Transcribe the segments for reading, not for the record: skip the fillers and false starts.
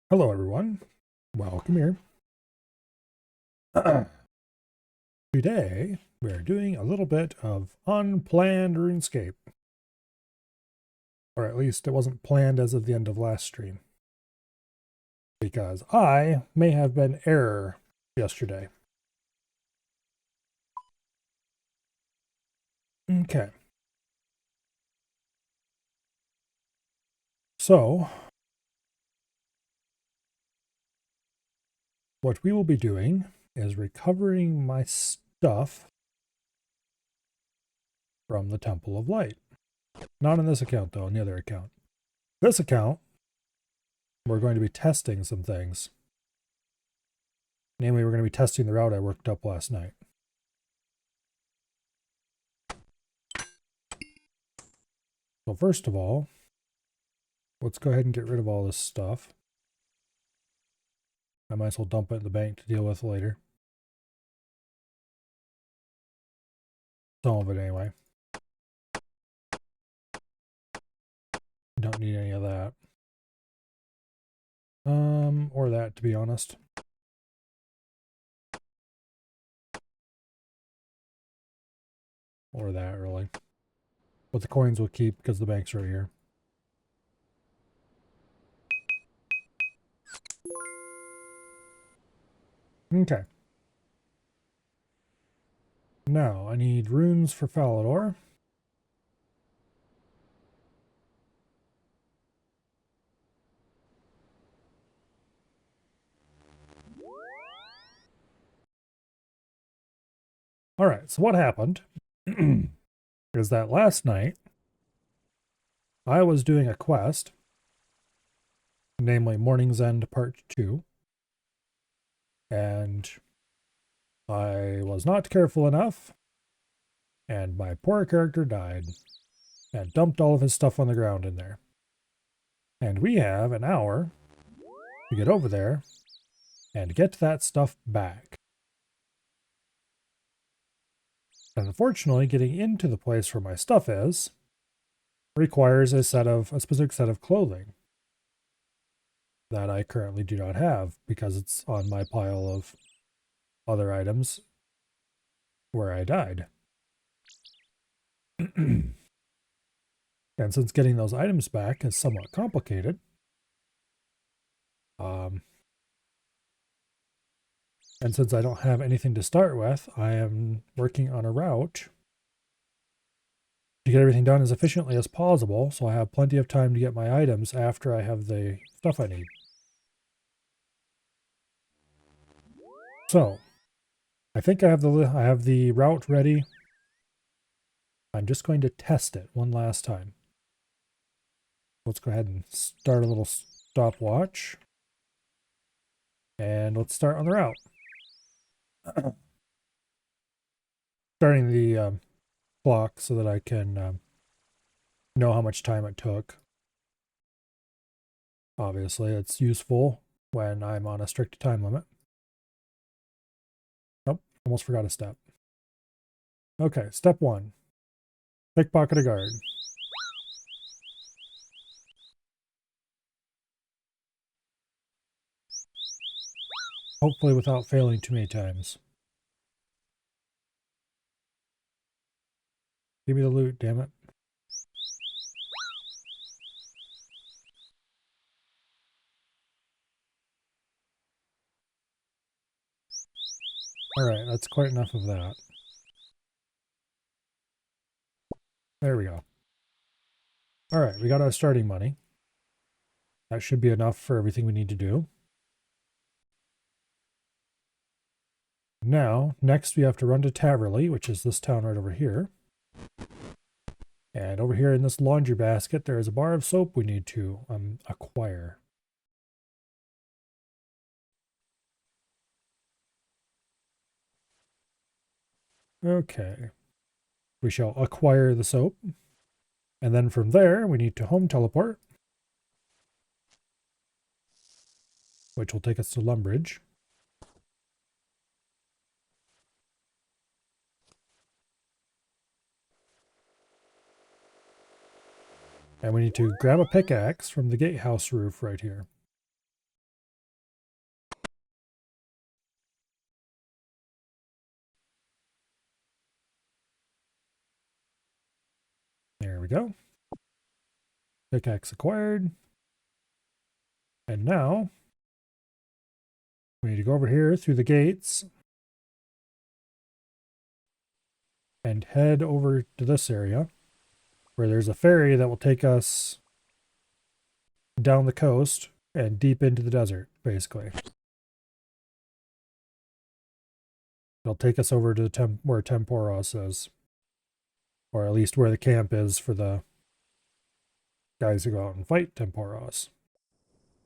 Hello everyone, welcome here. Today we're doing a little bit of unplanned RuneScape. Or at least it wasn't planned as of the end of last stream. Because I may have been error yesterday. Okay. So, what we will be doing is recovering my stuff from the Temple of Light. Not in this account though, in the other account. This account, we're going to be testing some things. Namely, we're going to be testing the route I worked up last night. So first of all, let's go ahead and get rid of all this stuff. I might as well dump it in the bank to deal with later. Some of it anyway. Don't need any of that. Or that, to be honest. Or that, really. But the coins will keep because the bank's right here. Okay. Now, I need runes for Falador. Alright, so what happened is that last night I was doing a quest, namely Morning's End Part 2, and I was not careful enough, and my poor character died and dumped all of his stuff on the ground in there. And we have an hour to get over there and get that stuff back. And unfortunately, getting into the place where my stuff is requires a specific set of clothing that I currently do not have because it's on my pile of other items where I died. And since getting those items back is somewhat complicated, and since I don't have anything to start with, I am working on a route to get everything done as efficiently as possible, so I have plenty of time to get my items after I have the stuff I need. So, I think I have the route ready. I'm just going to test it one last time. Let's go ahead and start a little stopwatch. And let's start on the route. Starting the clock so that I can know how much time it took. Obviously, it's useful when I'm on a strict time limit. Nope, almost forgot a step. Okay, step 1. Pickpocket a guard. Hopefully without failing too many times. Give me the loot, damn it. Alright, that's quite enough of that. There we go. Alright, we got our starting money. That should be enough for everything we need to do. Now, next we have to run to Taverley, which is this town right over here. And over here in this laundry basket, there is a bar of soap we need to acquire. Okay. We shall acquire the soap. And then from there, we need to home teleport, which will take us to Lumbridge. And we need to grab a pickaxe from the gatehouse roof right here. we go. Pickaxe acquired. And now we need to go over here through the gates and head over to this area where there's a ferry that will take us down the coast and deep into the desert, basically. It'll take us over to the where Temporos is, or at least where the camp is for the guys who go out and fight Temporos.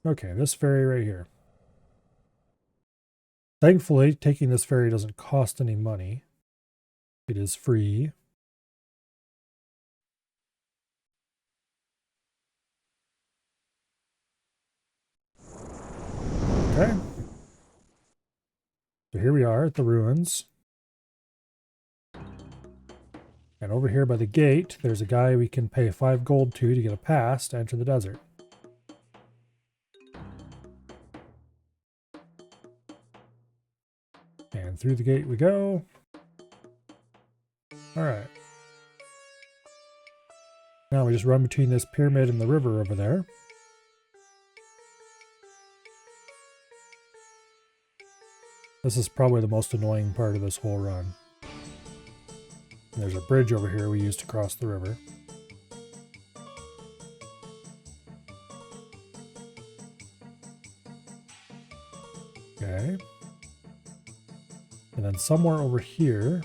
Okay, this ferry right here. Thankfully, taking this ferry doesn't cost any money. It is free. Okay. So here we are at the ruins. And over here by the gate, there's a guy we can pay 5 gold to get a pass to enter the desert. And through the gate we go. Alright. Now we just run between this pyramid and the river over there. This is probably the most annoying part of this whole run. There's a bridge over here we use to cross the river. Okay. And then somewhere over here,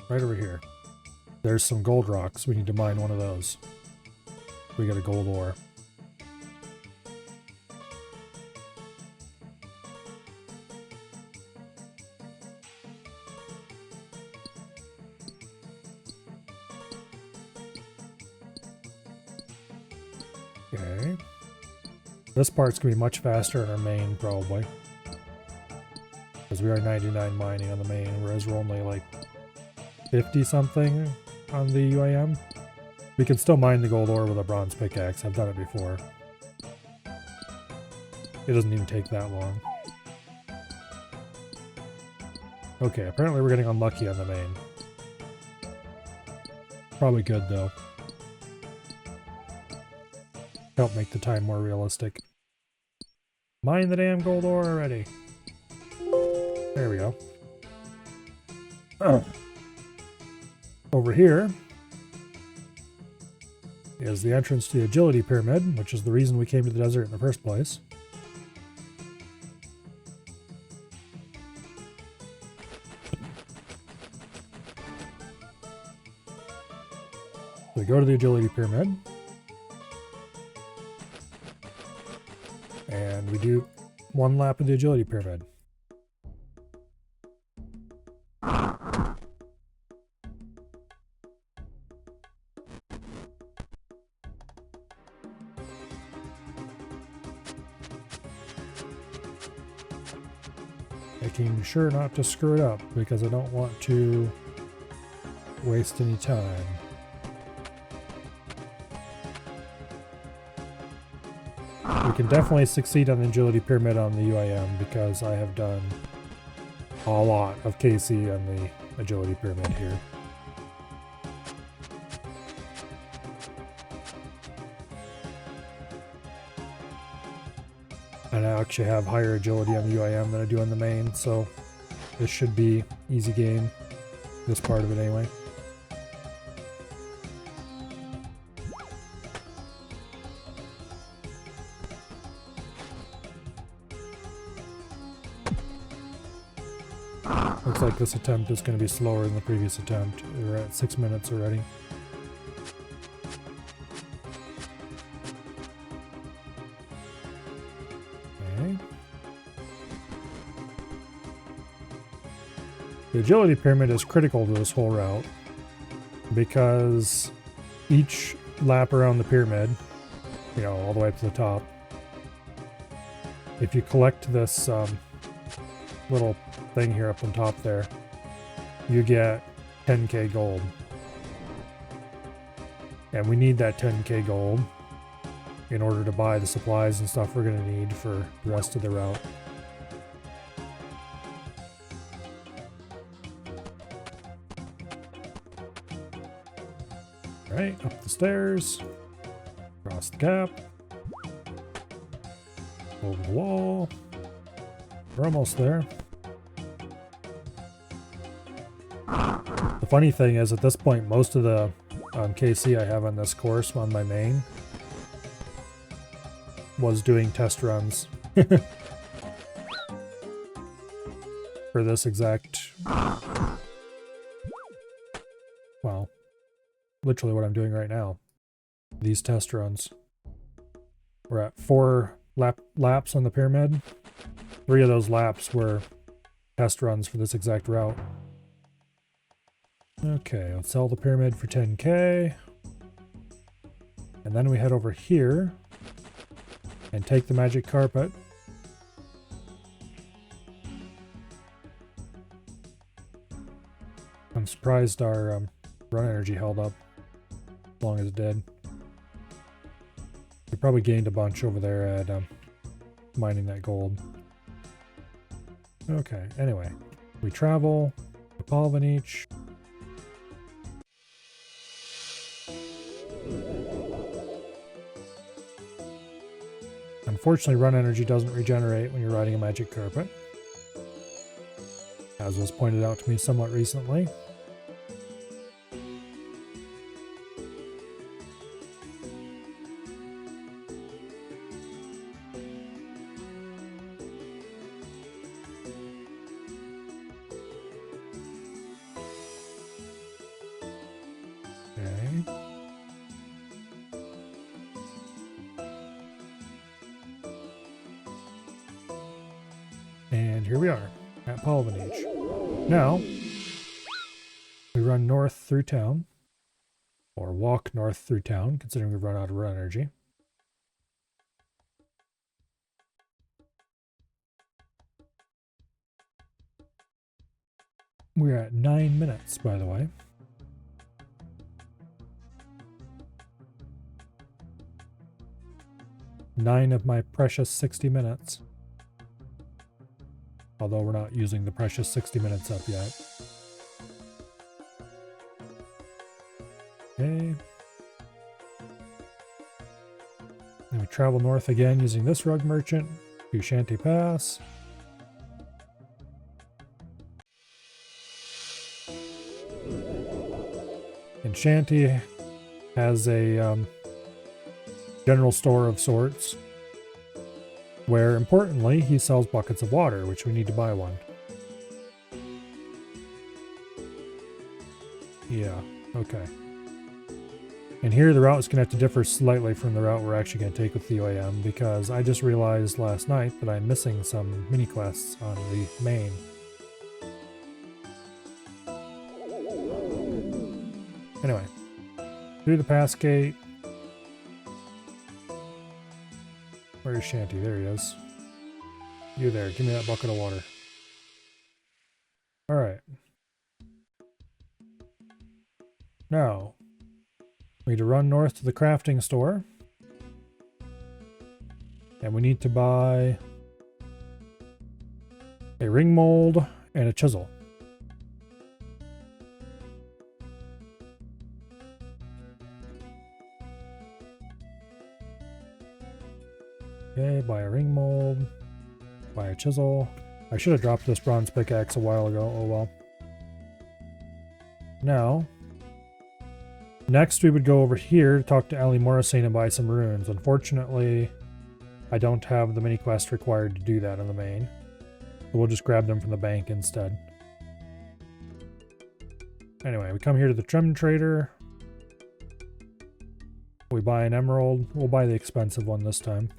right over here, there's some gold rocks. We need to mine one of those. We got a gold ore. Okay. This part's going to be much faster in our main, probably. Because we are 99 mining on the main, whereas we're only like 50 something on the UIM. We can still mine the gold ore with a bronze pickaxe. I've done it before. It doesn't even take that long. Okay, apparently we're getting unlucky on the main. Probably good though. Help make the time more realistic. Mine the damn gold ore already. There we go. Over here is the entrance to the agility pyramid, which is the reason we came to the desert in the first place. We go to the agility pyramid. And we do one lap of the agility pyramid. Making sure not to screw it up because I don't want to waste any time. We can definitely succeed on the agility pyramid on the UIM because I have done a lot of KC on the agility pyramid here. And I actually have higher agility on the UIM than I do on the main, so this should be easy game, this part of it anyway. Looks like this attempt is going to be slower than the previous attempt. We're at 6 minutes already. Okay. The agility pyramid is critical to this whole route because each lap around the pyramid, you know, all the way up to the top, if you collect this little thing here up on top there, you get 10k gold. And we need that 10k gold in order to buy the supplies and stuff we're going to need for the rest of the route. Alright, up the stairs. Across the gap. Over the wall. We're almost there. The funny thing is, at this point, most of the KC I have on this course on my main was doing test runs for this exact, well, literally what I'm doing right now. These test runs. We're at 4 laps on the pyramid. 3 of those laps were test runs for this exact route. Okay, let's sell the pyramid for 10k. And then we head over here and take the magic carpet. I'm surprised our run energy held up as long as it did. We probably gained a bunch over there at mining that gold. Okay, anyway. We travel to Palvanich. Unfortunately, run energy doesn't regenerate when you're riding a magic carpet, as was pointed out to me somewhat recently. Okay. And here we are at Palvanich. Now, we run north through town, or walk north through town, considering we've run out of run energy. We're at 9 minutes, by the way. Nine of my precious 60 minutes. Although we're not using the precious 60 minutes up yet. Okay. Then we travel north again using this rug merchant to Shanty Pass. And Shanty has a general store of sorts, where importantly he sells buckets of water, which we need to buy one. Yeah, okay. And here the route is going to have to differ slightly from the route we're actually going to take with the UIM, because I just realized last night that I'm missing some mini quests on the main. Anyway, through the pass gate. Where's Shanty? There he is. You there, give me that bucket of water. Alright. Now, we need to run north to the crafting store. And we need to buy a ring mold and a chisel. Okay, buy a ring mold, buy a chisel. I should have dropped this bronze pickaxe a while ago, oh well. Now, next we would go over here to talk to Ali Morrison and buy some runes. Unfortunately, I don't have the mini quest required to do that on the main. So we'll just grab them from the bank instead. Anyway, we come here to the trim trader. We buy an emerald. We'll buy the expensive one this time.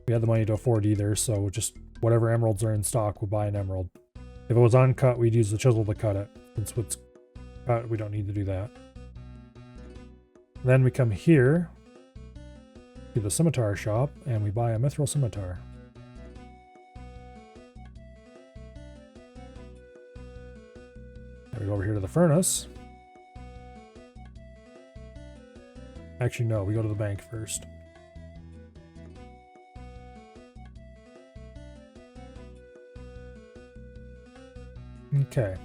We had the money to afford either, so just whatever emeralds are in stock, we'll buy an emerald. If it was uncut, we'd use the chisel to cut it. Since it's cut, we don't need to do that. Then we come here to the scimitar shop, and we buy a mithril scimitar. Then we go over here to the furnace. Actually, no, we go to the bank first. Okay.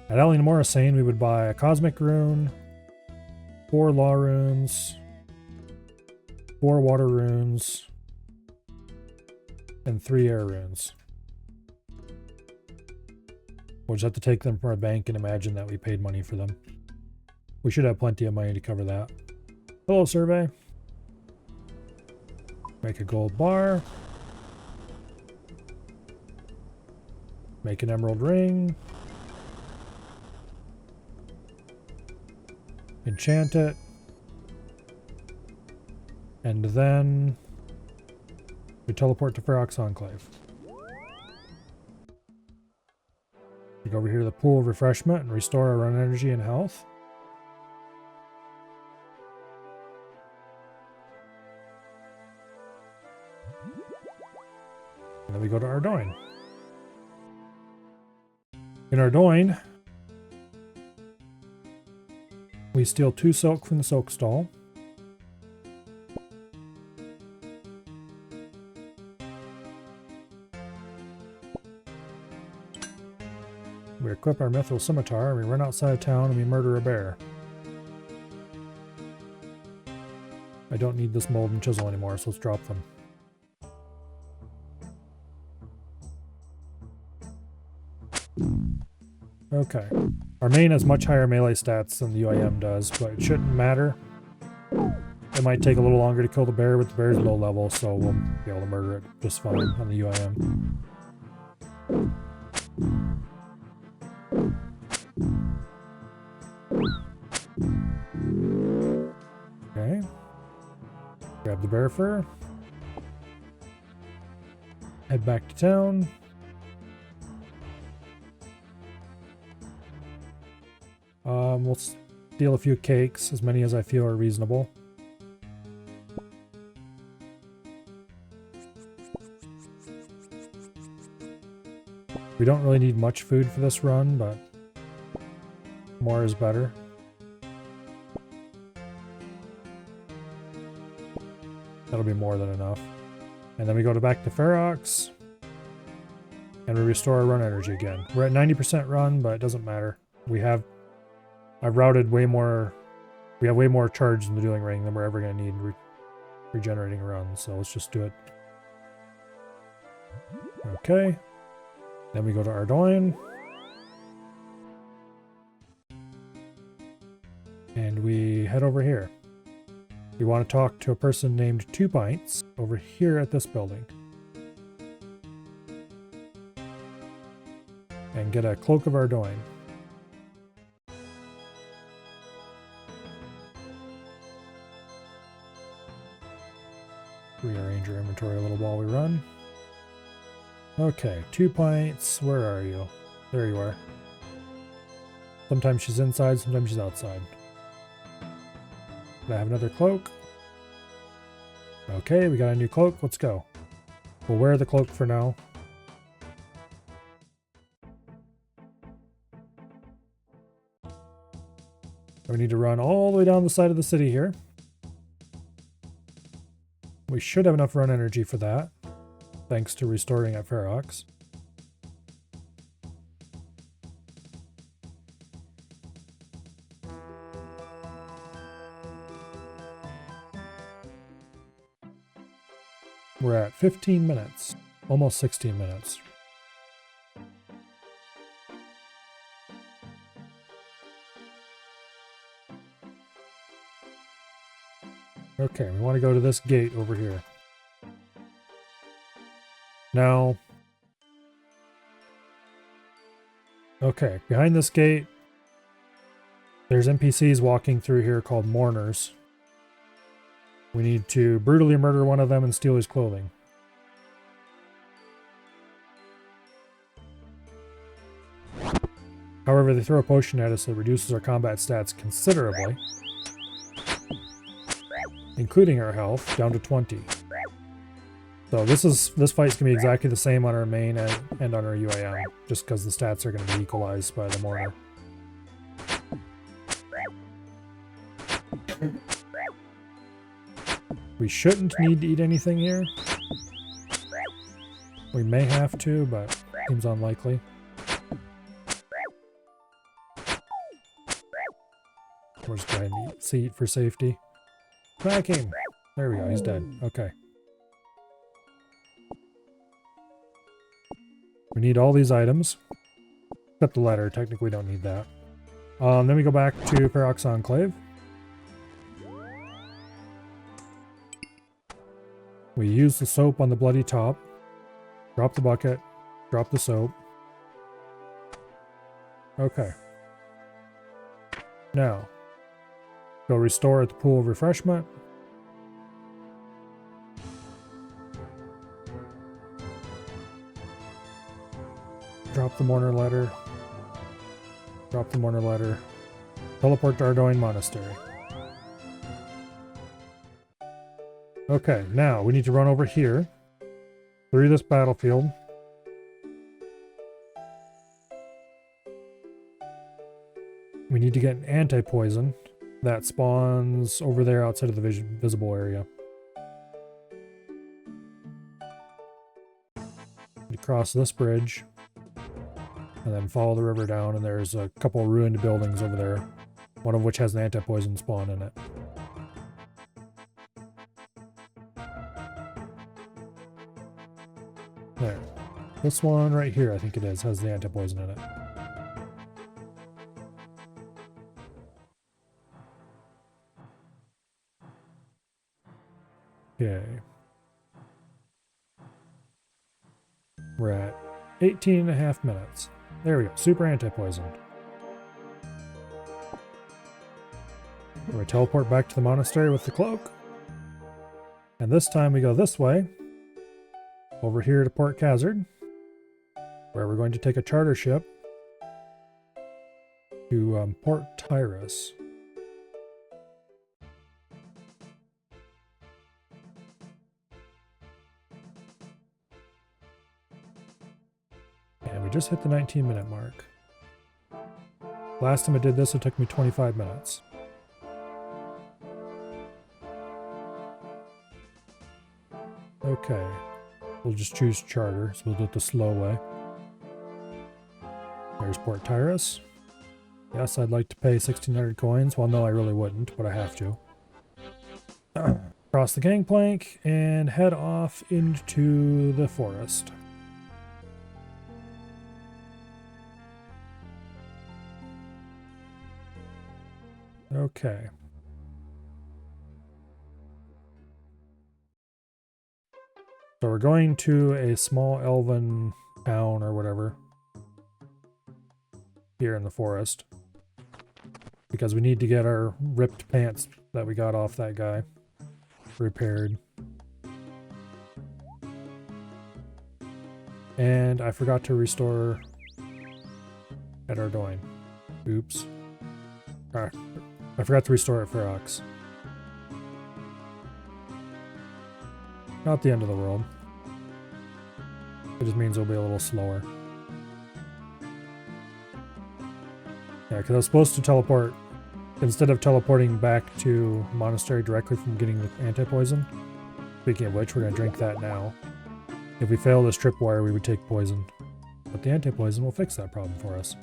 At Ali Morrison, we would buy a cosmic rune 4 law runes, 4 water runes, and 3 air runes. We'll just have to take them from our bank and imagine that we paid money for them. We should have plenty of money to cover that. Hello, survey. Make a gold bar. Make an emerald ring. Enchant it. And then we teleport to Ferox Enclave. We go over here to the pool of refreshment and restore our run energy and health. And then we go to Ardoin. In Ardoin, we steal 2 silk from the silk stall. We equip our mithril scimitar, and we run outside of town and we murder a bear. I don't need this mold and chisel anymore, so let's drop them. Okay. Our main has much higher melee stats than the UIM does, but it shouldn't matter. It might take a little longer to kill the bear, but the bear's low level, so we'll be able to murder it just fine on the UIM. Okay. Grab the bear fur. Head back to town. We'll steal a few cakes, as many as I feel are reasonable. We don't really need much food for this run, but more is better. That'll be more than enough. And then we go back to Ferox, and we restore our run energy again. We're at 90% run, but it doesn't matter. I've routed way more. We have way more charge in the dueling ring than we're ever going to need regenerating runs, so let's just do it. Okay. Then we go to Ardoin. And we head over here. We want to talk to a person named 2 Pints over here at this building. And get a Cloak of Ardoin. Rearrange our inventory a little while we run. Okay, 2 Pints. Where are you? There you are. Sometimes she's inside, sometimes she's outside. I have another cloak. Okay, we got a new cloak. Let's go. We'll wear the cloak for now. We need to run all the way down the side of the city here. We should have enough run energy for that, thanks to restoring at Ferox. We're at 15 minutes, almost 16 minutes. Okay, we want to go to this gate over here. Now, okay, behind this gate, there's NPCs walking through here called mourners. We need to brutally murder one of them and steal his clothing. However, they throw a potion at us that reduces our combat stats considerably, including our health, down to 20. So this fight's gonna be exactly the same on our main and on our UIM, just because the stats are gonna be equalized by the mourner. We shouldn't need to eat anything here. We may have to, but seems unlikely. We'll just go ahead and eat for safety. Smack him! There we go, he's dead. Okay. We need all these items. Except the letter, technically we don't need that. Then we go back to Ferox Enclave. We use the soap on the bloody top. Drop the bucket. Drop the soap. Okay. Now, go restore at the Pool of Refreshment. Drop the Mourner letter. Drop the Mourner letter. Teleport to Ardoin Monastery. Okay, now we need to run over here through this battlefield. We need to get an anti-poison that spawns over there outside of the visible area. You cross this bridge and then follow the river down, and there's a couple ruined buildings over there, one of which has an anti-poison spawn in it. There. This one right here, I think it is, has the anti-poison in it. Okay. We're at 18.5 minutes. There we go. Super anti-poisoned. We teleport back to the monastery with the cloak. And this time we go this way. Over here to Port Khazard, where we're going to take a charter ship to Port Tyrus. And we just hit the 19-minute mark. Last time I did this, it took me 25 minutes. Okay. We'll just choose charter, so we'll do it the slow way. There's Port Tyrus. Yes, I'd like to pay 1,600 coins. Well, no, I really wouldn't, but I have to. Cross the gangplank and head off into the forest. Okay. So we're going to a small elven town or whatever here in the forest because we need to get our ripped pants that we got off that guy repaired. And I forgot to restore at Ardoin. Oops. I forgot to restore at Ferox. Not the end of the world. It just means it'll be a little slower. Yeah, because I was supposed to teleport, instead of teleporting back to Monastery directly from getting the anti-poison. Speaking of which, we're going to drink that now. If we fail this tripwire, we would take poison. But the anti-poison will fix that problem for us.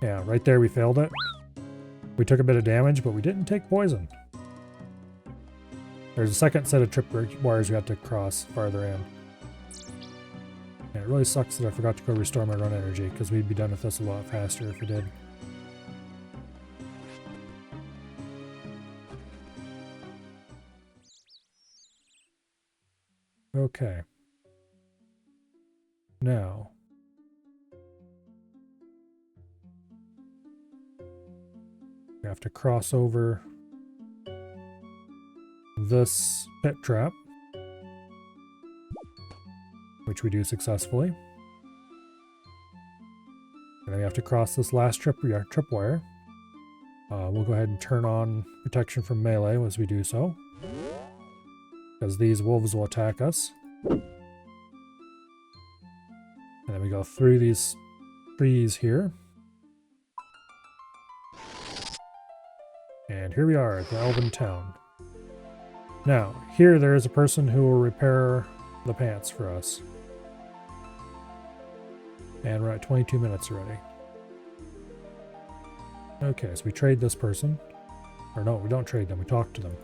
Yeah, right there we failed it. We took a bit of damage, but we didn't take poison. There's a second set of tripwires we have to cross farther in. Yeah, it really sucks that I forgot to go restore my run energy, because we'd be done with this a lot faster if we did. Okay. Now. We have to cross over this pit trap, which we do successfully. And then we have to cross this last tripwire. We'll go ahead and turn on protection from melee as we do so, because these wolves will attack us. And then we go through these trees here. And here we are at the Elven Town. Now, here there is a person who will repair the pants for us. And we're at 22 minutes already. Okay, so we trade this person. Or no, we don't trade them, we talk to them.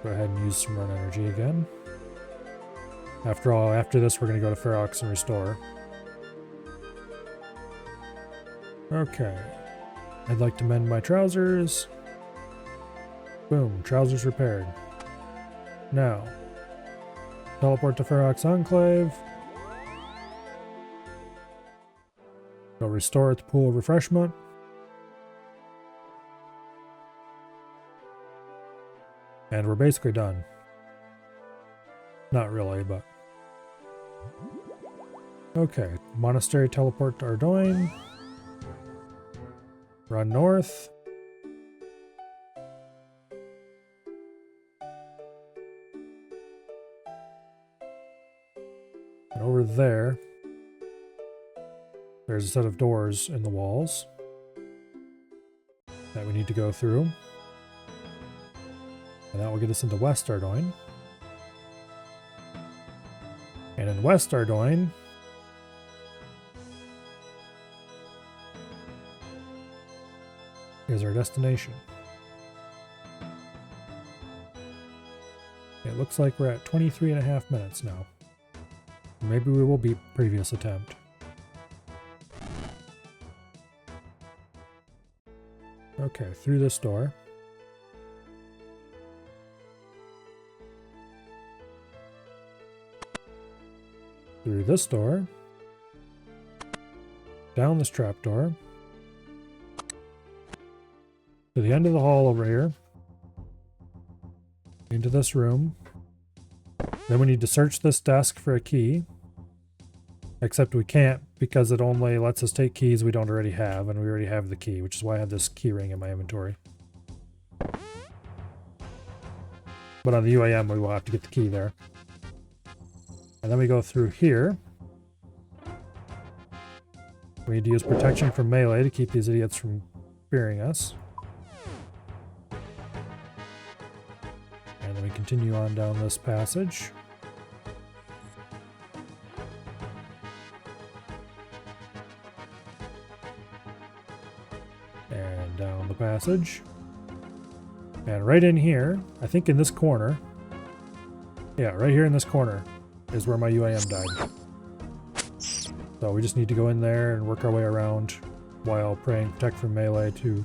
Go ahead and use some run energy again. After all, after this we're going to go to Ferox and restore. Okay. I'd like to mend my trousers. Boom, trousers repaired. Now, teleport to Ferox Enclave. Go restore at the Pool of Refreshment. And we're basically done. Not really, but... Okay, Monastery teleport to Ardoin. Run north. And over there, there's a set of doors in the walls that we need to go through. And that will get us into West Ardoin. And in West Ardoin, is our destination. It looks like we're at 23.5 minutes now. Maybe we will beat previous attempt. Okay, through this door. Through this door. Down this trapdoor. To the end of the hall over here. Into this room. Then we need to search this desk for a key. Except we can't because it only lets us take keys we don't already have, and we already have the key, which is why I have this key ring in my inventory. But on the UIM we will have to get the key there. And then we go through here. We need to use protection from melee to keep these idiots from spearing us. And then we continue on down this passage. And down the passage. And right in here, I think in this corner, yeah, right here in this corner is where my UIM died. So we just need to go in there and work our way around while praying protect from melee to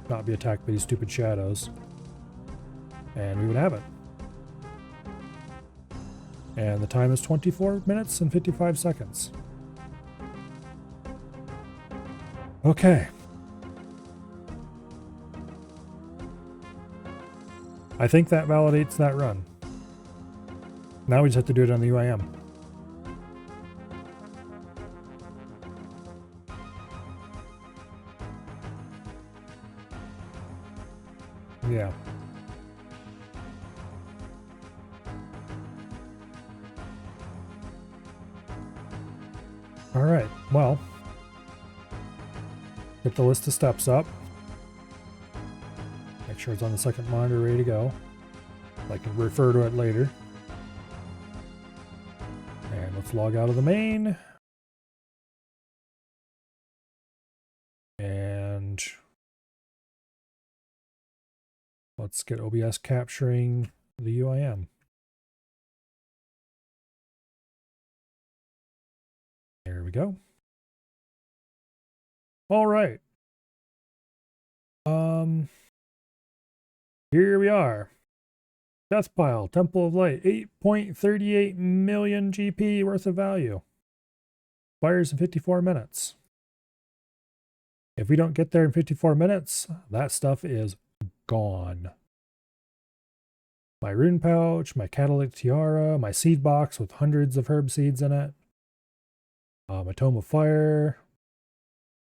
not be attacked by these stupid shadows. And we would have it. And the time is 24 minutes and 55 seconds. Okay. I think that validates that run. Now we just have to do it on the UIM. Yeah. Alright, well. Get the list of steps up. Make sure it's on the second monitor ready to go. I can refer to it later. And let's log out of the main. And let's get OBS capturing the UIM. There we go. All right. Here we are. Death Pile, Temple of Light, 8.38 million GP worth of value. Expires in 54 minutes. If we don't get there in 54 minutes, that stuff is gone. My rune pouch, my catalytic tiara, my seed box with hundreds of herb seeds in it. My tome of fire.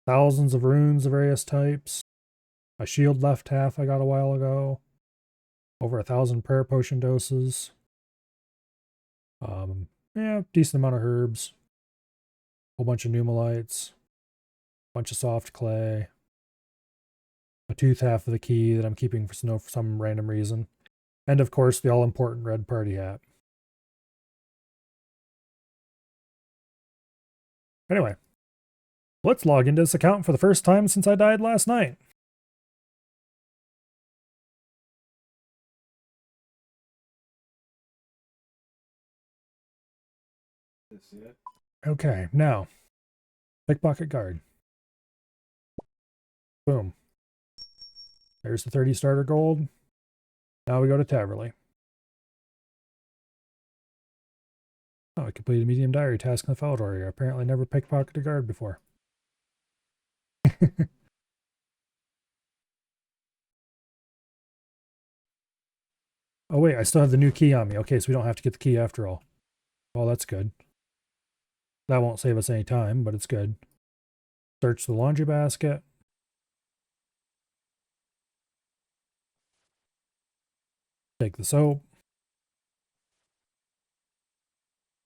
Thousands of runes of various types. A shield left half I got a while ago. Over 1,000 prayer potion doses. Yeah, decent amount of herbs. Whole bunch of pneumolites. Bunch of soft clay. A tooth half of the key that I'm keeping for some random reason. And of course the all-important red party hat. Anyway, let's log into this account for the first time since I died last night. Okay, now, pickpocket guard. Boom. There's the 30 starter gold. Now we go to Taverley. Oh, I completed a medium diary task in the Felled Warrior. Apparently never pickpocketed a guard before. Oh wait, I still have the new key on me. Okay, so we don't have to get the key after all. Well, that's good. That won't save us any time, but it's good. Search the laundry basket. Take the soap.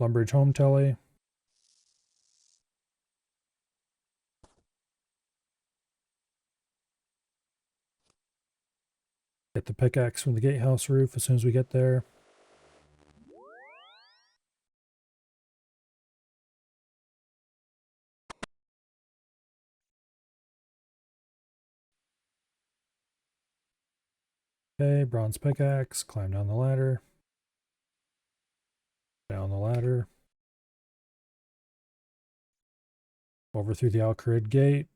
Lumbridge home telly. Get the pickaxe from the gatehouse roof as soon as we get there. Okay, bronze pickaxe. Climb down the ladder. Down the ladder. Over through the Alcarid gate.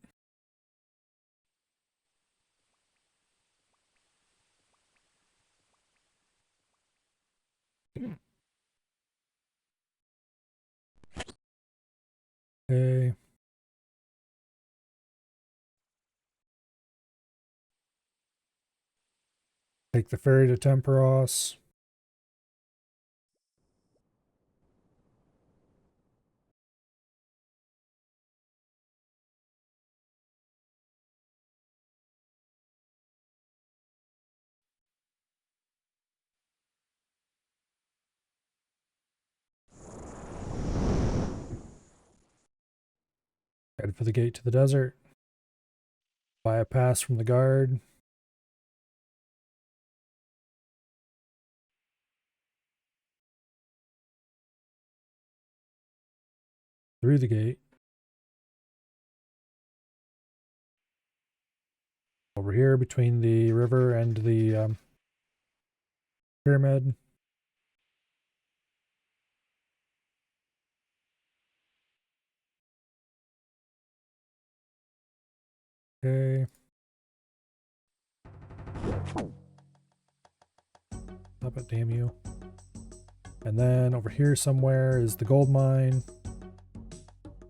Okay. Take the ferry to Temperos. Head for the gate to the desert. Buy a pass from the guard. Through the gate. Over here between the river and the pyramid. Okay. Stop it, damn you. And then over here somewhere is the gold mine.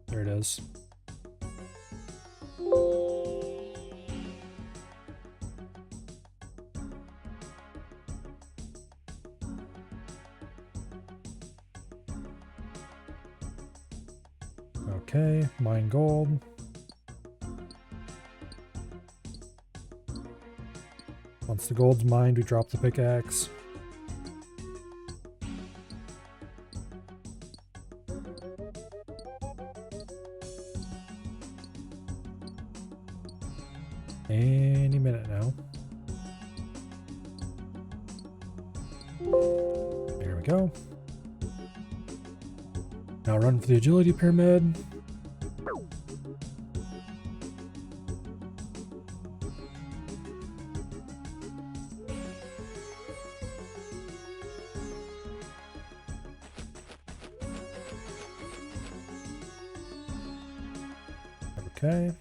There it is. Okay, mine gold. Once the gold's mined, we drop the pickaxe. Any minute now. There we go. Now run for the agility pyramid. Okay.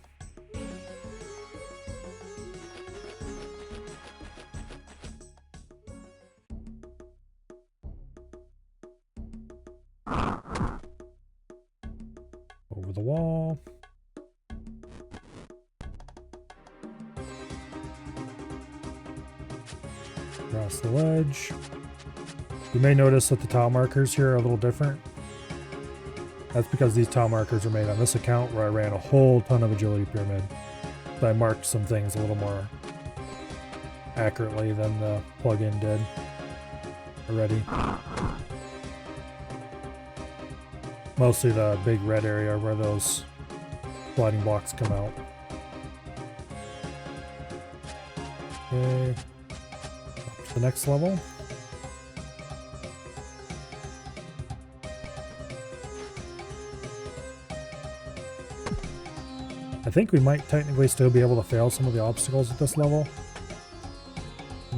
Over the wall. Across the ledge. You may notice that the tile markers here are a little different. That's because these tile markers are made on this account where I ran a whole ton of agility pyramid. So I marked some things a little more accurately than the plugin did already. Mostly the big red area where those sliding blocks come out. Okay. Up to the next level. I think we might technically still be able to fail some of the obstacles at this level,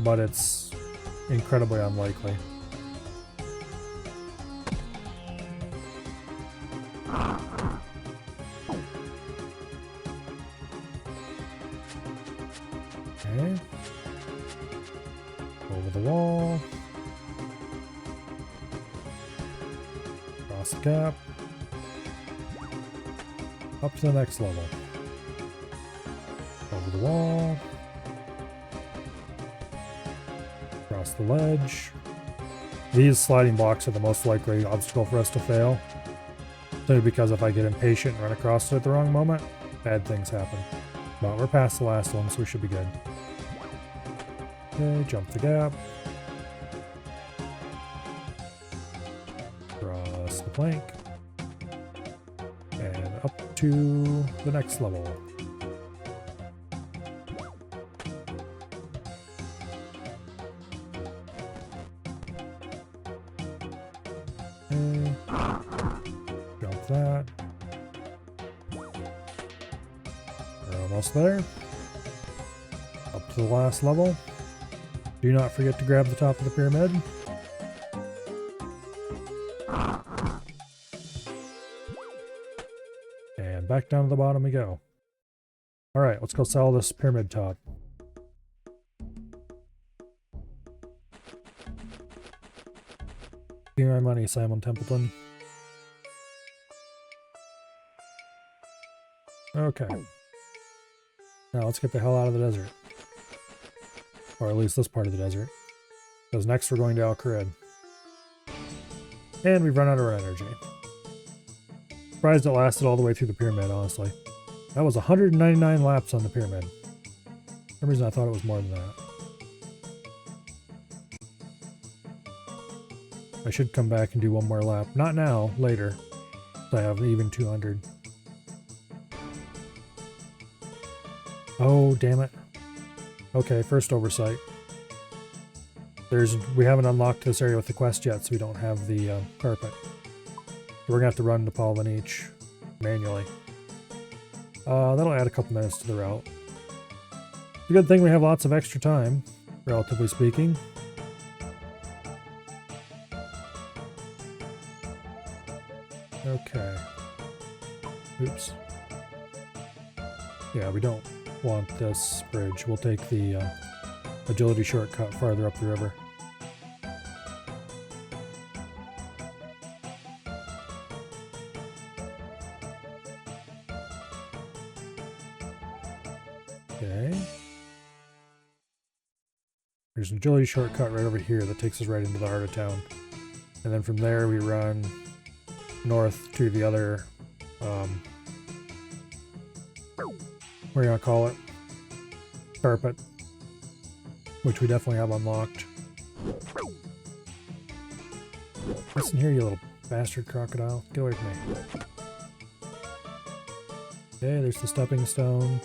but it's incredibly unlikely. Okay. Over the wall. Across the gap. Up to the next level. Over the wall. Across the ledge. These sliding blocks are the most likely obstacle for us to fail. Simply because if I get impatient and run across it at the wrong moment, bad things happen. But we're past the last one, so we should be good. Okay, jump the gap. Cross the plank. And up to the next level. Okay. Jump that. We're almost there. Up to the last level. Do not forget to grab the top of the pyramid. And back down to the bottom we go. Alright, let's go sell this pyramid top. Give me my money, Simon Templeton. Okay. Now let's get the hell out of the desert. Or at least this part of the desert. Because next we're going to Al Kharid. And we've run out of our energy. Surprised it lasted all the way through the pyramid, honestly. That was 199 laps on the pyramid. For some reason I thought it was more than that. I should come back and do one more lap. Not now, later. So I have even 200. Oh, damn it. Okay, first oversight. We haven't unlocked this area with the quest yet, so we don't have the carpet. So we're gonna have to run to Palvanich manually. That'll add a couple minutes to the route. It's a good thing we have lots of extra time, relatively speaking. Okay. Oops. Yeah, we don't want this bridge. We'll take the agility shortcut farther up the river. Okay. There's an agility shortcut right over here that takes us right into the heart of town. And then from there we run north to the other, what are you gonna call it? Carpet. Which we definitely have unlocked. Listen here, you little bastard crocodile. Get away from me. Okay, there's the stepping stone.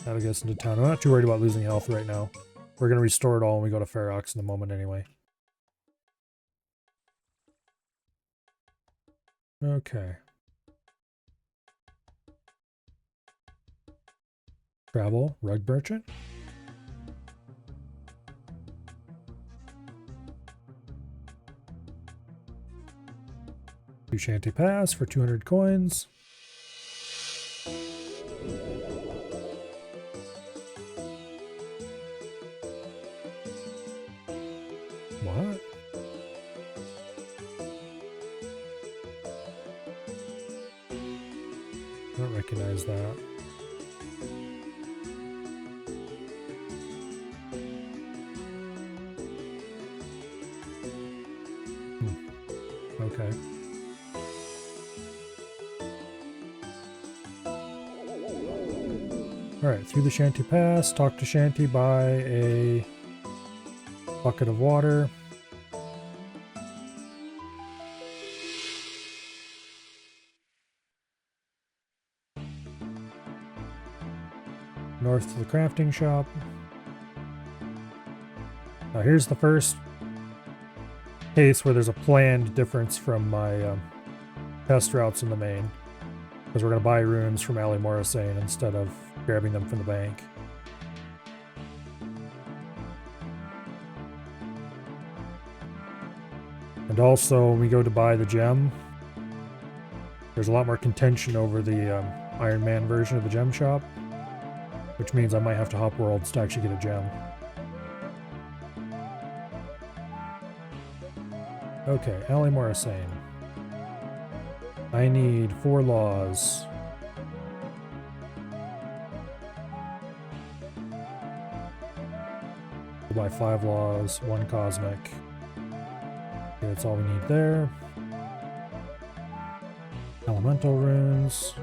That'll get us into town. I'm not too worried about losing health right now. We're going to restore it all when we go to Ferox in a moment anyway. Okay. Travel, rug merchant. Do Shanty Pass for 200 coins. What? I don't recognize that. Okay. Alright, through the Shanty Pass, talk to Shanty, buy a bucket of water. North to the crafting shop. Now here's the first case where there's a planned difference from my test routes in the main. Because we're going to buy runes from Ali Morrisane instead of grabbing them from the bank. And also, when we go to buy the gem, there's a lot more contention over the Iron Man version of the gem shop, which means I might have to hop worlds to actually get a gem. Okay, Ali Morrisane. I need 4 laws. We'll buy 5 laws, 1 cosmic. Okay, that's all we need there. Elemental runes.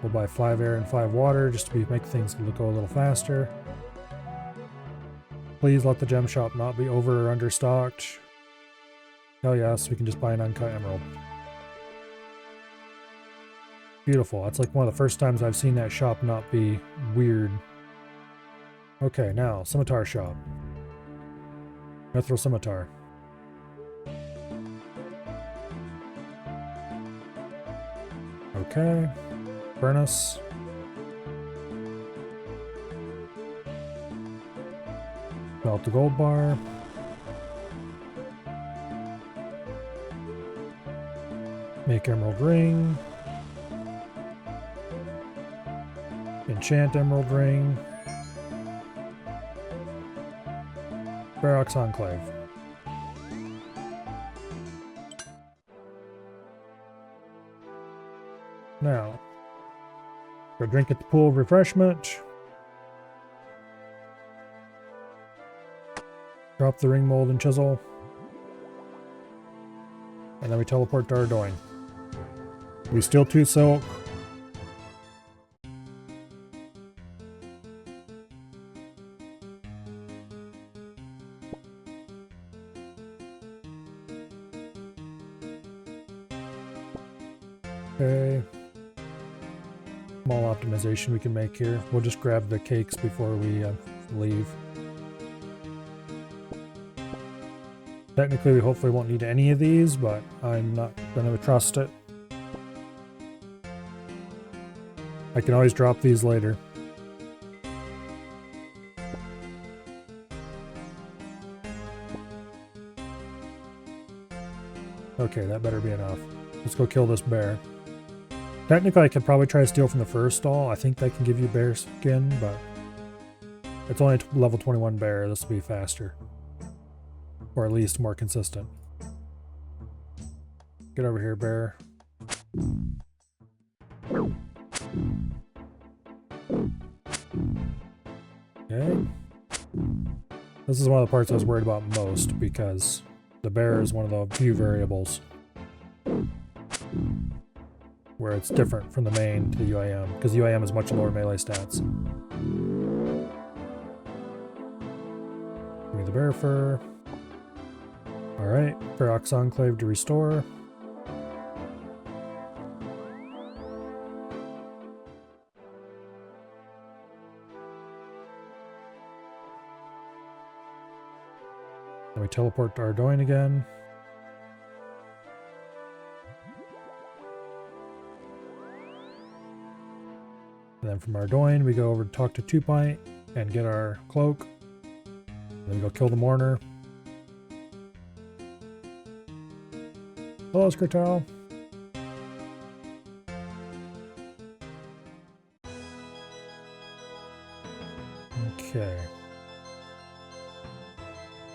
We'll buy 5 air and 5 water just to make things go a little faster. Please let the gem shop not be over or understocked. Oh yes, we can just buy an uncut emerald. Beautiful. That's like one of the first times I've seen that shop not be weird. Okay, now, scimitar shop. Mithril scimitar. Okay. Furnace. Melt the gold bar. Make emerald ring. Enchant emerald ring. Ferox Enclave. Now, go drink at the pool of refreshment. Drop the ring mold and chisel. And then we teleport to Ardoin. We steal 2 silk. Okay. Small optimization we can make here. We'll just grab the cakes before we leave. Technically, we hopefully won't need any of these, but I'm not going to trust it. I can always drop these later. Okay, that better be enough. Let's go kill this bear. Technically, I could probably try to steal from the first stall. I think that can give you bear skin, but it's only a level 21 bear. This will be faster. Or at least more consistent. Get over here, bear. Okay. This is one of the parts I was worried about most because the bear is one of the few variables where it's different from the main to the UIM, because the UIM is much lower melee stats. Give me the bear fur. Alright, Ferox Enclave to restore. Then we teleport to Ardoin again. And then from Ardoin, we go over to talk to 2 Pint and get our cloak. Then we go kill the mourner. Hello, Skirtal. Okay.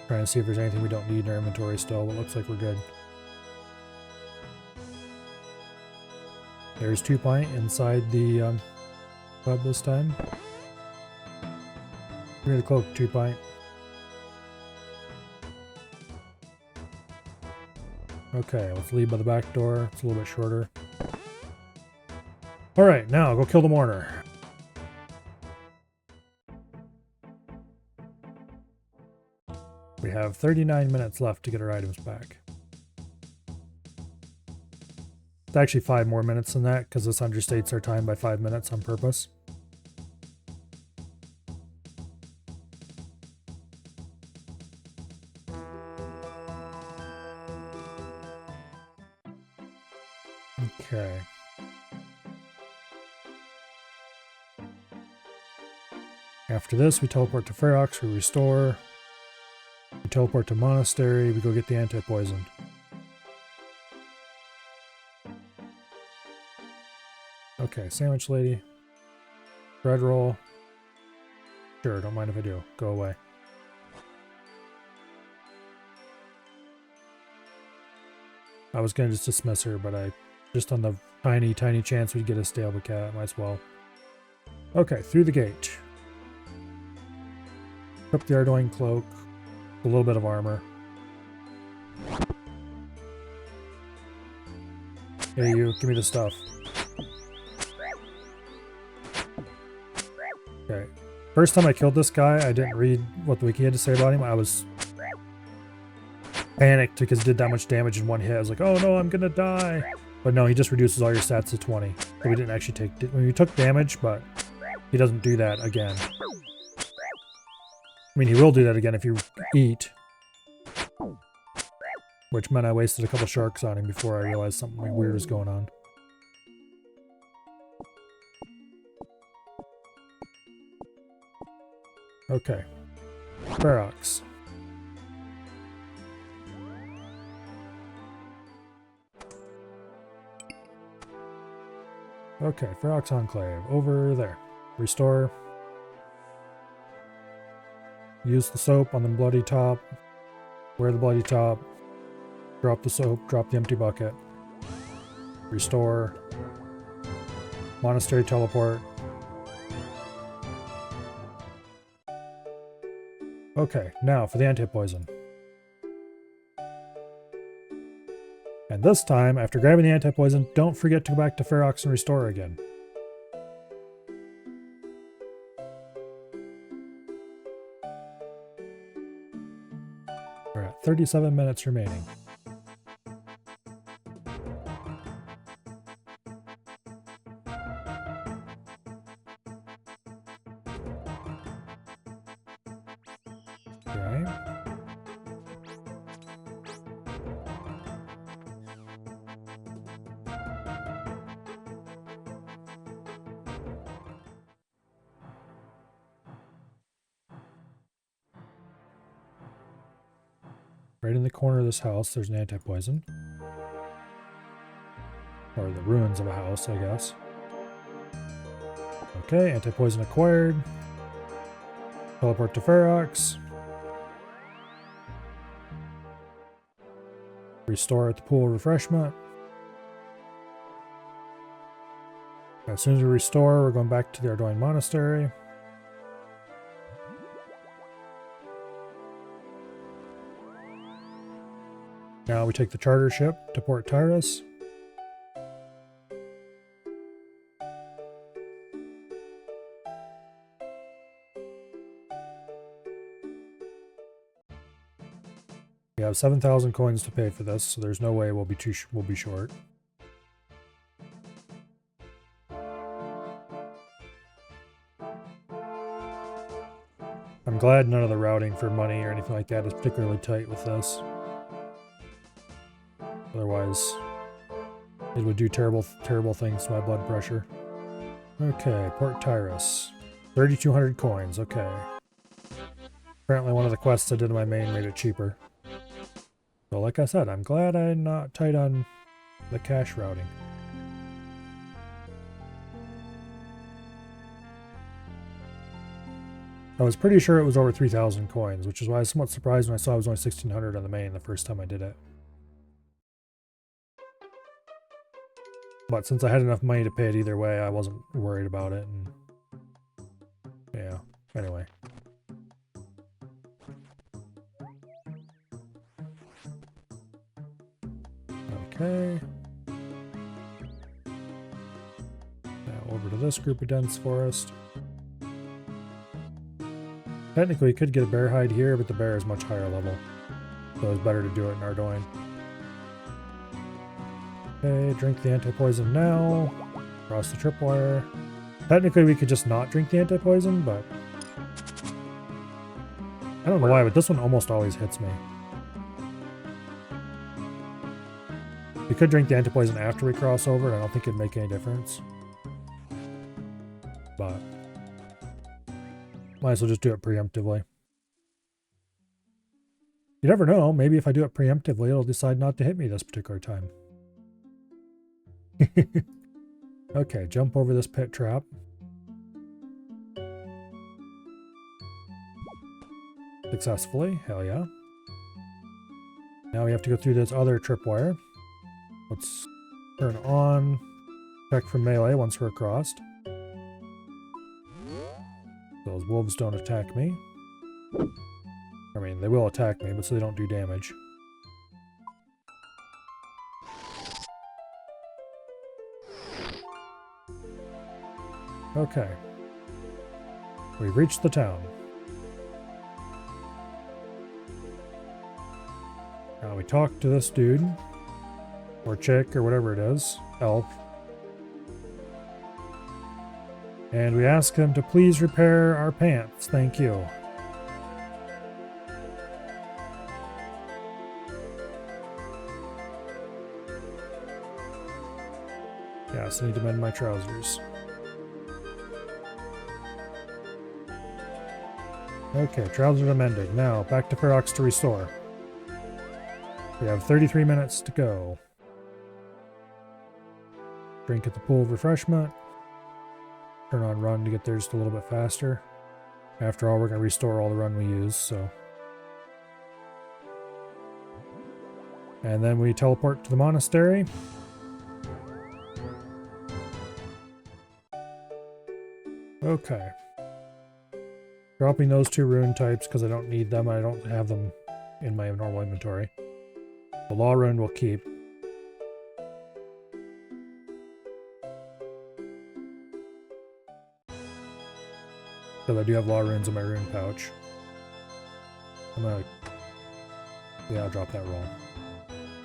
Trying to see if there's anything we don't need in our inventory still, but looks like we're good. There's 2 Pint inside the pub this time. Give me the cloak, 2 Pint. Okay, let's leave by the back door. It's a little bit shorter. Alright, now go kill the mourner. We have 39 minutes left to get our items back. It's actually 5 more minutes than that, because this understates our time by 5 minutes on purpose. After this, we teleport to Ferox, we restore. We teleport to Monastery, we go get the anti-poison. Okay, sandwich lady. Bread roll. Sure, don't mind if I do. Go away. I was gonna just dismiss her, but just on the tiny, tiny chance we'd get a stable cat, might as well. Okay, through the gate. Up the Ardoin cloak. A little bit of armor. Hey you, give me the stuff. Okay. First time I killed this guy, I didn't read what the wiki had to say about him. I was panicked because he did that much damage in one hit. I was like, oh no, I'm gonna die. But no, he just reduces all your stats to 20. So we didn't actually take... we took damage, but he doesn't do that again. I mean, he will do that again if you eat. Which meant I wasted a couple sharks on him before I realized something weird was going on. Okay. Ferox. Okay, Ferox Enclave. Over there. Restore. Use the soap on the bloody top. Wear the bloody top. Drop the soap. Drop the empty bucket. Restore. Monastery teleport. Okay, now for the anti-poison. And this time, after grabbing the anti-poison, don't forget to go back to Ferox and restore again. We're at 37 minutes remaining. Okay. Right in the corner of this house, there's an anti-poison. Or the ruins of a house, I guess. Okay, anti-poison acquired. Teleport to Ferox. Restore at the pool of refreshment. As soon as we restore, we're going back to the Ardoin Monastery. Now we take the charter ship to Port Tyrus. We have 7,000 coins to pay for this, so there's no way we'll be short. I'm glad none of the routing for money or anything like that is particularly tight with this. Otherwise, it would do terrible, terrible things to my blood pressure. Okay, Port Tyrus. 3,200 coins, okay. Apparently one of the quests I did in my main made it cheaper. So like I said, I'm glad I'm not tight on the cash routing. I was pretty sure it was over 3,000 coins, which is why I was somewhat surprised when I saw it was only 1,600 on the main the first time I did it. But since I had enough money to pay it either way, I wasn't worried about it. And yeah, anyway. Okay. Now over to this group of dense forest. Technically, you could get a bear hide here, but the bear is much higher level. So it's better to do it in Ardoin. Okay, drink the anti-poison now. Cross the tripwire. Technically, we could just not drink the anti-poison, but I don't know why, but this one almost always hits me. We could drink the anti-poison after we cross over, and I don't think it'd make any difference. But Might as well just do it preemptively. You never know. Maybe if I do it preemptively, it'll decide not to hit me this particular time. Okay, jump over this pit trap. Successfully. Hell yeah. Now we have to go through this other tripwire. Let's turn on. Check for melee once we're across. Those wolves don't attack me. I mean, they will attack me, but so they don't do damage. Okay. We've reached the town. Now we talk to this dude, or chick, or whatever it is, elf. And we ask him to please repair our pants. Thank you. Yes, I need to mend my trousers. Okay, trousers are mended. Now, back to Ferox to restore. We have 33 minutes to go. Drink at the pool of refreshment. Turn on run to get there just a little bit faster. After all, we're going to restore all the run we use, so. And then we teleport to the monastery. Okay. Dropping those 2 rune types because I don't need them. I don't have them in my normal inventory. The law rune will keep. Because I do have law runes in my rune pouch. I'm gonna... Yeah, I'll drop that roll.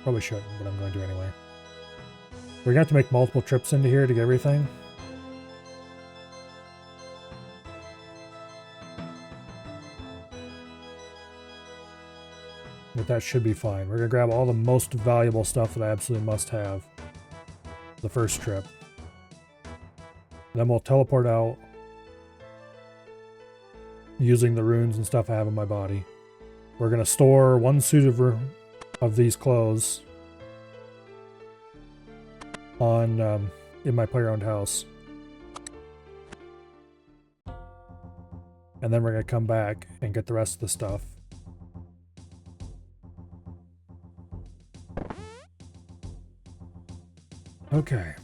Probably shouldn't, but I'm going to anyway. We're gonna have to make multiple trips into here to get everything. But that should be fine. We're going to grab all the most valuable stuff that I absolutely must have. The first trip. Then we'll teleport out. Using the runes and stuff I have in my body. We're going to store 1 suit of these clothes. On, in my player-owned house. And then we're going to come back and get the rest of the stuff. Okay.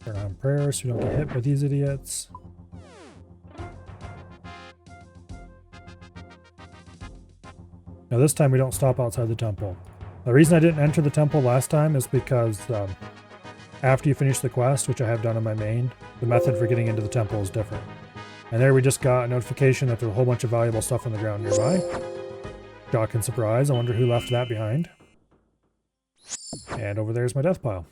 Turn on prayer so we don't get hit by these idiots. Now this time we don't stop outside the temple. The reason I didn't enter the temple last time is because after you finish the quest, which I have done in my main, the method for getting into the temple is different. And there we just got a notification that there's a whole bunch of valuable stuff on the ground nearby. Shock and surprise. I wonder who left that behind. And over there's my death pile.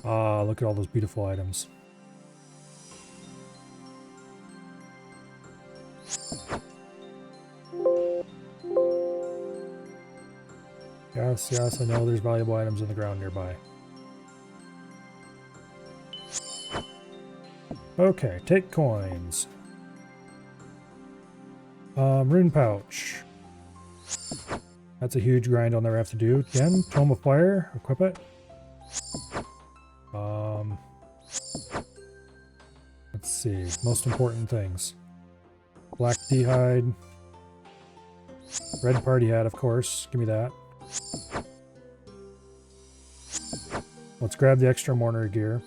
Ah, look at all those beautiful items. Yes, yes, I know there's valuable items in the ground nearby. Okay, take coins. Rune pouch. That's a huge grind I'll never have to do. Again, Tome of Fire, equip it. Let's see, most important things. Black D'hide. Red party hat, of course. Give me that. Let's grab the extra mourner gear.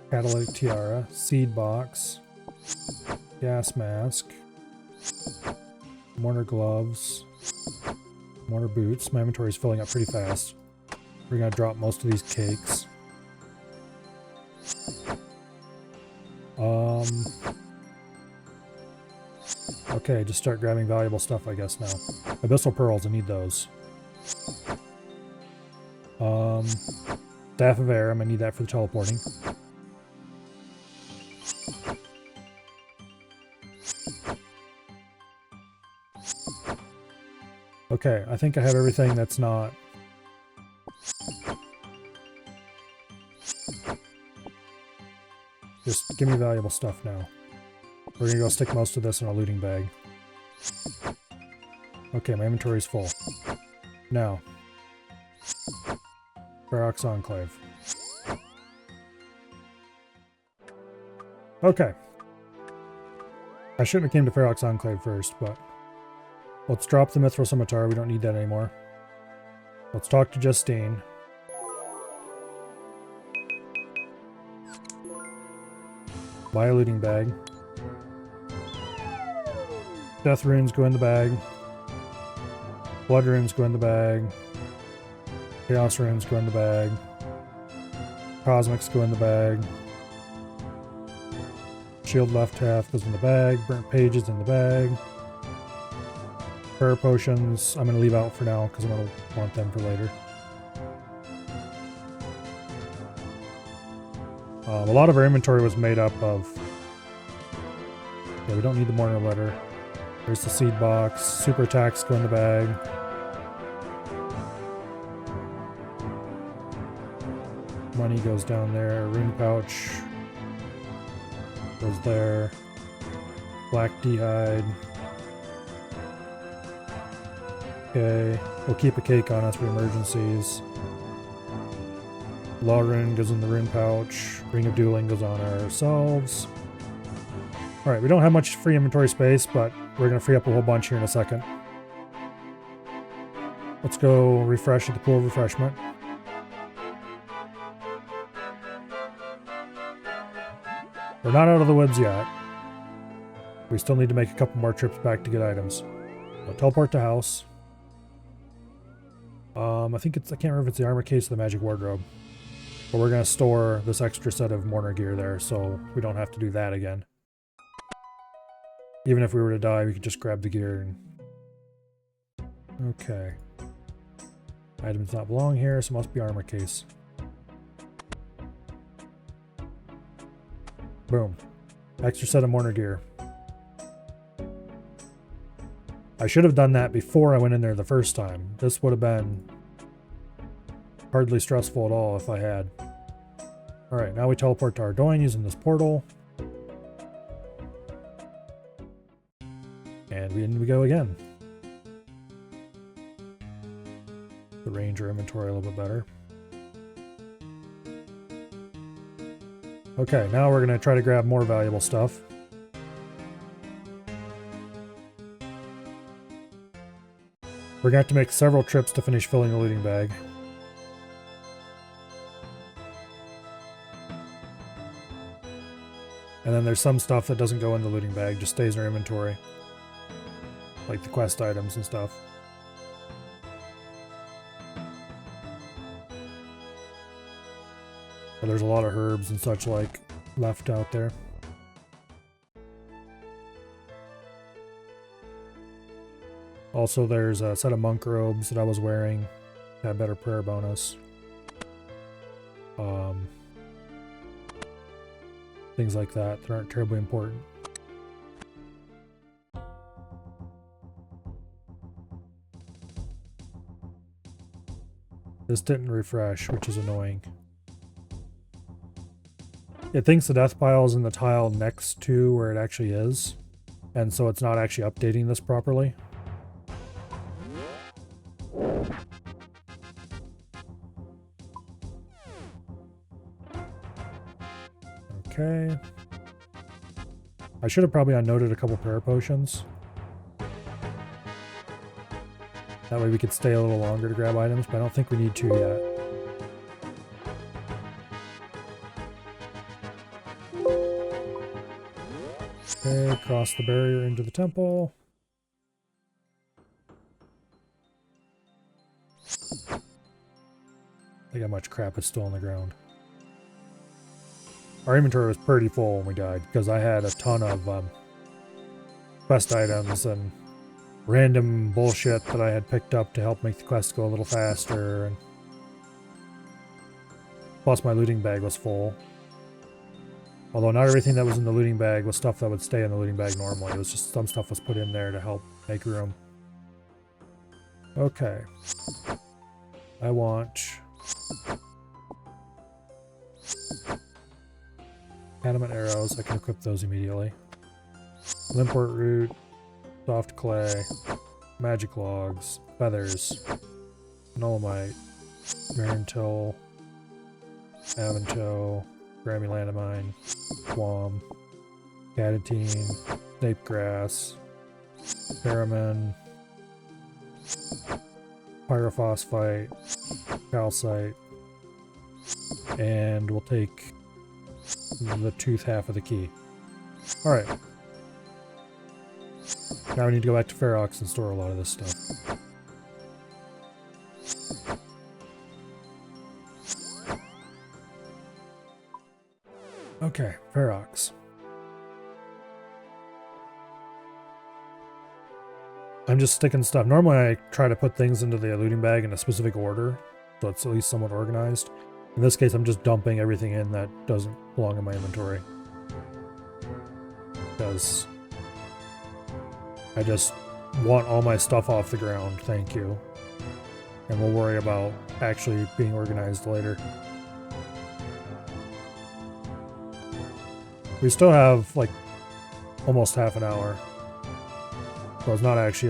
Catalytic tiara, seed box, gas mask, mourner gloves, mourner boots. My inventory is filling up pretty fast. We're gonna drop most of these cakes. Okay, just start grabbing valuable stuff, I guess, now. Abyssal pearls, I need those. Staff of air, I'm gonna need that for the teleporting. Okay, I think I have everything that's not... Just give me valuable stuff now. We're gonna go stick most of this in a looting bag. Okay, my inventory's full. Now. Ferox Enclave. Okay. I shouldn't have came to Ferox Enclave first, but... Let's drop the Mithril Scimitar, we don't need that anymore. Let's talk to Justine. Buy a looting bag. Death runes go in the bag. Blood runes go in the bag. Chaos runes go in the bag. Cosmics go in the bag. Shield left half goes in the bag. Burnt pages in the bag. Prayer potions I'm going to leave out for now because I'm going to want them for later. A lot of our inventory was made up of... Yeah, we don't need the Mourner Letter. There's the seed box. Super attacks go in the bag. Money goes down there. Rune pouch goes there. Black D'hide. Okay, we'll keep a cake on us for emergencies. Law Rune goes in the rune pouch. Ring of Dueling goes on ourselves. Alright, we don't have much free inventory space, but we're going to free up a whole bunch here in a second. Let's go refresh at the pool of refreshment. We're not out of the woods yet. We still need to make a couple more trips back to get items. So teleport to house. I think it's, I can't remember if it's the armor case or the magic wardrobe. But we're going to store this extra set of mourner gear there, so we don't have to do that again. Even if we were to die, we could just grab the gear and... Okay. Items not belong here, so must be armor case. Boom. Extra set of mourner gear. I should have done that before I went in there the first time. This would have been hardly stressful at all if I had. Alright, now we teleport to Ardoin using this portal. And in we go again. Arrange our inventory a little bit better. Okay, now we're going to try to grab more valuable stuff. We're going to have to make several trips to finish filling the looting bag. And then there's some stuff that doesn't go in the looting bag, just stays in our inventory. Like the quest items and stuff. But there's a lot of herbs and such like left out there. Also, there's a set of monk robes that I was wearing that had better prayer bonus. Things like that that aren't terribly important. This didn't refresh, which is annoying. It thinks the death pile is in the tile next to where it actually is, and so it's not actually updating this properly. Okay. I should have probably unnoted a couple prayer potions. That way we could stay a little longer to grab items, but I don't think we need to yet. Okay, cross the barrier into the temple. I think how much crap is still on the ground. Our inventory was pretty full when we died, because I had a ton of quest items and random bullshit that I had picked up to help make the quest go a little faster. And plus my looting bag was full. Although not everything that was in the looting bag was stuff that would stay in the looting bag normally. It was just some stuff was put in there to help make room. Okay. I want adamant arrows. I can equip those immediately. Limport root, soft clay, magic logs, feathers, Dolomite, Marintil, Avanto, Grammy Landamine, Quam, Catatine, Snape Grass, Paramin, Pyrophosphite, Calcite, and we'll take the tooth half of the key. Alright. Now we need to go back to Ferox and store a lot of this stuff. Okay, Ferox. I'm just sticking stuff. Normally I try to put things into the looting bag in a specific order, so it's at least somewhat organized. In this case, I'm just dumping everything in that doesn't belong in my inventory. Because I just want all my stuff off the ground, thank you. And we'll worry about actually being organized later. We still have, like, almost half an hour. So it's not actually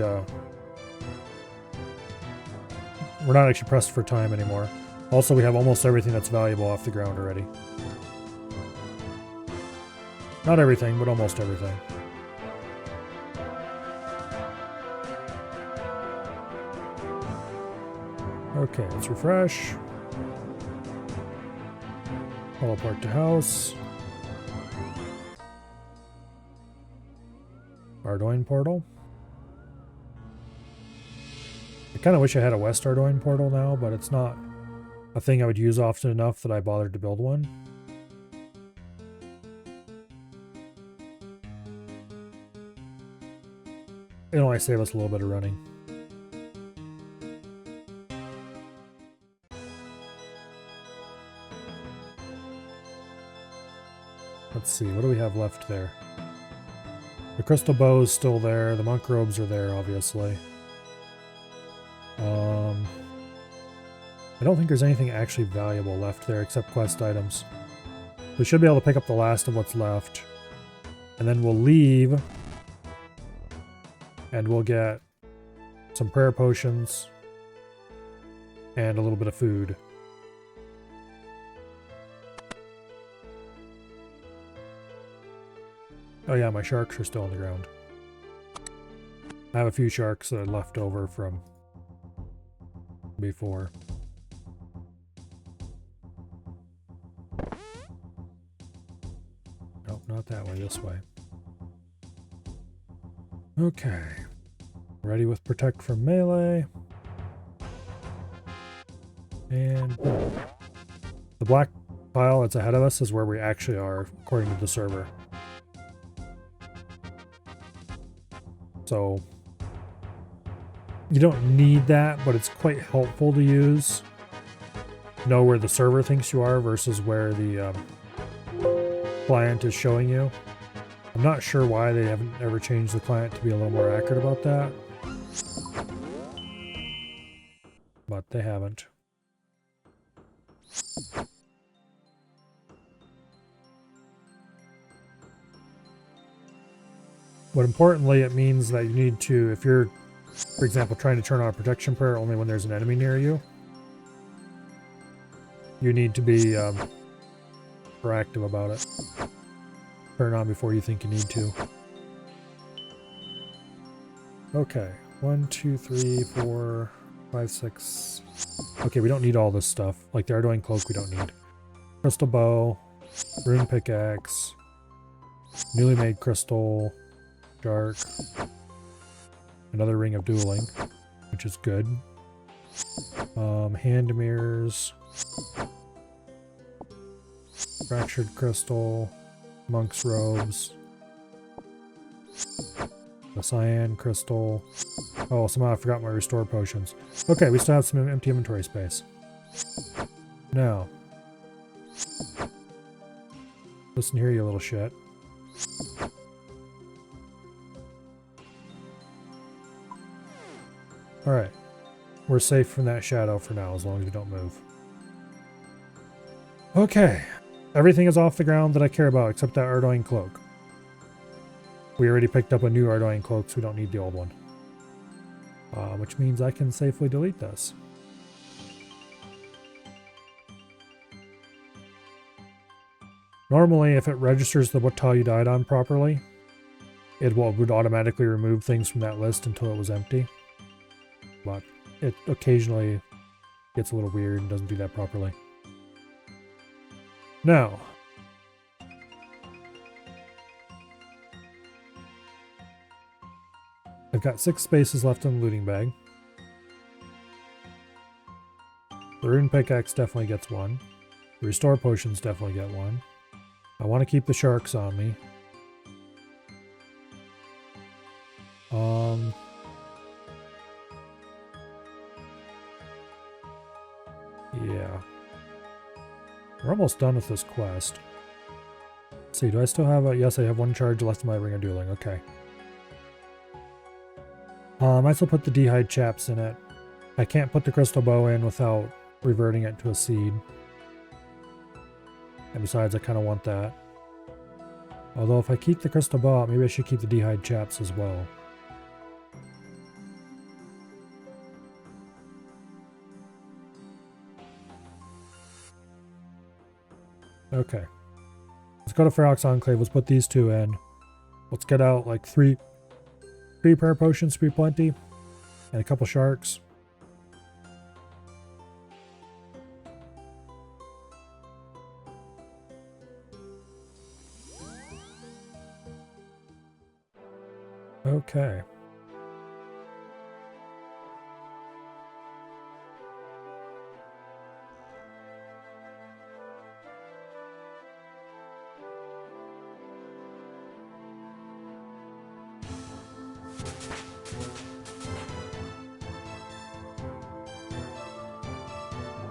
we're not actually pressed for time anymore. Also, we have almost everything that's valuable off the ground already. Not everything, but almost everything. Okay, let's refresh. Teleport to house. Ardoin portal. I kind of wish I had a West Ardoin portal now, but it's not a thing I would use often enough that I bothered to build one. It'll only save us a little bit of running. Let's see, what do we have left there? The crystal bow is still there. The monk robes are there, obviously. I don't think there's anything actually valuable left there except quest items. We should be able to pick up the last of what's left. And then we'll leave. And we'll get some prayer potions. And a little bit of food. Oh yeah, my sharks are still on the ground. I have a few sharks that are left over from before. Nope, not that way, this way. Okay. Ready with Protect from melee. And boom. The black pile that's ahead of us is where we actually are, according to the server. So you don't need that, but it's quite helpful to use. Know where the server thinks you are versus where the client is showing you. I'm not sure why they haven't ever changed the client to be a little more accurate about that. But they haven't. But importantly, it means that you need to, if you're, for example, trying to turn on a protection prayer only when there's an enemy near you, you need to be proactive about it. Turn on before you think you need to. Okay. 1, 2, 3, 4, 5, 6. Okay, we don't need all this stuff. Like the Ardoin cloak we don't need. Crystal bow, rune pickaxe, newly made crystal, shark, another ring of dueling, which is good. Hand mirrors, fractured crystal, monk's robes, the cyan crystal. Oh, somehow I forgot my restore potions. Okay, we still have some empty inventory space. Now, listen here, you little shit. Alright. we're safe from that shadow for now, as long as we don't move. Okay. Everything is off the ground that I care about, except that Ardoin cloak. We already picked up a new Ardoin cloak, so we don't need the old one. Which means I can safely delete this. Normally, if it registers what tile you died on properly, it would automatically remove things from that list until it was empty. But it occasionally gets a little weird and doesn't do that properly. Now, I've got 6 spaces left in the looting bag. The rune pickaxe definitely gets 1. The restore potions definitely get 1. I want to keep the sharks on me. Yeah. We're almost done with this quest. Let's see, do I still have a... Yes, I have 1 charge left in my Ring of Dueling. Okay. I still put the D'hide chaps in it. I can't put the crystal bow in without reverting it to a seed. And besides, I kind of want that. Although if I keep the crystal bow out, maybe I should keep the D'hide chaps as well. Okay. Let's go to Ferox Enclave. Let's put these 2 in. Let's get out like 3 prayer potions to be plenty. And a couple sharks. Okay.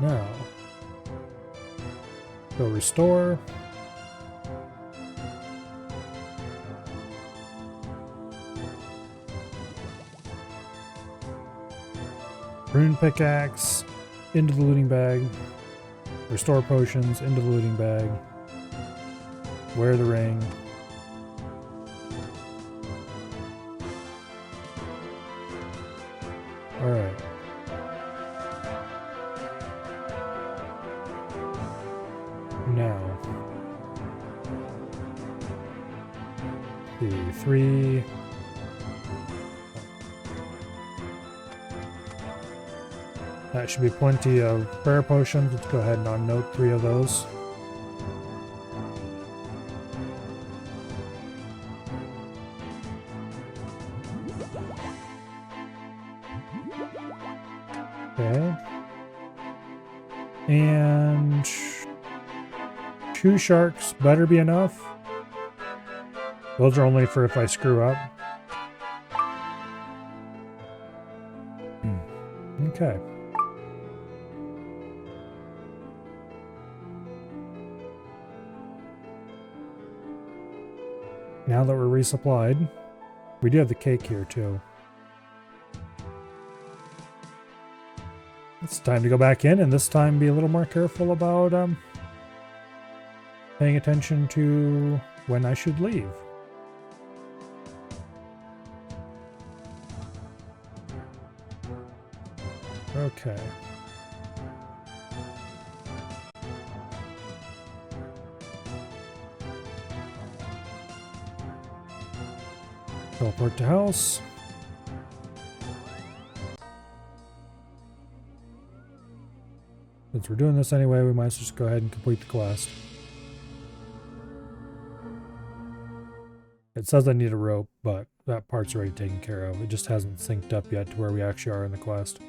Now, go restore. Rune pickaxe into the looting bag. Restore potions into the looting bag. Wear the ring. Alright. Now, the 3. That should be plenty of prayer potions. Let's go ahead and unnote 3 of those. Okay. And 2 sharks better be enough. Those are only for if I screw up. Okay. Now that we're resupplied, we do have the cake here too. It's time to go back in and this time be a little more careful about paying attention to when I should leave. Okay. Teleport to house. Since we're doing this anyway, we might as well just go ahead and complete the quest. It says I need a rope, but that part's already taken care of. It just hasn't synced up yet to where we actually are in the quest.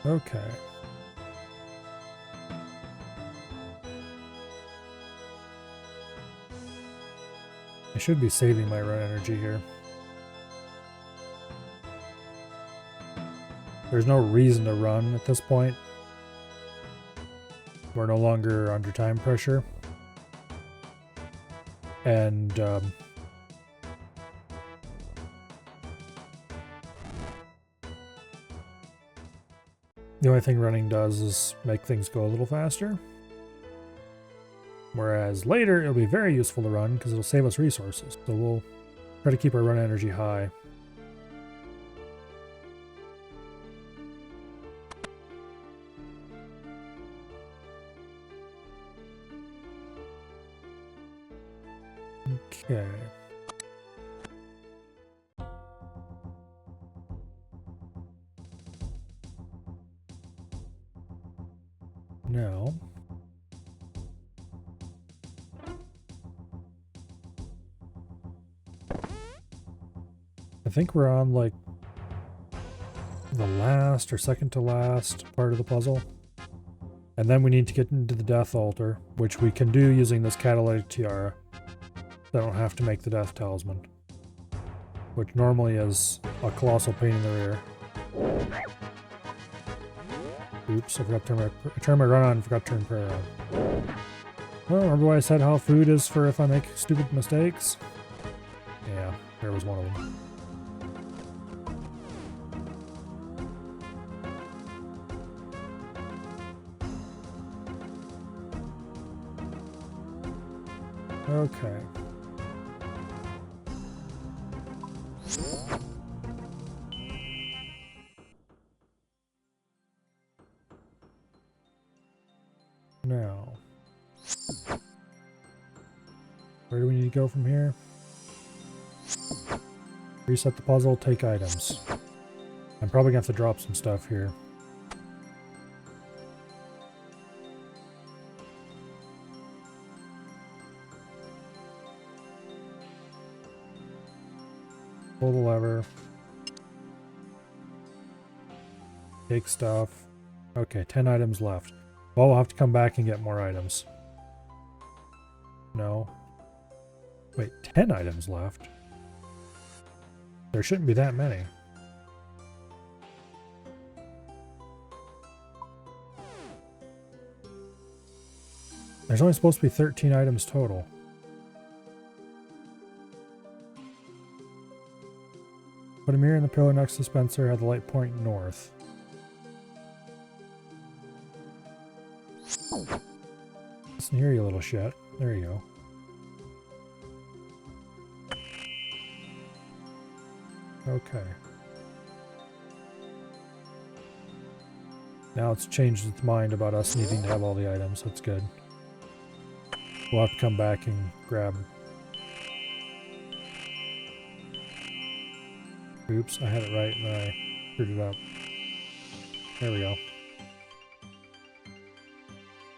Okay. I should be saving my run energy here. There's no reason to run at this point. We're no longer under time pressure. And the only thing running does is make things go a little faster. Whereas later, it'll be very useful to run because it'll save us resources. So we'll try to keep our run energy high. Okay. Now, I think we're on like the last or second to last part of the puzzle. And then we need to get into the death altar, which we can do using this catalytic tiara. I don't have to make the death talisman, which normally is a colossal pain in the rear. Oops, I forgot to turn my run on and forgot to turn prayer on. Well, remember what I said how food is for if I make stupid mistakes? Yeah, there was one of them. Okay. Now, where do we need to go from here? Reset the puzzle, take items. I'm probably gonna have to drop some stuff here. Pull the lever. Take stuff. Okay, 10 items left. Well, we'll have to come back and get more items. No. Wait, 10 items left? There shouldn't be that many. There's only supposed to be 13 items total. Put a mirror in the pillar next to Spencer, have the light point north. Listen here, you little shit. There you go. Okay. Now it's changed its mind about us needing to have all the items. That's good. We'll have to come back and grab. Oops, I had it right and then I screwed it up. There we go.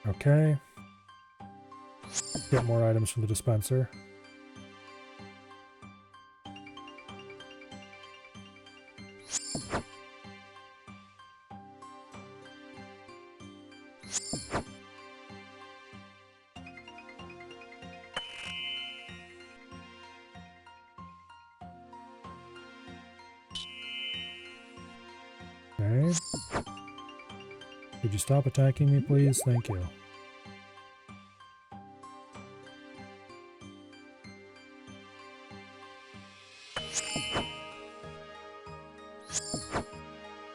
Okay. Get more items from the dispenser. Okay. Could you stop attacking me, please? Thank you.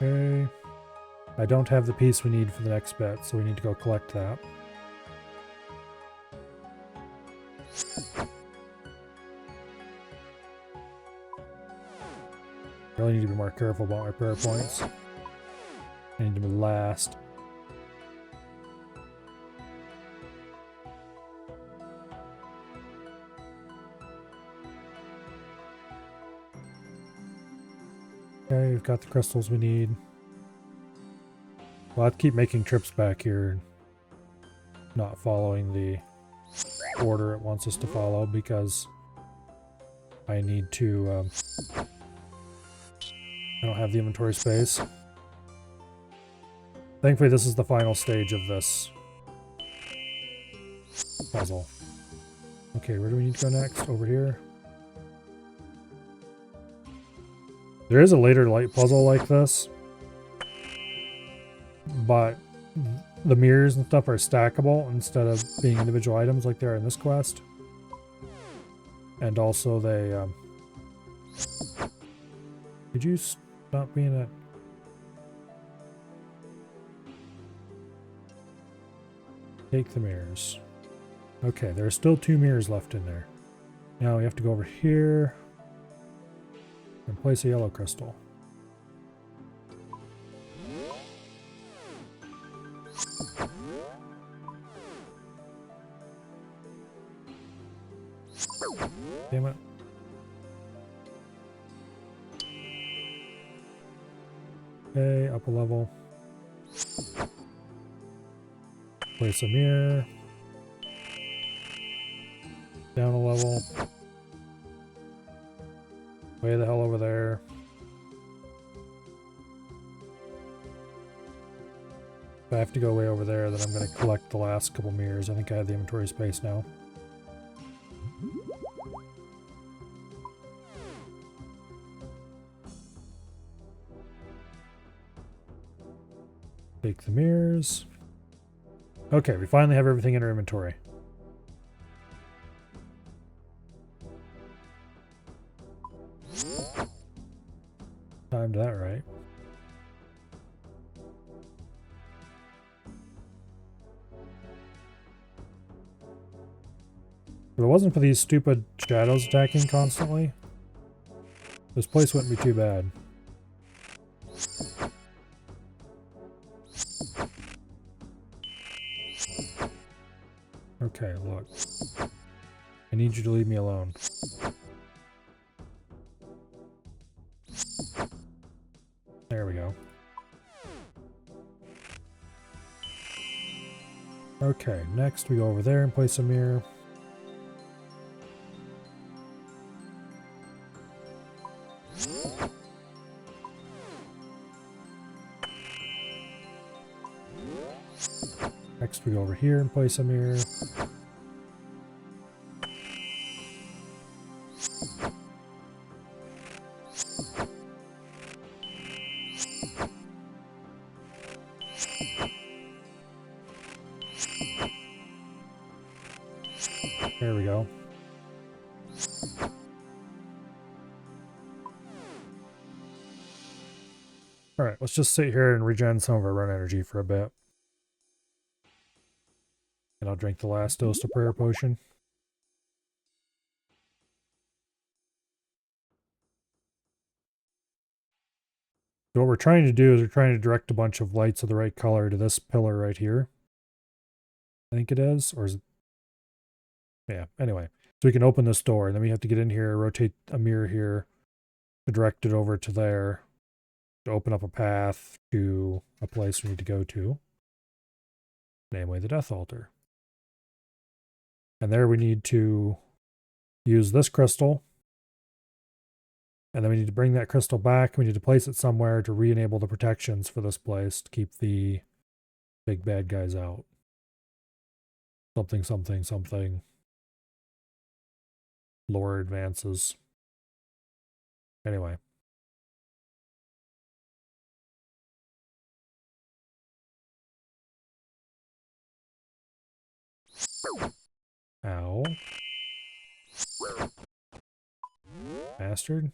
Okay. I don't have the piece we need for the next bit, so we need to go collect that. Really need to be more careful about my prayer points. I need to be last. Okay, we've got the crystals we need. We'll have to keep making trips back here, not following the order it wants us to follow, because I need to, I don't have the inventory space. Thankfully, this is the final stage of this puzzle. Okay, where do we need to go next? Over here? There is a later light puzzle like this, but the mirrors and stuff are stackable instead of being individual items like they are in this quest. And also they, Did you stop being a... Take the mirrors. Okay, there are still 2 mirrors left in there. Now we have to go over here and place a yellow crystal. Damn it. Okay, up a level. Place a mirror. Down a level. Way the hell over there. If I have to go way over there, then I'm going to collect the last couple mirrors. I think I have the inventory space now. Take the mirrors. Okay, we finally have everything in our inventory. Timed that right. If it wasn't for these stupid shadows attacking constantly, this place wouldn't be too bad. Okay, look. I need you to leave me alone. There we go. Okay, next we go over there and place a mirror. Next we go over here and place a mirror. There we go. Alright, let's just sit here and regen some of our run energy for a bit. And I'll drink the last dose of prayer potion. So what we're trying to do is we're trying to direct a bunch of lights of the right color to this pillar right here. I think it is, or is it? Yeah, anyway. So we can open this door, and then we have to get in here, rotate a mirror here to direct it over to there, to open up a path to a place we need to go to, namely the Death Altar. And there we need to use this crystal, and then we need to bring that crystal back. We need to place it somewhere to re-enable the protections for this place to keep the big bad guys out. Something, something, something. Lore advances. Anyway. Ow. Bastard.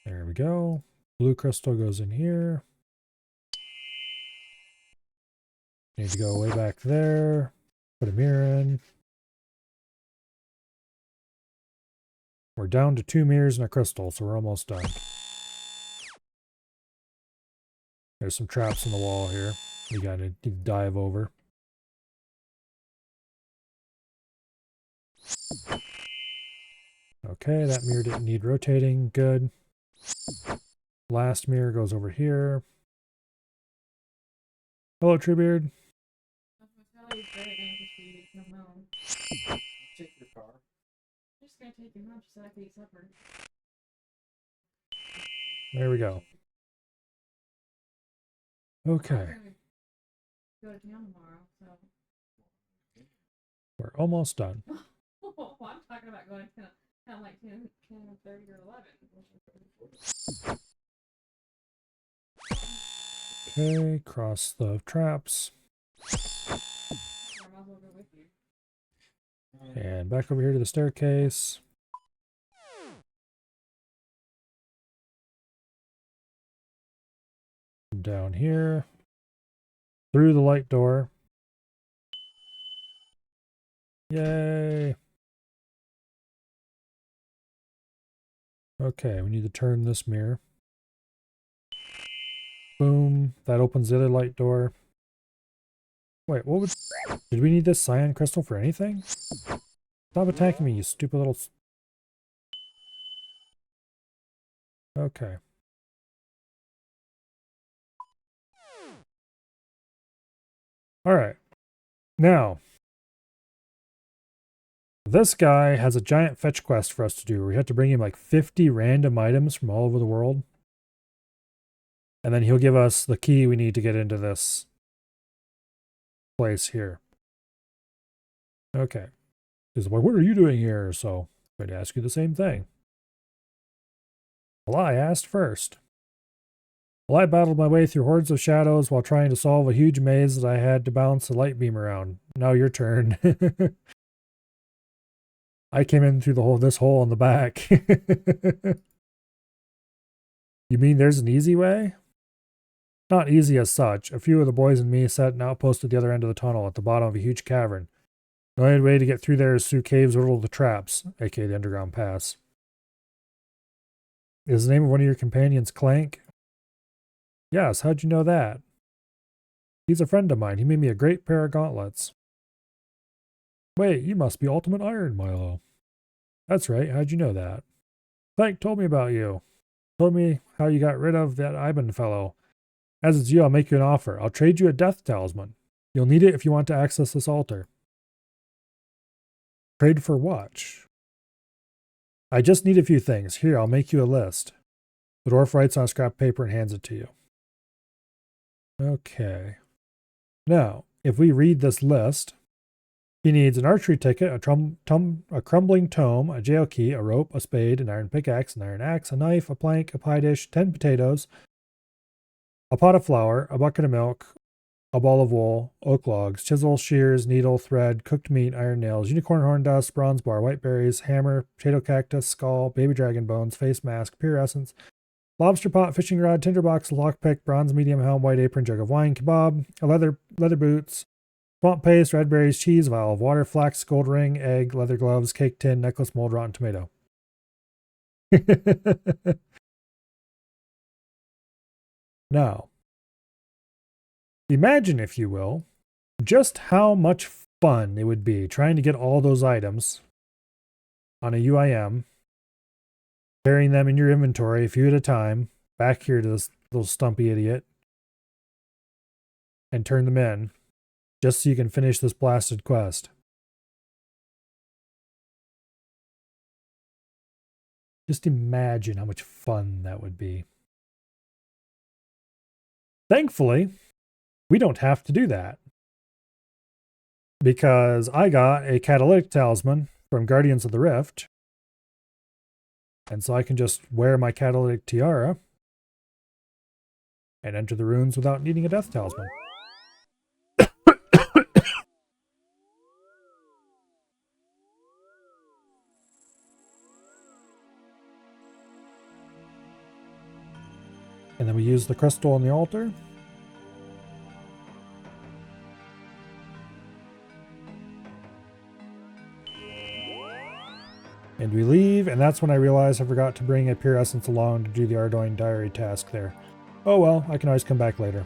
There we go. Blue crystal goes in here. Need to go way back there. Put a mirror in. We're down to 2 mirrors and a crystal, so we're almost done. There's some traps in the wall here. We gotta dive over. Okay, that mirror didn't need rotating. Good. Last mirror goes over here. Hello, Truebeard. Take your car. I'm just gonna take your lunch so I can eat supper. There we go. Okay. Go to town tomorrow, so. We're almost done. I'm talking about going to kind of like 10, 30, or 11. Okay, cross the traps. I might as well go with you. And back over here to the staircase. Down here. Through the light door. Yay! Okay, we need to turn this mirror. Boom. That opens the other light door. Wait, what was... Did we need this cyan crystal for anything? Stop attacking me, you stupid little... Okay. Alright. Now, this guy has a giant fetch quest for us to do. We have to bring him like 50 random items from all over the world. And then he'll give us the key we need to get into this place here. Okay. He's like, what are you doing here? So I'm going to ask you the same thing. Well, I asked first. Well, I battled my way through hordes of shadows while trying to solve a huge maze that I had to bounce a light beam around. Now your turn. I came in through this hole in the back. You mean there's an easy way? Not easy as such. A few of the boys and me set an outpost at the other end of the tunnel at the bottom of a huge cavern. The only way to get through there is through caves riddled with traps, aka the underground pass. Is the name of one of your companions Clank? Yes, how'd you know that? He's a friend of mine. He made me a great pair of gauntlets. Wait, you must be Ultimate Iron, Milo. That's right, how'd you know that? Clank told me about you. Told me how you got rid of that Ivan fellow. As it's you, I'll make you an offer. I'll trade you a death talisman. You'll need it if you want to access this altar. Trade for what? I just need a few things. Here, I'll make you a list. The dwarf writes on a scrap of paper and hands it to you. Okay. Now, if we read this list, he needs an archery ticket, a crumbling tome, a jail key, a rope, a spade, an iron pickaxe, an iron axe, a knife, a plank, a pie dish, 10 potatoes, a pot of flour, a bucket of milk, a ball of wool, oak logs, chisel, shears, needle, thread, cooked meat, iron nails, unicorn horn dust, bronze bar, white berries, hammer, potato cactus, skull, baby dragon bones, face mask, pure essence, lobster pot, fishing rod, tinderbox, lockpick, bronze medium helm, white apron, jug of wine, kebab, a leather boots, swamp paste, red berries, cheese, vial of water, flax, gold ring, egg, leather gloves, cake tin, necklace, mold, rotten tomato. Now, imagine, if you will, just how much fun it would be trying to get all those items on a UIM, carrying them in your inventory a few at a time, back here to this little stumpy idiot, and turn them in, just so you can finish this blasted quest. Just imagine how much fun that would be. Thankfully, we don't have to do that, because I got a catalytic talisman from Guardians of the Rift, and so I can just wear my catalytic tiara and enter the runes without needing a death talisman. And then we use the crystal on the altar. And we leave, and that's when I realized I forgot to bring a pure essence along to do the Ardoin diary task there. Oh well, I can always come back later.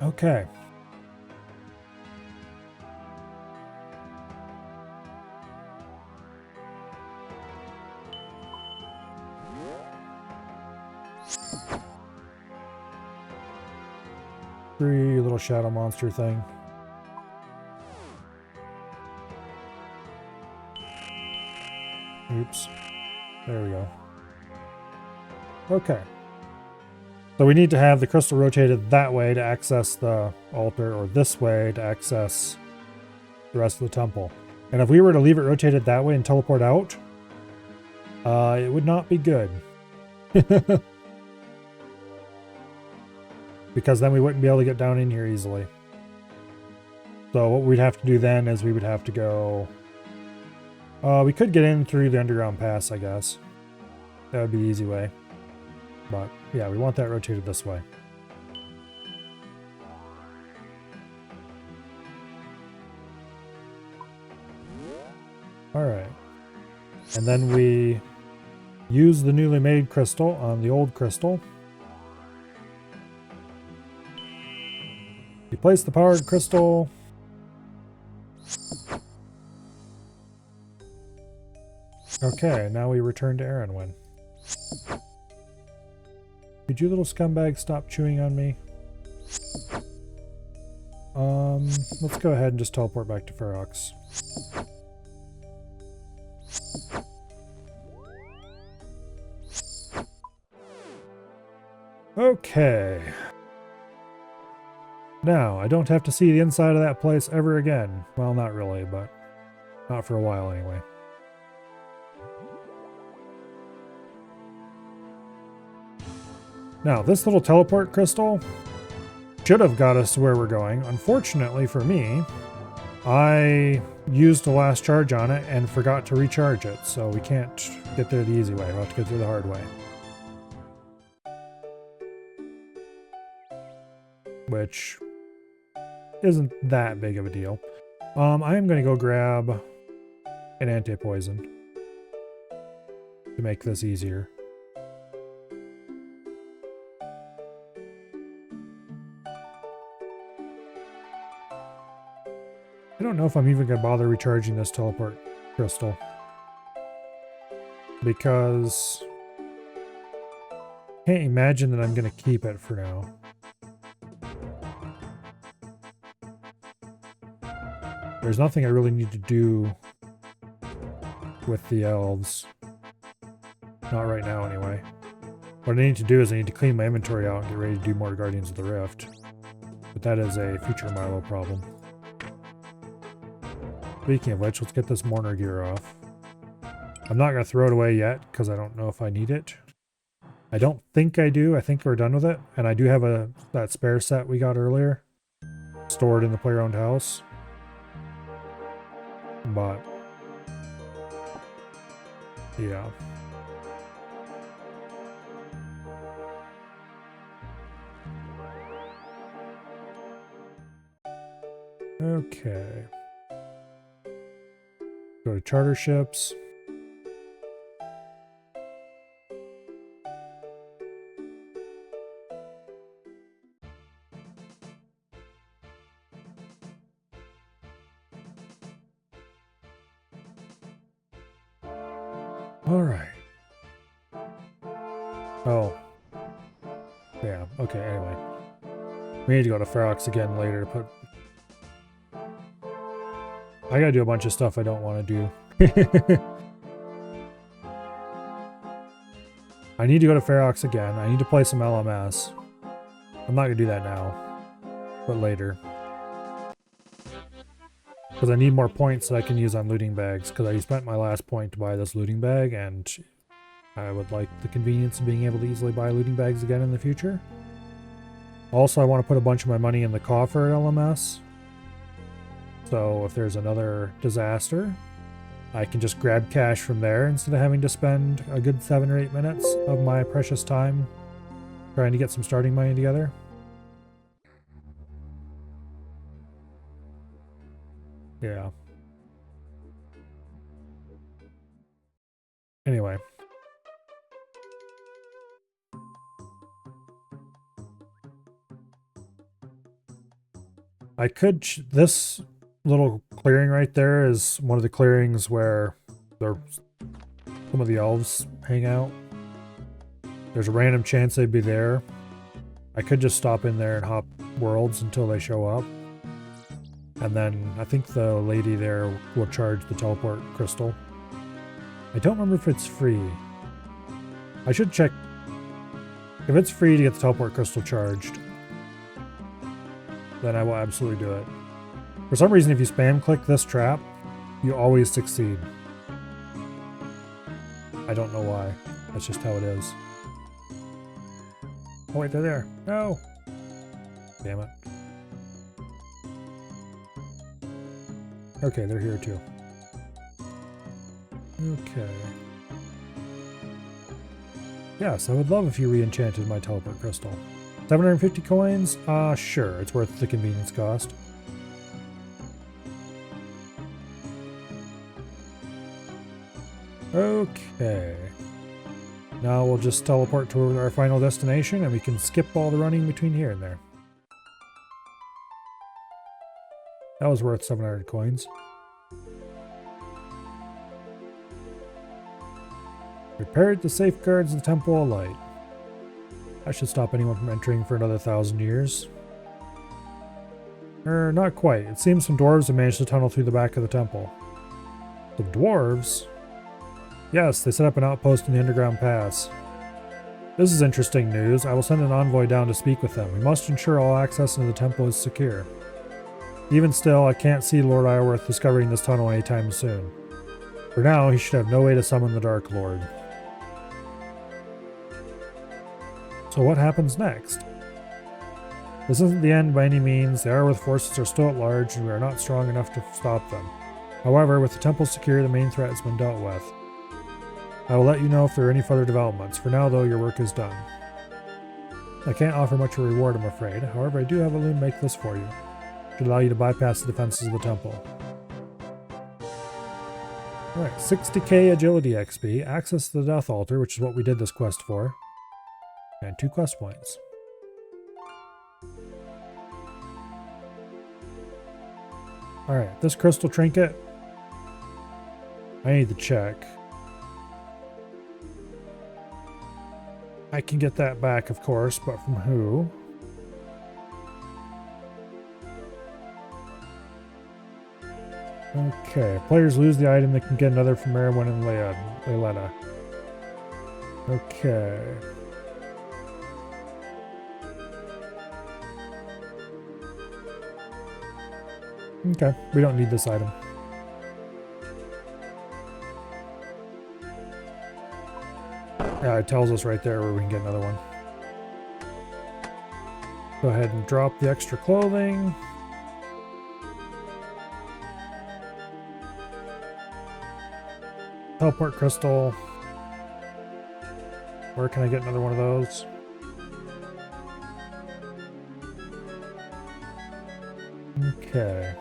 Okay. Free little shadow monster thing. Oops. There we go. Okay. So we need to have the crystal rotated that way to access the altar, or this way to access the rest of the temple. And if we were to leave it rotated that way and teleport out, it would not be good. Because then we wouldn't be able to get down in here easily. So what we'd have to do then is we would have to go... we could get in through the underground pass, I guess. That would be the easy way. But yeah, we want that rotated this way. Alright. And then we use the newly made crystal on the old crystal. You place the powered crystal. Okay, now we return to Errinwyn. Could you little scumbag stop chewing on me? Let's go ahead and just teleport back to Ferox. Okay. Now, I don't have to see the inside of that place ever again. Well, not really, but not for a while anyway. Now, this little teleport crystal should have got us to where we're going. Unfortunately for me, I used the last charge on it and forgot to recharge it, so we can't get there the easy way. We'll have to get through the hard way. Which isn't that big of a deal. I am going to go grab an anti-poison to make this easier. I don't know if I'm even going to bother recharging this teleport crystal. Because I can't imagine that I'm going to keep it for now. There's nothing I really need to do with the elves. Not right now, anyway. What I need to do is I need to clean my inventory out and get ready to do more Guardians of the Rift. But that is a future Milo problem. Speaking of which, let's get this Mourner gear off. I'm not going to throw it away yet, because I don't know if I need it. I don't think I do. I think we're done with it. And I do have that spare set we got earlier stored in the player-owned house. But yeah. Okay. Go to charter ships. All right. Oh. Yeah, okay, anyway. We need to go to Ferox again later to put... I gotta do a bunch of stuff I don't want to do. I need to go to Ferox again. I need to play some LMS. I'm not gonna do that now, but later. Because I need more points that I can use on looting bags, because I spent my last point to buy this looting bag, and I would like the convenience of being able to easily buy looting bags again in the future. Also, I want to put a bunch of my money in the coffer at LMS. So if there's another disaster, I can just grab cash from there instead of having to spend a good 7 or 8 minutes of my precious time trying to get some starting money together. Yeah. Anyway. I could... this little clearing right there is one of the clearings where some of the elves hang out. There's a random chance they'd be there. I could just stop in there and hop worlds until they show up. And then I think the lady there will charge the teleport crystal. I don't remember if it's free. I should check. If it's free to get the teleport crystal charged, then I will absolutely do it. For some reason, if you spam click this trap, you always succeed. I don't know why. That's just how it is. Oh wait, they're there. No! Damn it. Okay, they're here too. Okay. Yes, I would love if you re-enchanted my teleport crystal. 750 coins? Sure, it's worth the convenience cost. Okay. Now we'll just teleport to our final destination and we can skip all the running between here and there. That was worth 700 coins. Repaired the safeguards of the Temple of Light. That should stop anyone from entering for another 1,000 years. Not quite. It seems some dwarves have managed to tunnel through the back of the temple. The dwarves? Yes, they set up an outpost in the underground pass. This is interesting news. I will send an envoy down to speak with them. We must ensure all access into the temple is secure. Even still, I can't see Lord Iorwerth discovering this tunnel anytime soon. For now, he should have no way to summon the Dark Lord. So what happens next? This isn't the end by any means. The Iorwerth forces are still at large and we are not strong enough to stop them. However, with the temple secure, the main threat has been dealt with. I will let you know if there are any further developments. For now, though, your work is done. I can't offer much of a reward, I'm afraid. However, I do have a loon make this for you. It should allow you to bypass the defenses of the temple. Alright, 60k agility XP, access to the Death Altar, which is what we did this quest for, and 2 quest points. Alright, this crystal trinket, I need to check. I can get that back, of course, but from who? Okay, players lose the item, they can get another from Merwin and Leyletta. Okay. Okay, we don't need this item. Yeah, it tells us right there where we can get another one. Go ahead and drop the extra clothing. Teleport crystal. Where can I get another one of those? Okay.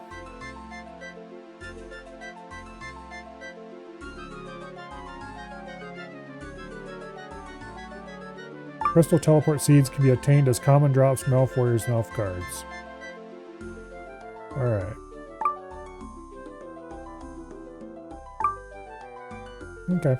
Crystal teleport seeds can be obtained as common drops from elf warriors and elf guards. Alright. Okay.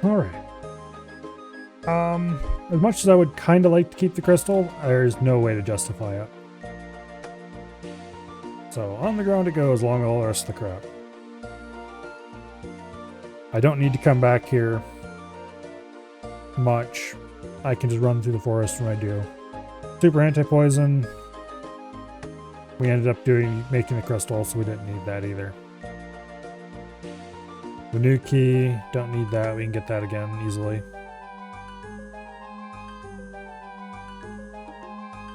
Alright. As much as I would kind of like to keep the crystal, there's no way to justify it. So, on the ground it goes along with all the rest of the crap. I don't need to come back here much. I can just run through the forest when I do. Super anti-poison. We ended up making the crystal, so we didn't need that either. The new key, don't need that, we can get that again easily.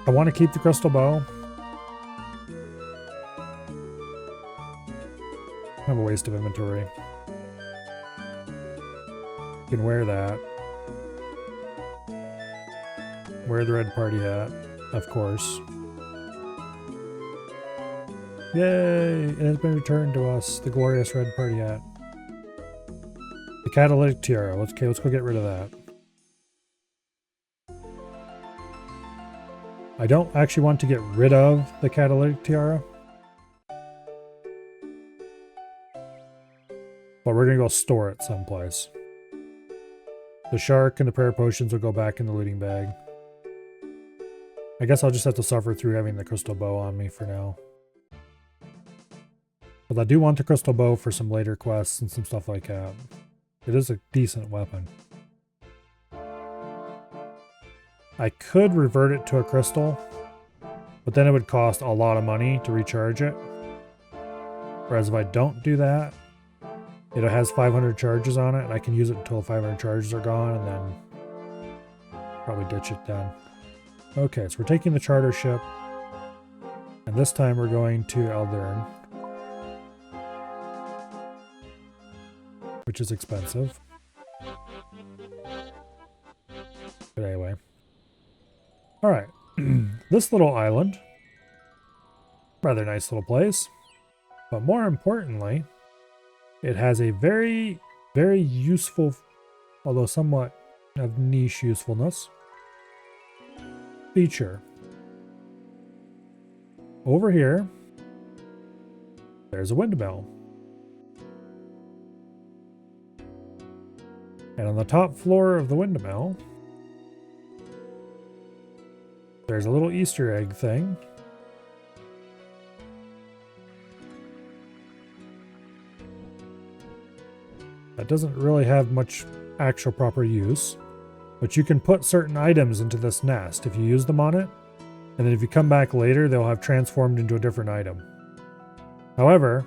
I want to keep the crystal bow. Kind of a waste of inventory. You can wear that. Wear the red party hat, of course. Yay! It has been returned to us, the glorious red party hat. The catalytic tiara. Let's go get rid of that. I don't actually want to get rid of the catalytic tiara. But we're going to go store it someplace. The shark and the prayer potions will go back in the looting bag. I guess I'll just have to suffer through having the crystal bow on me for now. But I do want the crystal bow for some later quests and some stuff like that. It is a decent weapon. I could revert it to a crystal, but then it would cost a lot of money to recharge it. Whereas if I don't do that, it has 500 charges on it, and I can use it until 500 charges are gone, and then probably ditch it then. Okay, so we're taking the charter ship, and this time we're going to Aldern, which is expensive. But anyway. Alright, this little island, rather nice little place, but more importantly, it has a very, very useful, although somewhat of niche usefulness, feature. Over here, there's a windmill. And on the top floor of the windmill, there's a little Easter egg thing. That doesn't really have much actual proper use, but you can put certain items into this nest if you use them on it, and then if you come back later, they'll have transformed into a different item. However,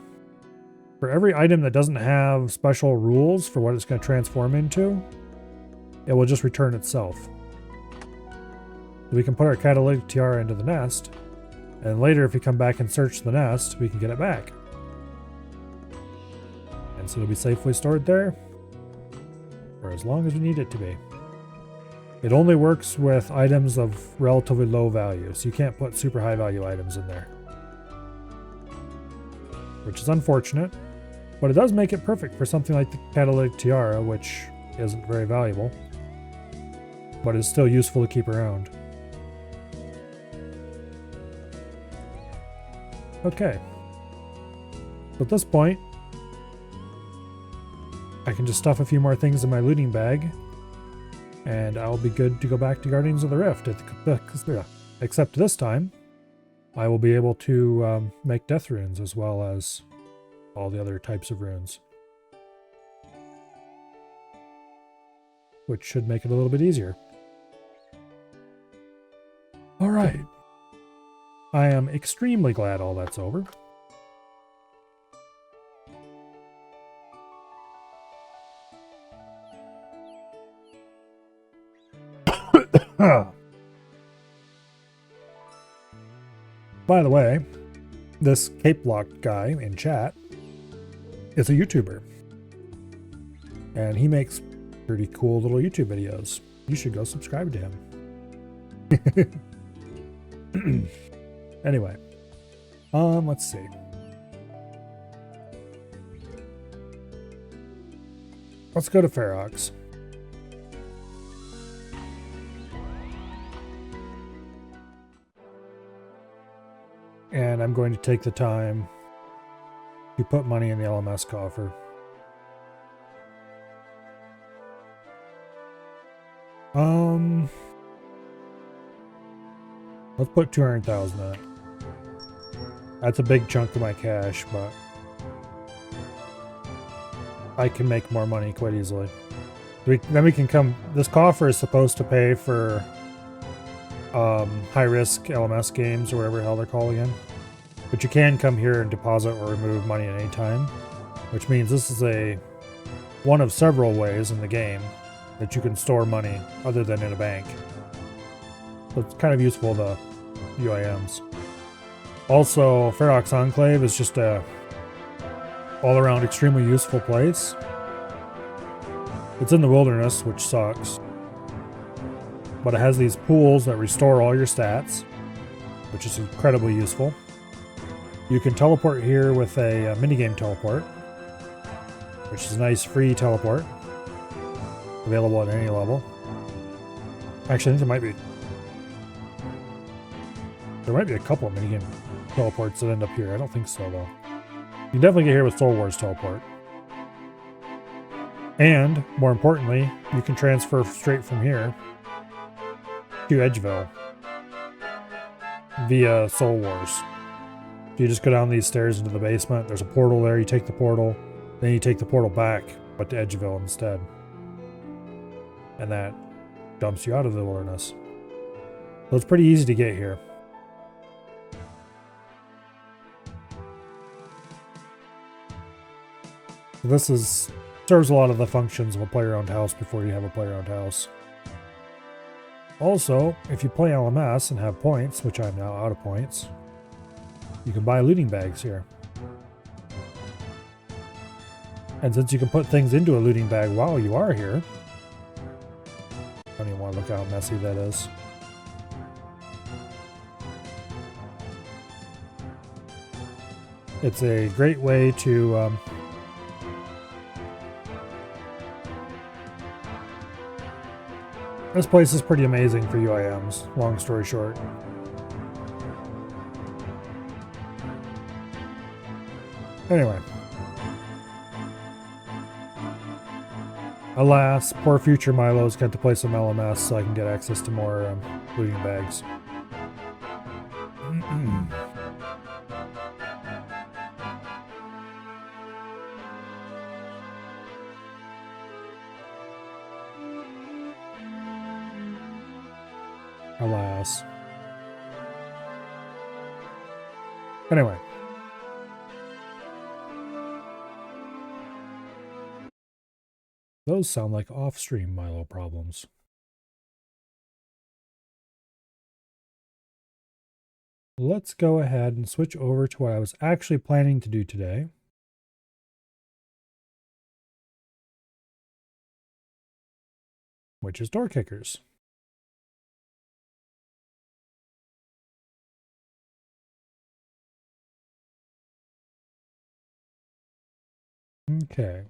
for every item that doesn't have special rules for what it's going to transform into, it will just return itself. So we can put our catalytic tiara into the nest, and later if we come back and search the nest, we can get it back. And so it'll be safely stored there for as long as we need it to be. It only works with items of relatively low value, so you can't put super high value items in there. Which is unfortunate, but it does make it perfect for something like the catalytic tiara, which isn't very valuable, but is still useful to keep around. Okay. So at this point, I can just stuff a few more things in my looting bag, and I'll be good to go back to Guardians of the Rift. Except this time, I will be able to make death runes as well as all the other types of runes, which should make it a little bit easier. All right. I am extremely glad all that's over. By the way, this Cape Lock guy in chat is a YouTuber, and he makes pretty cool little YouTube videos. You should go subscribe to him. Anyway, let's see. Let's go to Ferox. And I'm going to take the time to put money in the LMS coffer. Let's put 200,000 in it. That's a big chunk of my cash, but I can make more money quite easily. Then we can come. This coffer is supposed to pay for high-risk LMS games or whatever the hell they're called again. But you can come here and deposit or remove money at any time, which means this is one of several ways in the game that you can store money other than in a bank. So it's kind of useful to UIMs. Also, Ferox Enclave is just a all-around extremely useful place. It's in the wilderness, which sucks. But it has these pools that restore all your stats, which is incredibly useful. You can teleport here with a minigame teleport, which is a nice free teleport, available at any level. Actually, I think there might be... There might be a couple of minigame teleports that end up here. I don't think so, though. You can definitely get here with Soul Wars teleport. And, more importantly, you can transfer straight from here to Edgeville via Soul Wars. You just go down these stairs into the basement. There's a portal there. You take the portal. Then you take the portal back, but to Edgeville instead. And that dumps you out of the wilderness. So it's pretty easy to get here. This serves a lot of the functions of a player-owned house before you have a player-owned house. Also, if you play LMS and have points, which I'm now out of points, you can buy looting bags here. And since you can put things into a looting bag while you are here, I don't even want to look how messy that is. It's a great way to this place is pretty amazing for UIMs, long story short. Anyway. Alas, poor future Milo's got to play some LMS so I can get access to more looting bags. Alas. Anyway. Those sound like off-stream Milo problems. Let's go ahead and switch over to what I was actually planning to do today. Which is door kickers. Okay.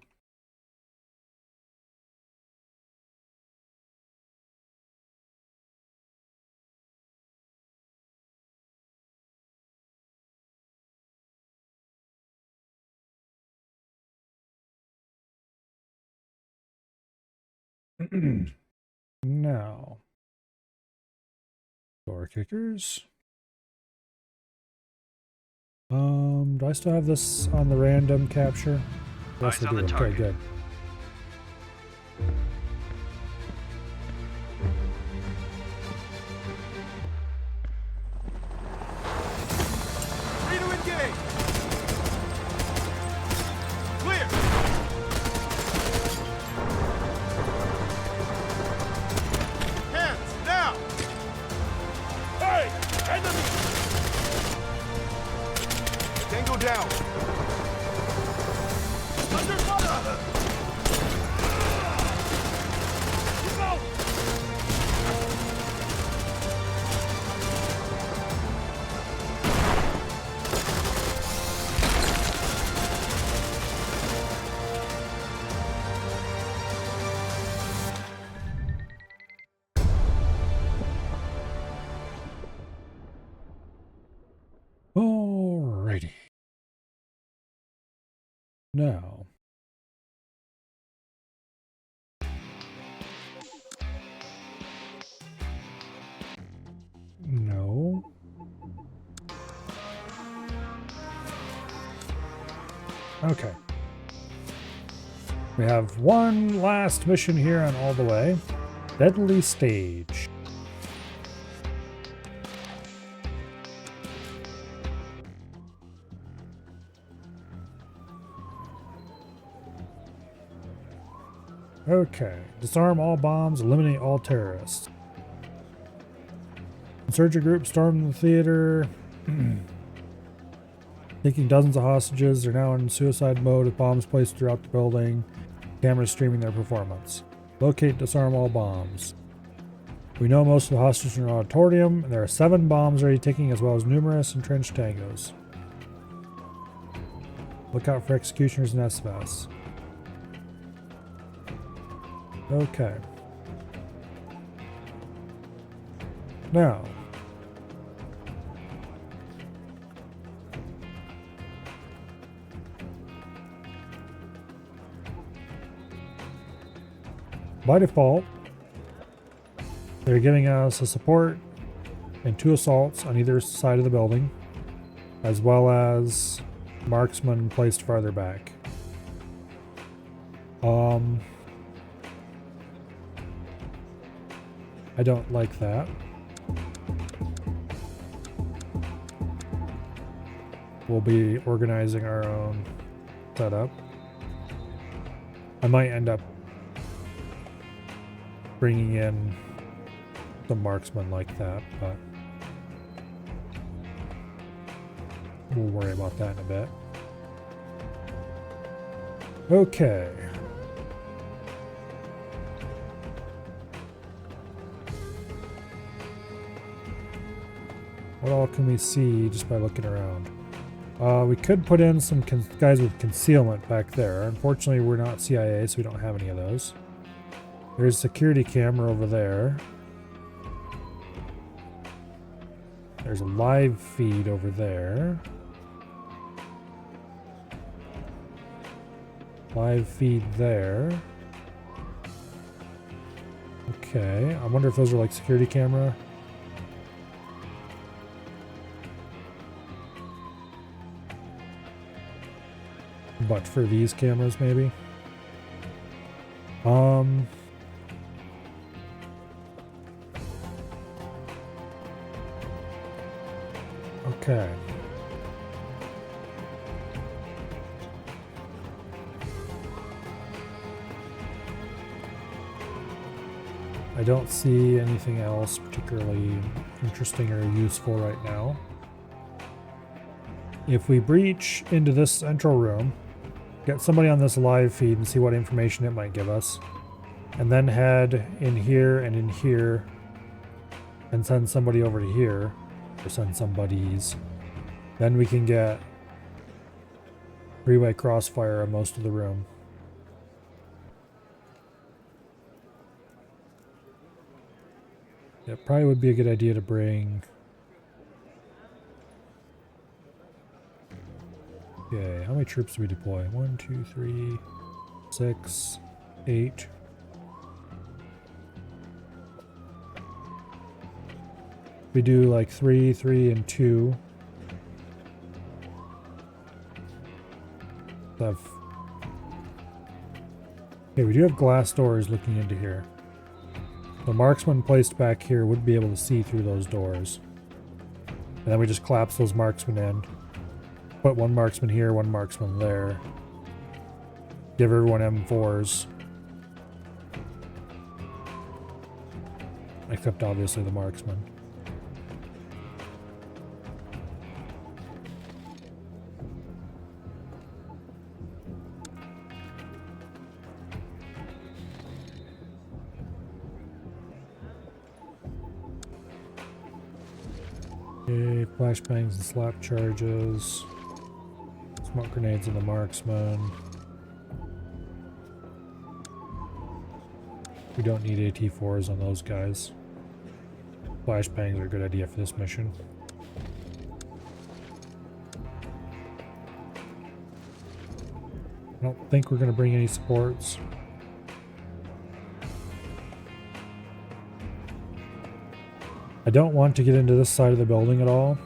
Now, door kickers. Do I still have this on the random capture? Yes, I do. Okay, good. Free to engage. Clear. Hands now. Hey, enemy. Tango down. Under fire. Go. Alrighty. Now. No. Okay. We have one last mission here on All the Way. Deadly Stage. Okay. Disarm all bombs, eliminate all terrorists. Insurgent group stormed the theater. Taking dozens of hostages. They're now in suicide mode with bombs placed throughout the building. Cameras streaming their performance. Locate, disarm all bombs. We know most of the hostages are in the auditorium, and there are 7 bombs already ticking, as well as numerous entrenched tangos. Look out for executioners and SFS. Okay. by default, they're giving us a support and 2 assaults on either side of the building, as well as marksman placed farther back. I don't like that. We'll be organizing our own setup. I might end up bringing in some marksmen like that, but we'll worry about that in a bit. Okay. What all can we see just by looking around? We could put in some guys with concealment back there. Unfortunately, we're not CIA, so we don't have any of those. There's a security camera over there. There's a live feed over there. Live feed there. Okay, I wonder if those are like security camera. But for these cameras, maybe. Okay. I don't see anything else particularly interesting or useful right now. If we breach into this central room, get somebody on this live feed and see what information it might give us, and then head in here and in here and send somebody over to here, or send somebodies, then we can get three-way crossfire on most of the room. It probably would be a good idea to bring... Okay, how many troops do we deploy? 1, 2, 3, 6, 8. We do like 3, 3, and 2. Okay, we do have glass doors looking into here. The marksman placed back here would be able to see through those doors. And then we just collapse those marksmen in. Put one marksman here, one marksman there. Give everyone M4s. Except obviously the marksman. Okay, flashbangs and slap charges. Smoke grenades in the marksman. We don't need AT4s on those guys. Flashbangs are a good idea for this mission. I don't think we're going to bring any supports. I don't want to get into this side of the building at all,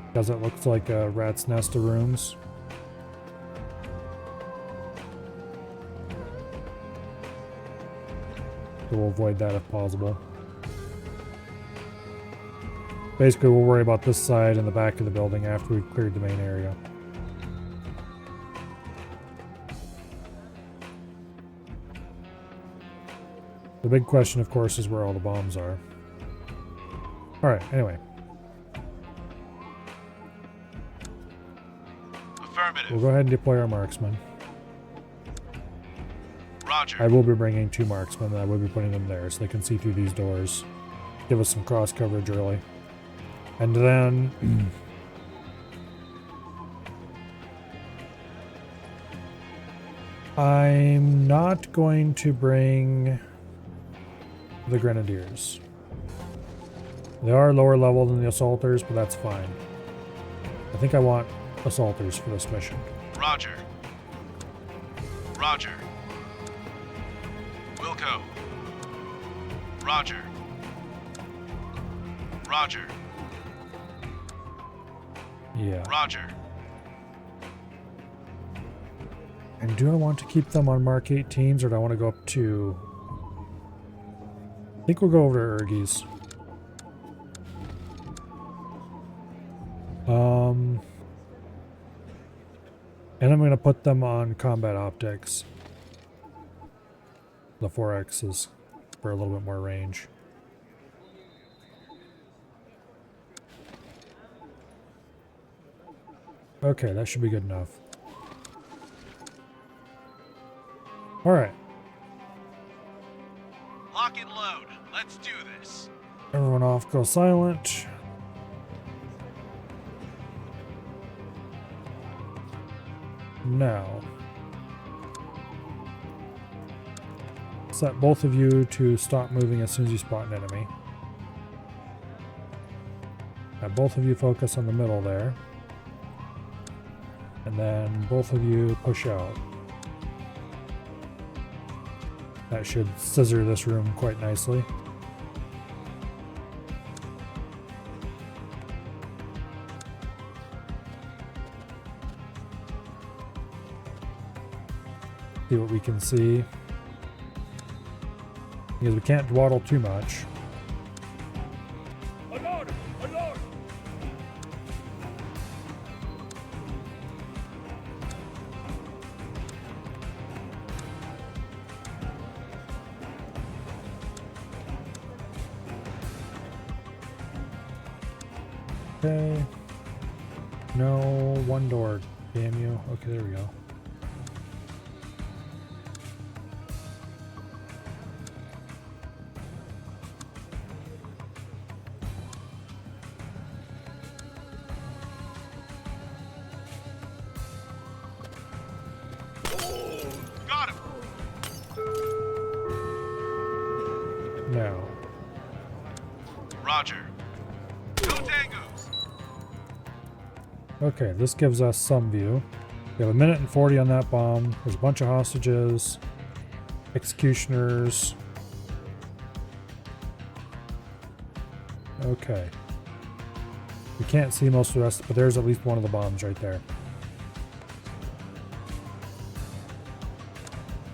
because it looks like a rat's nest of rooms. So we'll avoid that if possible. Basically, we'll worry about this side and the back of the building after we've cleared the main area. The big question, of course, is where all the bombs are. Alright, anyway. Affirmative. We'll go ahead and deploy our marksman. Roger. I will be bringing 2 marksmen, and I will be putting them there so they can see through these doors. Give us some cross coverage early. And then... I'm not going to bring the grenadiers. They are lower level than the assaulters, but that's fine. I think I want assaulters for this mission. Roger. Roger. Falco. Roger. Roger. Yeah. Roger. And do I want to keep them on Mark 18s, or do I want to go up to... I think we'll go over to Ergies. And I'm going to put them on combat optics. The 4Xs for a little bit more range. Okay, that should be good enough. Alright. Lock and load. Let's do this. Everyone off, go silent. Now, set both of you to stop moving as soon as you spot an enemy. Have both of you focus on the middle there. And then both of you push out. That should scissor this room quite nicely. See what we can see. Because we can't dwaddle too much. Unload! Unload! Okay. No, one door. Damn you. Okay, there we go. Got him! Now. Roger. No tangos! Okay, this gives us some view. We have 1 minute and 40 on that bomb. There's a bunch of hostages. Executioners. Okay. We can't see most of the rest, but there's at least one of the bombs right there.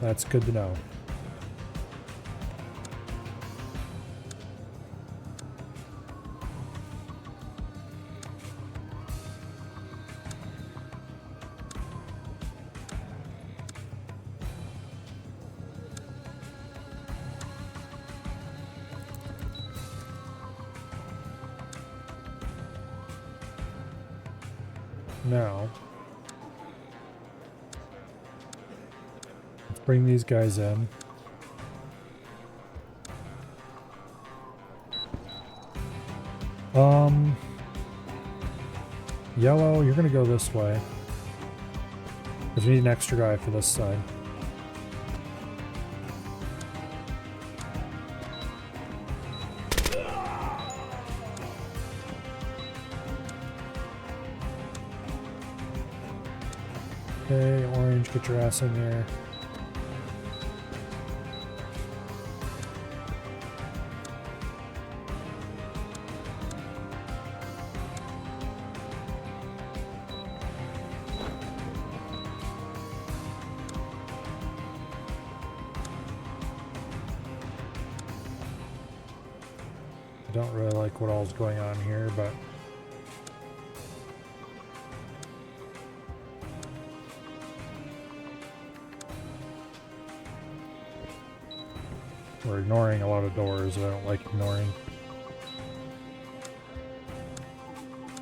That's good to know. Now, let's bring these guys in. Yellow, you're gonna go this way. Because we need an extra guy for this side. Okay, orange, get your ass in there. I don't really like what all's going on here, but we're ignoring a lot of doors that I don't like ignoring.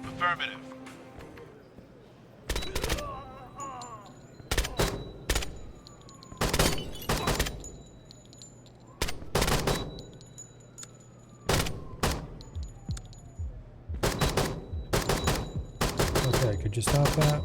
Affirmative. Okay, could you stop that?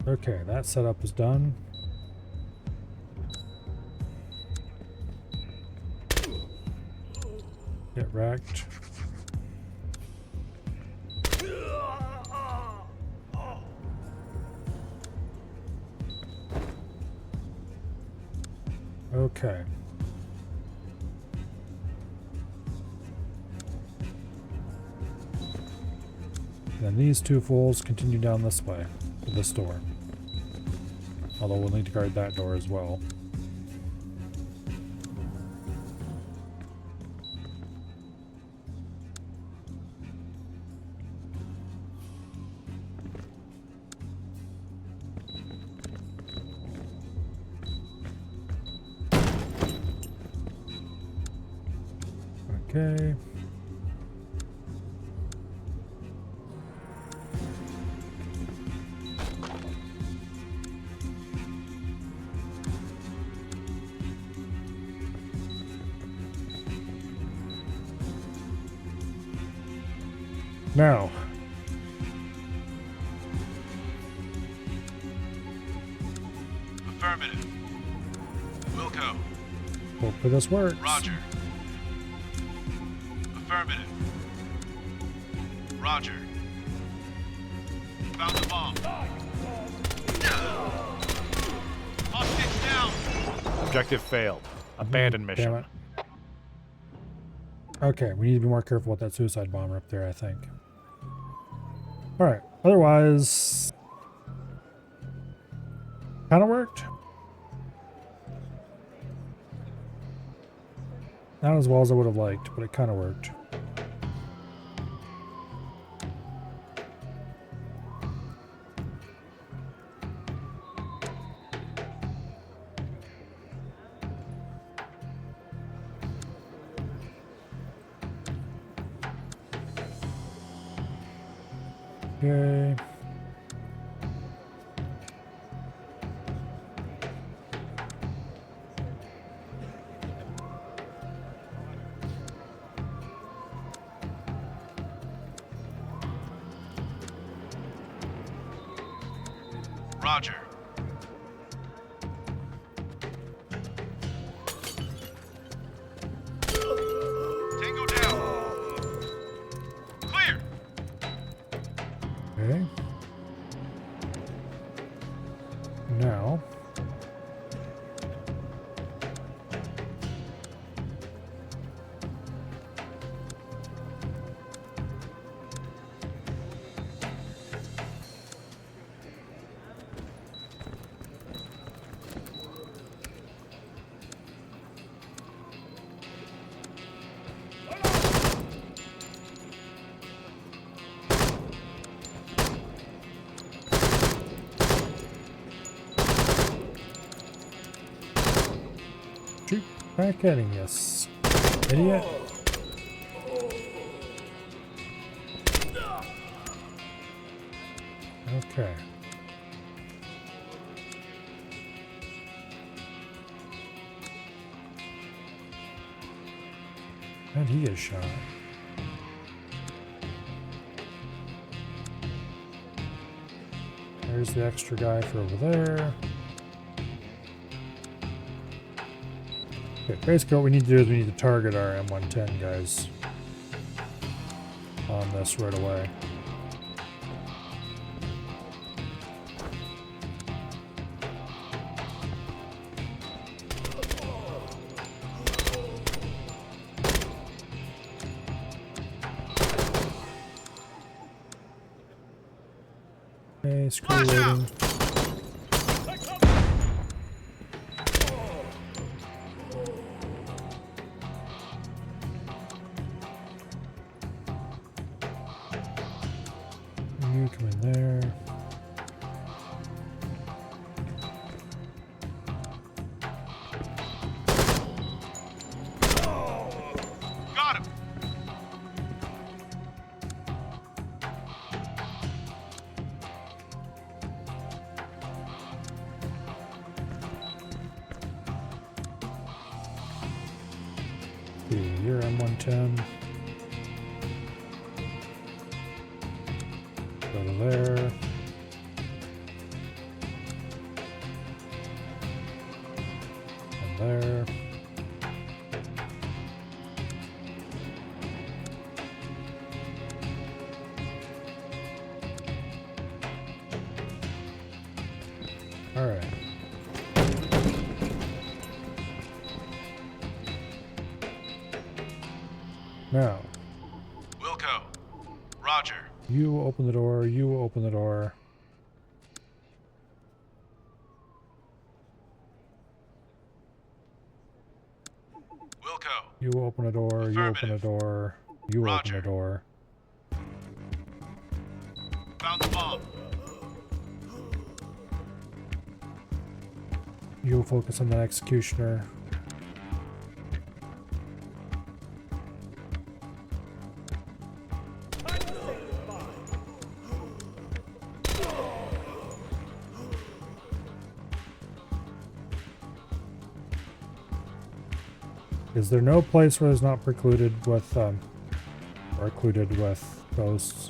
Okay, that setup is done. Get wrecked. Okay. Then these two fools continue down this way to this door. Although we'll need to guard that door as well. Okay. Now, Affirmative. Wilco. hopefully this works. Roger. Affirmative. Roger. Found the bomb. Hostage down. Objective failed. Abandon Damn mission. it. Okay, we need to be more careful with that suicide bomber up there, I think. Alright, otherwise... kind of worked. Not as well as I would have liked, but it kind of worked. Okay. Roger. Tango down. Clear. Okay. Now. Shoot back at him, yes. Idiot. Okay. How'd he get shot? There's the extra guy for over there. Okay, basically what we need to do is we need to target our M110 guys on this right away. Okay, screw Flash out! loading. You come in there. Got him. See, you're M110. Go to there. there. All right. Now, Wilco. Roger. you open the door, you open the door. Wilco. You open a door, you open a Affirmative. door, you open Roger. a door. Found the bomb. You focus on the executioner. Is there no place where it's not precluded with, or occluded with ghosts?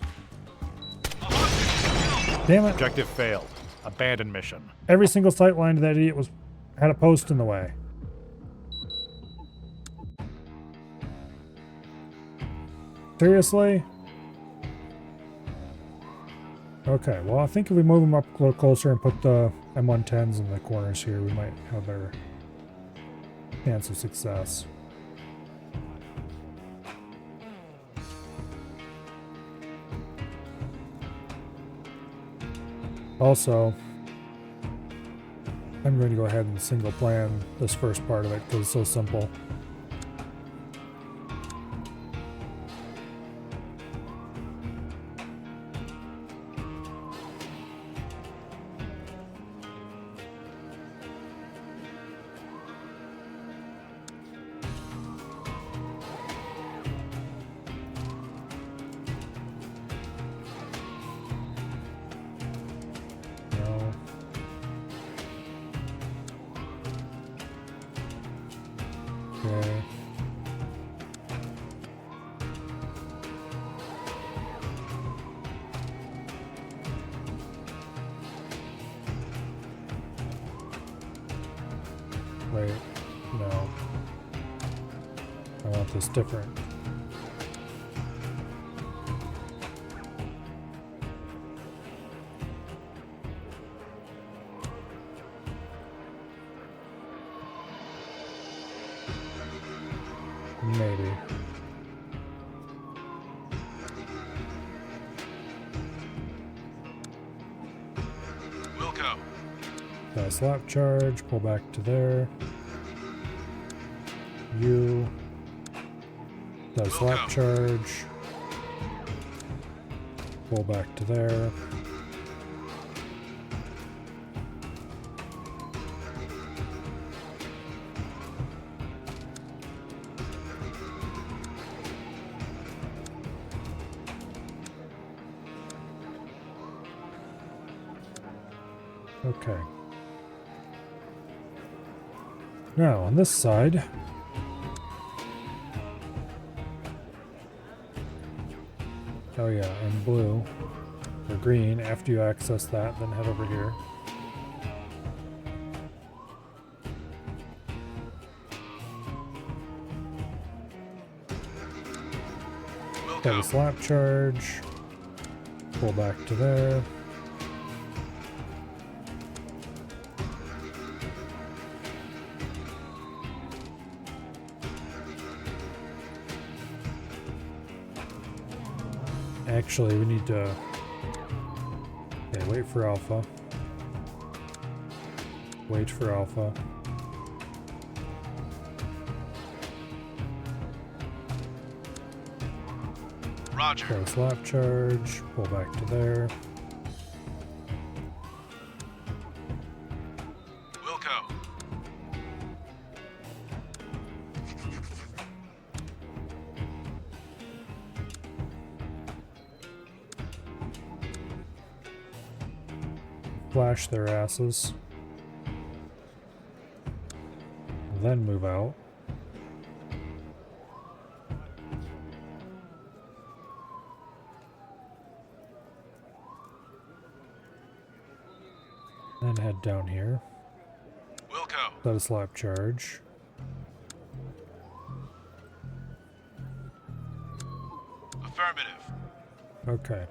Damn it. Objective failed. Abandon mission. Every single sight line to that idiot had a post in the way. Seriously? Okay, well I think if we move them up a little closer and put the M110s in the corners here, we might have a better chance of success. Also, I'm going to go ahead and single plan this first part of it because it's so simple. No. Okay. Wait, no. I want this different. Maybe. Wilco. Slap charge, pull back to there. You. Slap charge. Pull back to there. Okay. Now, on this side, oh yeah, and blue, or green, after you access that, then head over here. Got a Wilco. slap charge, pull back to there. Actually, we need to... Okay, wait for alpha. Wait for alpha. Roger. Go slap charge, pull back to there. Wilco. Flash their asses. Then move out. Then head down here. Wilco. Set a slap charge. Affirmative. Okay.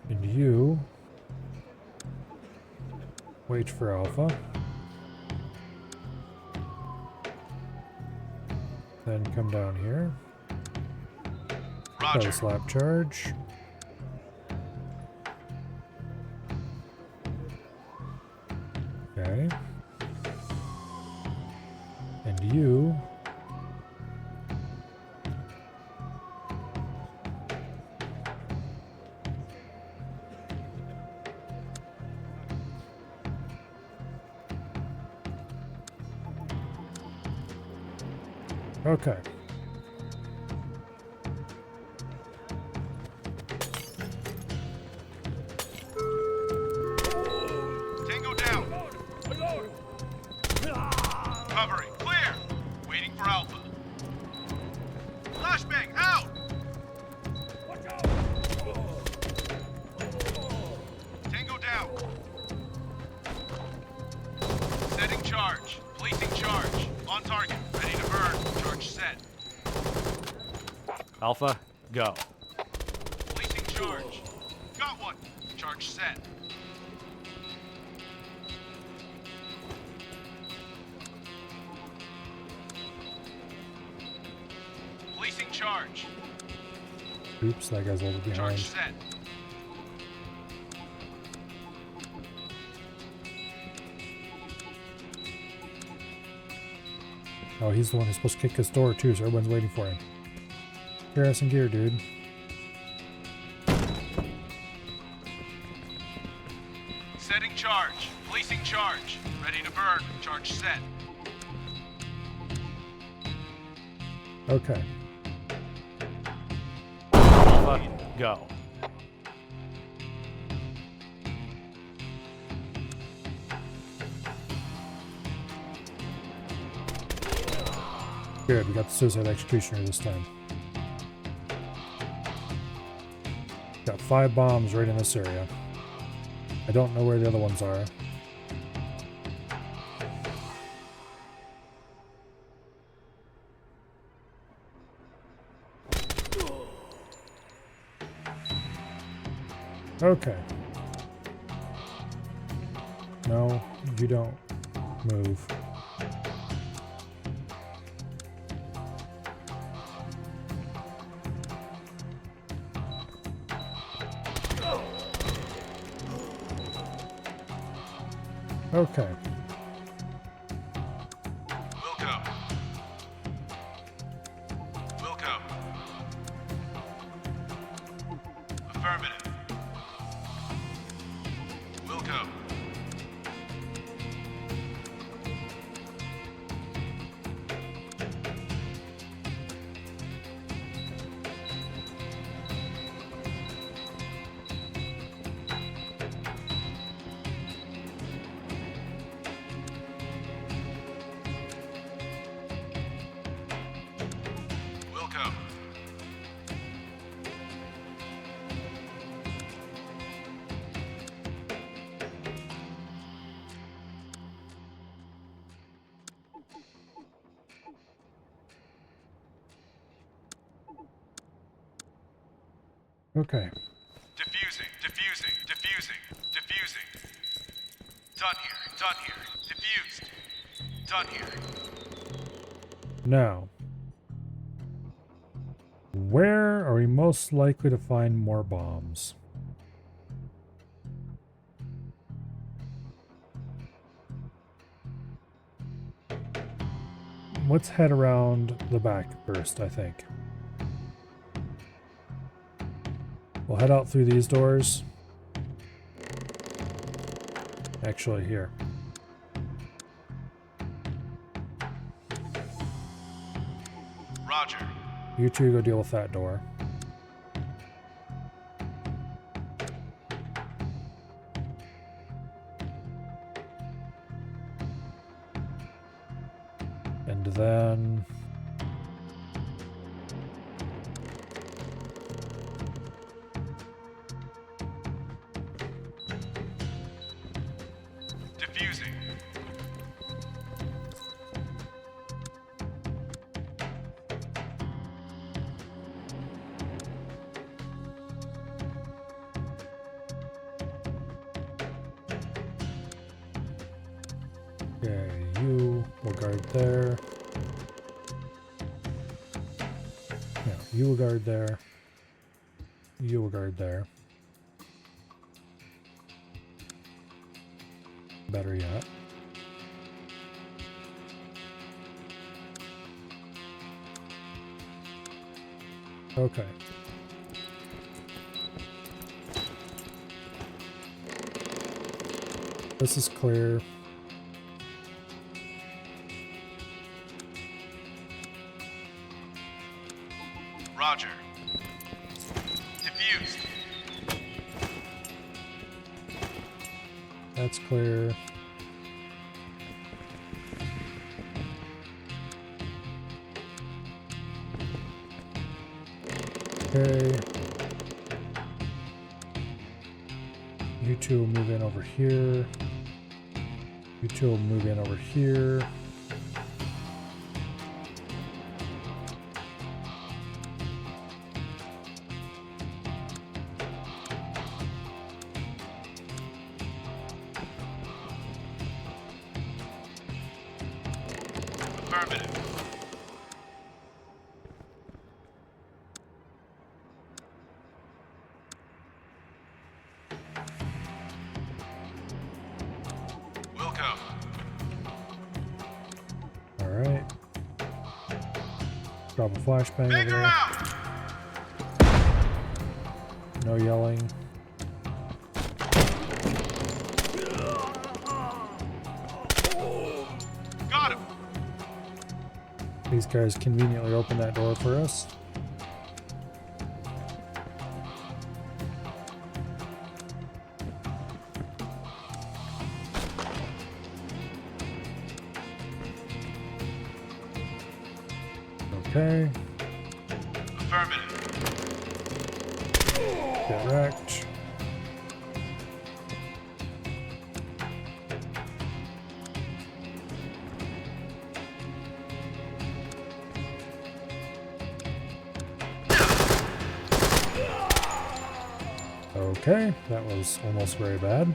And you wait for Alpha. Then come down here. Set Roger. a slap charge. Okay. And you okay. Tango down. Covering. Clear. Waiting for Alpha. Flashbang out. Tango down. Setting charge. Placing charge. On target. Ready to burn. Charge set. Alpha, go. Placing charge. Got one. Charge set. Placing charge. Oops, that guy's a little behind. Charge set. Oh, he's the one who's supposed to kick his door too, so everyone's waiting for him. Paris and gear, dude. Setting charge. Placing charge. Ready to burn. Charge set. Okay. Alpha, go. Good, we got the Suicide Executioner this time. Got 5 bombs right in this area. I don't know where the other ones are. Okay. No, you don't move. Okay. Wilco. Wilco. Affirmative. Wilco. Wilco. Okay. Diffusing, diffusing, diffusing, diffusing. Done here, done here. Diffused. Done here. Now, where are we most likely to find more bombs? Let's head around the back first, I think. We'll head out through these doors. Actually, here. Roger. You two go deal with that door. And then... Defusing. Okay, you will guard there. Yeah, you will guard there. You will guard there. Better yet. Okay. This is clear. Roger. Defused. That's clear. Okay. You two will move in over here. You two will move in over here. Affirmative. Wilco. Alright. Drop a flashbang over Figure there. out! No yelling. Got him. These guys conveniently open that door for us. Okay, Affirmative. get wrecked. Okay, that was almost very bad.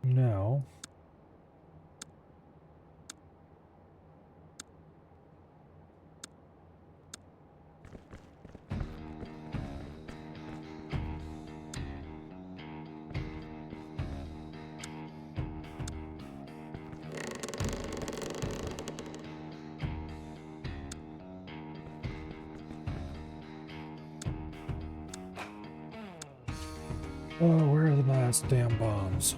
Now, oh, where are the last damn bombs?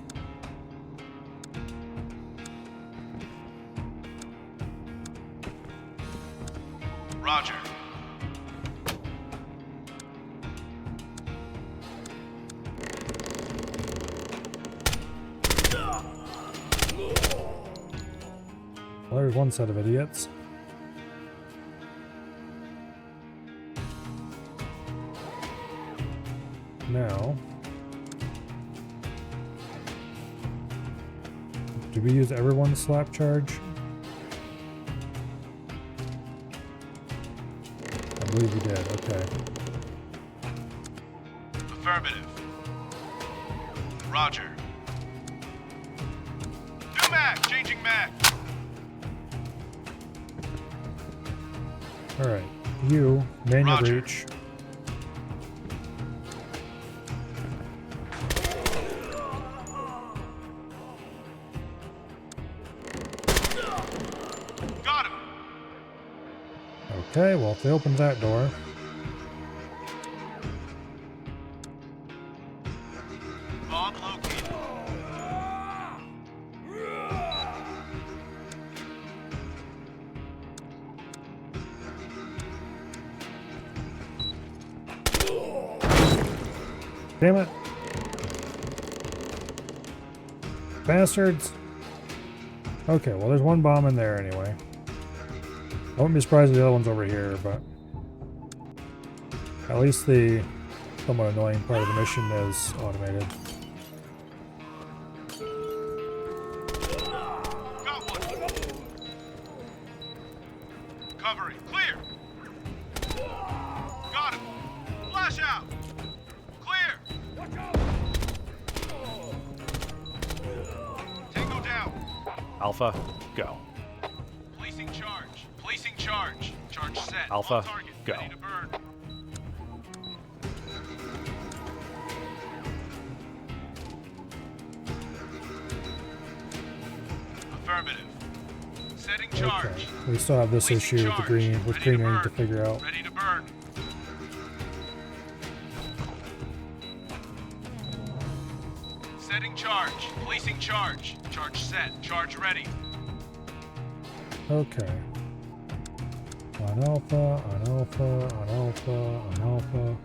Roger. Well, there's one set of idiots. Now, did we use everyone's slap charge? I believe we did, okay. Affirmative. Roger. New mag. Changing mag. Alright, you, manual Roger. breach. Got him. Okay, well if they opened that door, Bomb located. damn it. Bastards. Okay, well there's one bomb in there anyway. I wouldn't be surprised if the other one's over here, but at least the somewhat annoying part of the mission is automated. Got one. Covering. Clear. Got him. Flash out. Clear. Tango down. Alpha, go. Placing charge. Placing charge. Charge set. Alpha, On target. go. Ready to burn. Affirmative. Setting charge. Okay. We still have this Placing issue with the charge. green with Ready green to ring to burn. figure out. Ready to burn. Setting charge. Placing charge. Charge set. Charge ready. Okay. On alpha, on alpha, on alpha, on alpha,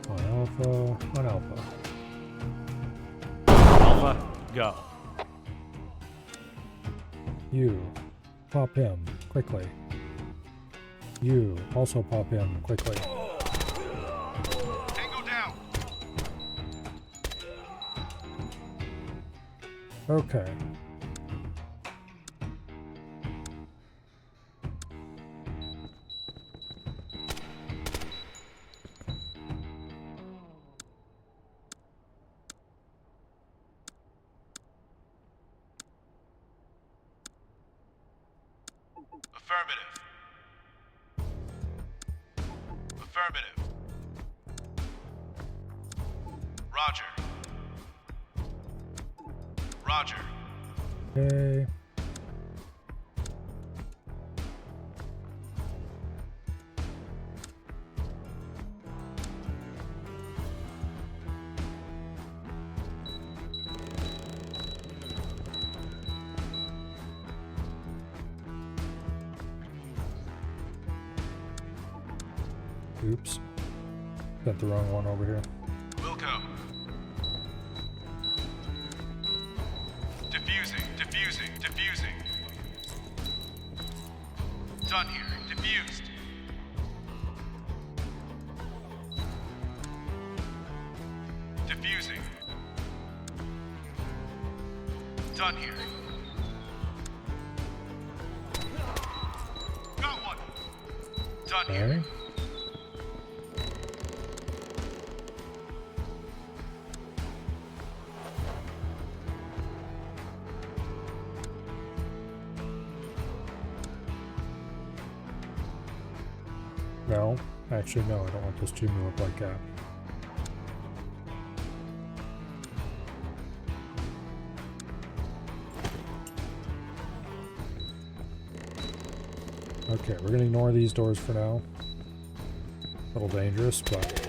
on alpha, on alpha. Alpha, go. You pop him quickly. You also pop him quickly. Tango down. Okay. Affirmative. Affirmative. Roger. Roger. Okay. Oops. Got the wrong one over here. Wilco. Diffusing, diffusing, diffusing. Done here. Diffused. Diffusing. Done here. Got one. Done here. Okay. No, actually no, I don't want this to look like that. Okay, we're gonna ignore these doors for now. A little dangerous, but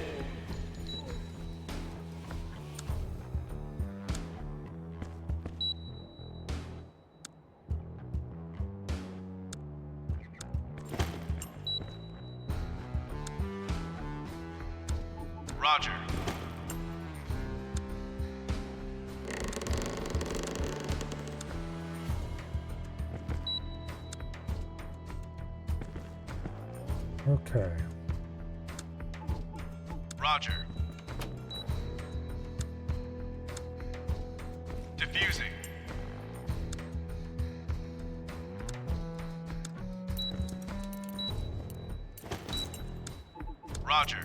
Roger. okay. Roger. Diffusing. Roger.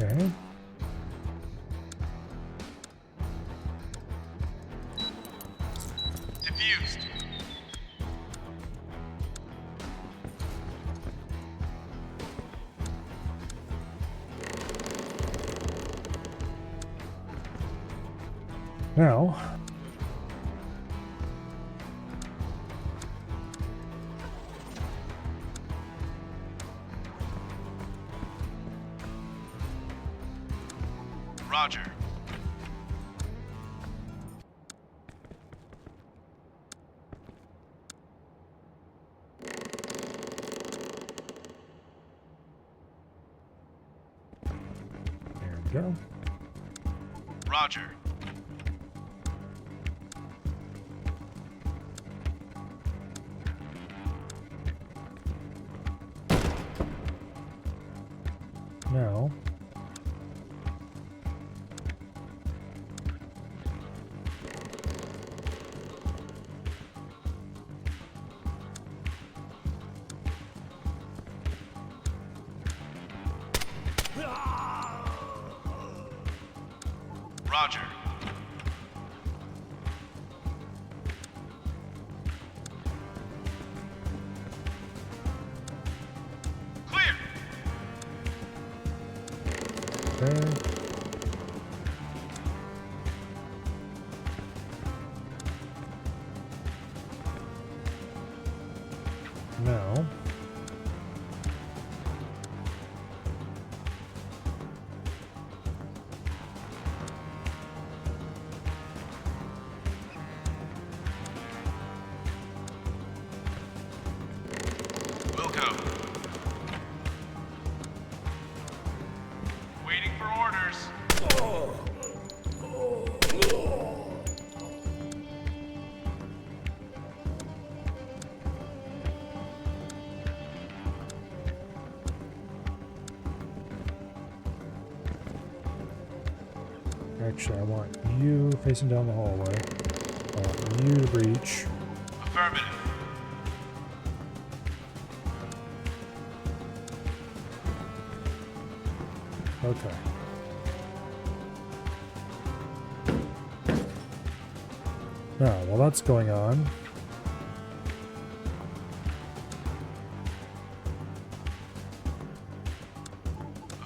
Okay. Diffused. Now, Roger. go. Roger. Now, Roger. Clear. okay. Now, Wilco. Waiting for orders. actually, I want you facing down the hallway. I want you to breach. Affirmative. Okay. Now, while that's going on,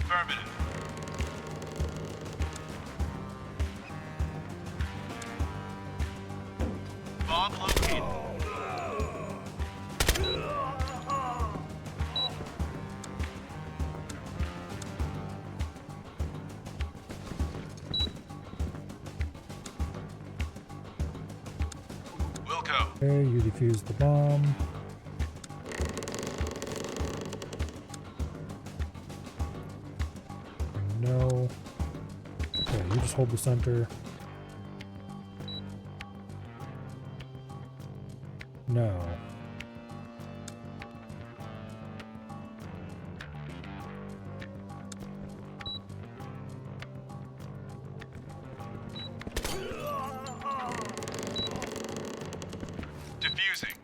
Affirmative. Bomb located. Wilco. okay, you defuse the bomb. No. Okay, you just hold the center. No. Diffusing.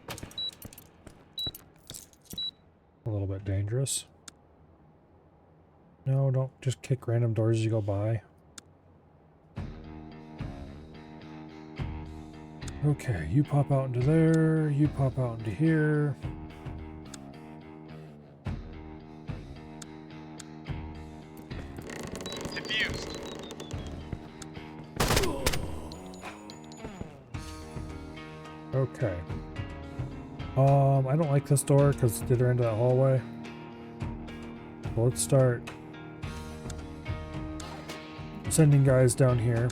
A little bit dangerous. No, don't just kick random doors as you go by. Okay, you pop out into there, you pop out into here. Diffused. Okay. I don't like this door because it's the other end of that hallway. So let's start sending guys down here.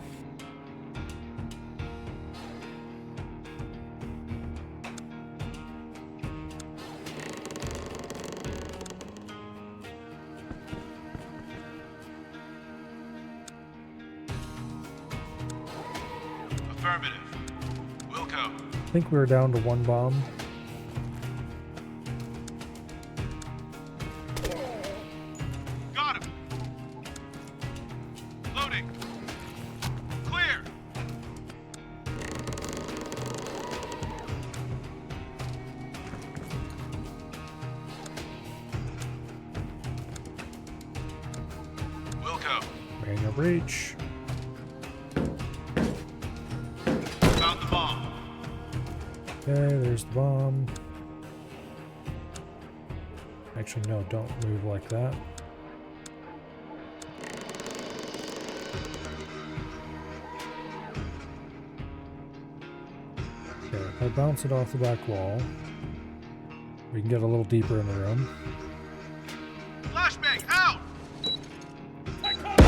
Affirmative. Wilco. I think we were down to one bomb. Got him. Loading. Clear. Wilco. Manual breach. Found the bomb. Okay, there's the bomb. Actually, no, don't move like that. Okay, if I bounce it off the back wall, we can get a little deeper in the room. Flashbang out. Flashbang out.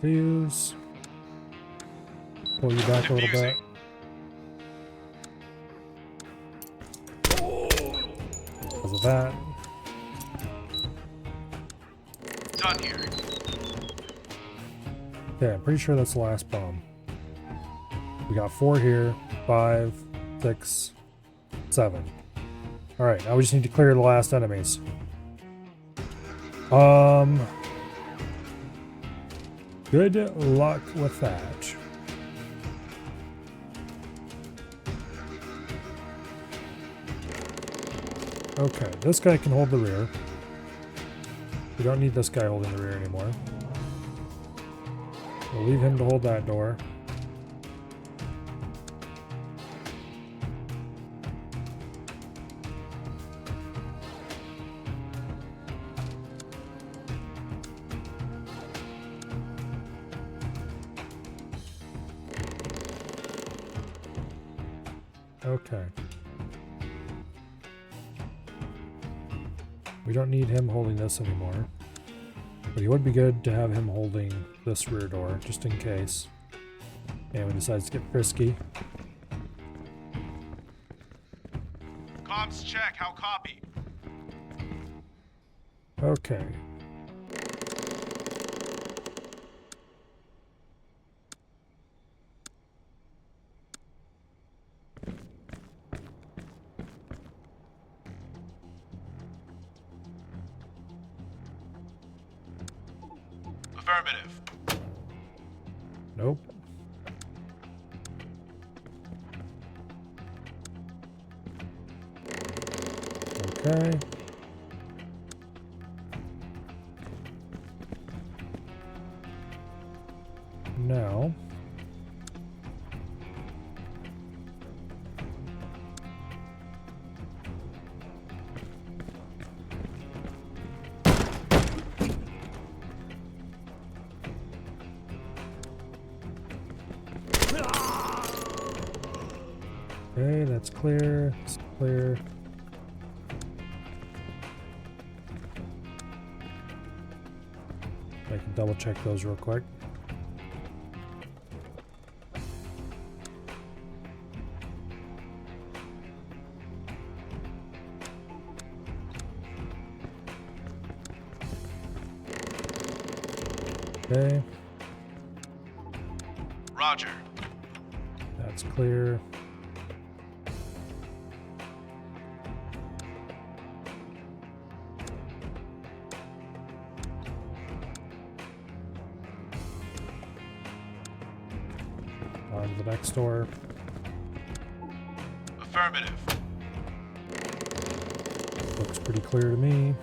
Defuse. Pull you back a little bit. Because of that. Done here. Okay, I'm pretty sure that's the last bomb. We got 4 here, 5, 6, 7. Alright, now we just need to clear the last enemies. Good luck with that. Okay, this guy can hold the rear. We don't need this guy holding the rear anymore. We'll leave him to hold that door. Okay. We don't need him holding this anymore. But he would be good to have him holding this rear door, just in case. And we decides to get frisky. Comms check. How copy? Okay. Affirmative. Nope. Okay. Now. Okay, that's clear. It's clear. I can double check those real quick. Okay, Roger. that's clear. On to the next door. Affirmative. Looks pretty clear to me.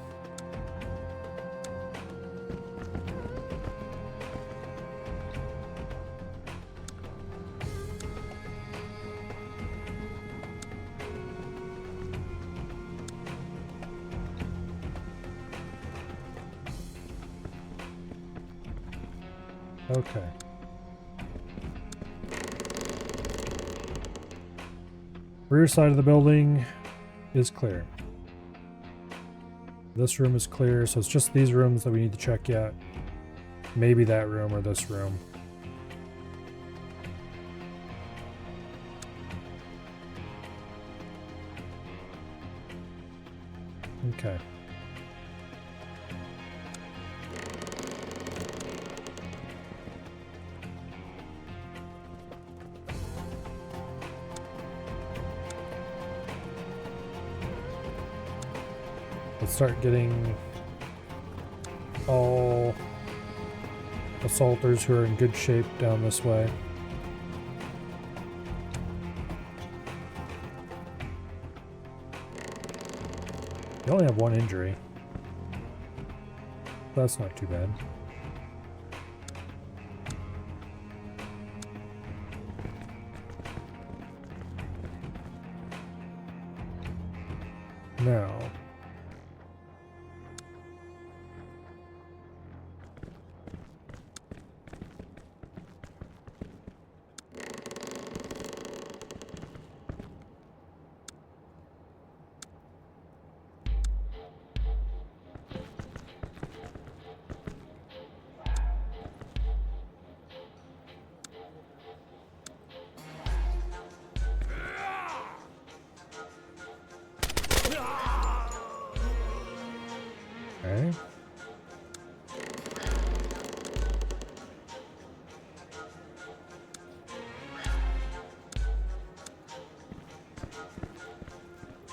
Okay. Rear side of the building is clear. This room is clear, so it's just these rooms that we need to check yet. Maybe that room or this room. Okay. Let's start getting all assaulters who are in good shape down this way. They only have 1 injury. That's not too bad. Now,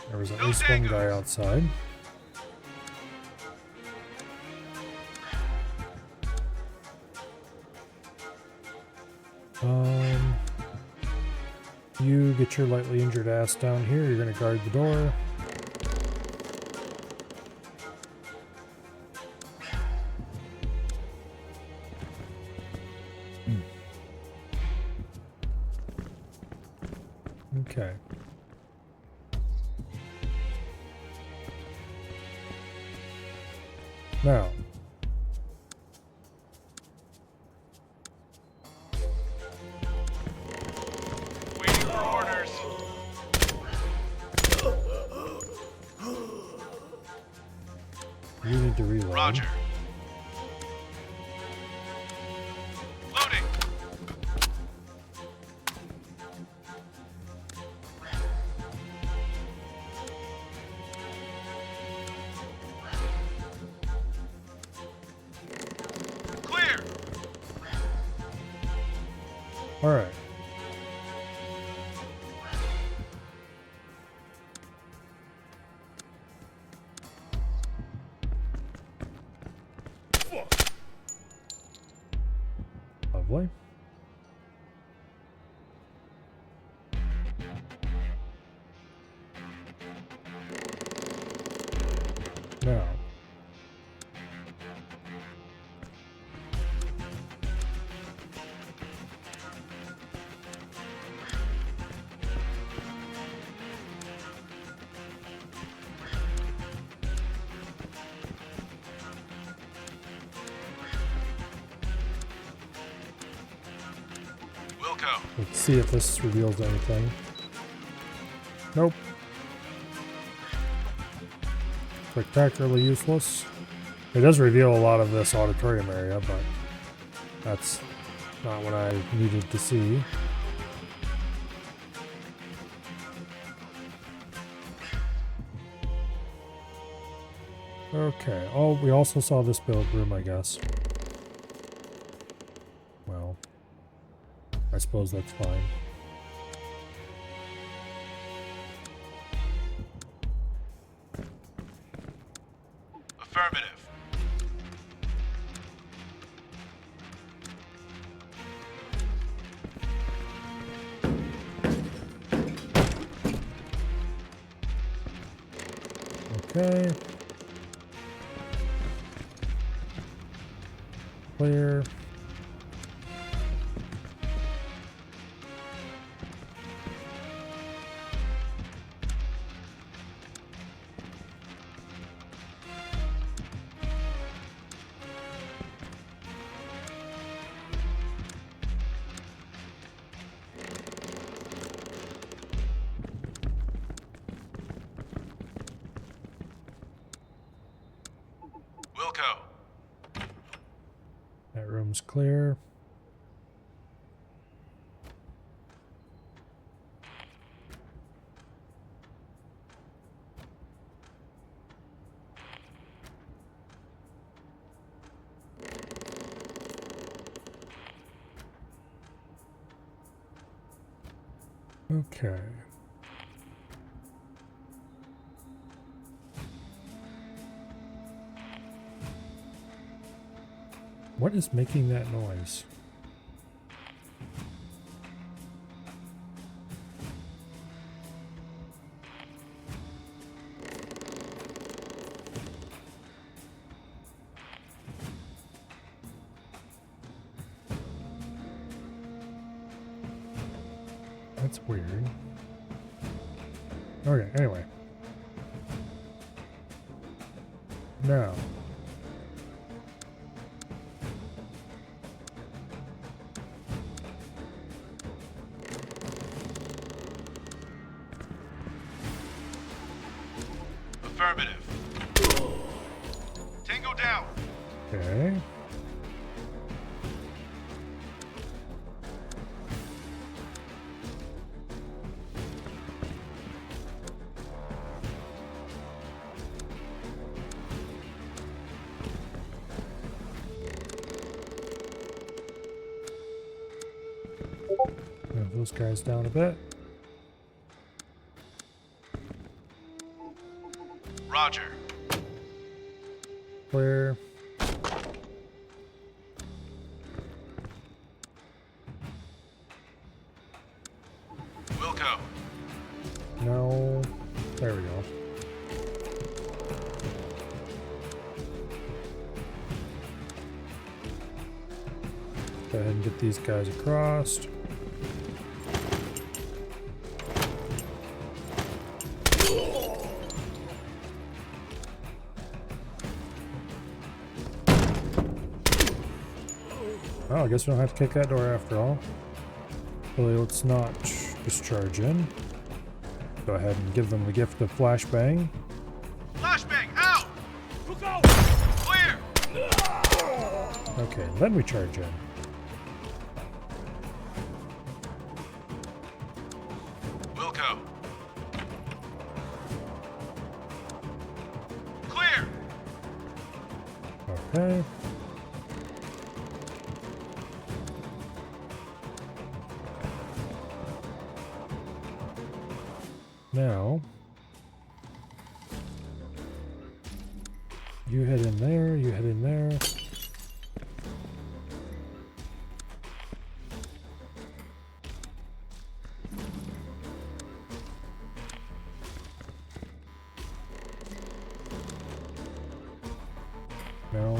There was at No least one guy tangos. outside. You get your lightly injured ass down here. You're gonna guard the door. Okay. Now, Waiting for orders. you need to reload. Roger. Loading. Clear. All right. Lovely. Now, Wilco. let's see if this reveals anything. Nope. Spectacularly useless. It does reveal a lot of this auditorium area, but that's not what I needed to see. Okay. Oh, we also saw this build room, I guess. Well, I suppose that's fine. Affirmative. Okay. Clear. Wilco. That room's clear. Okay. What is making that noise? That's weird. Okay, anyway. Now. Affirmative. Tango down. Okay. Move those guys down a bit. Roger. Clear. Wilco. No. There we go. Go ahead and get these guys across. Oh, I guess we don't have to kick that door after all. Really, let's not discharge in. Go ahead and give them the gift of flashbang. Flashbang, out! Go! Clear! Okay, then we charge in. Wilco. Clear! Okay. Now, you head in there, you head in there. No.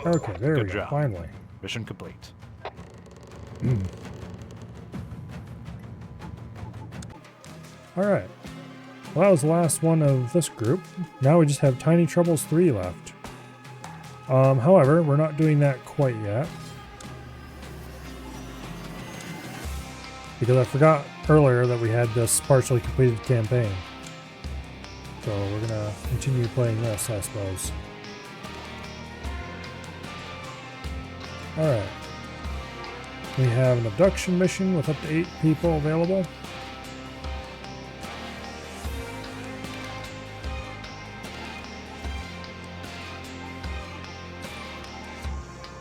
Okay, there Good we go, job. finally. Mission complete. Alright. Well, that was the last one of this group. Now we just have Tiny Troubles 3 left. However, we're not doing that quite yet. Because I forgot earlier that we had this partially completed campaign. So we're gonna continue playing this, I suppose. Alright. We have an abduction mission with up to 8 people available.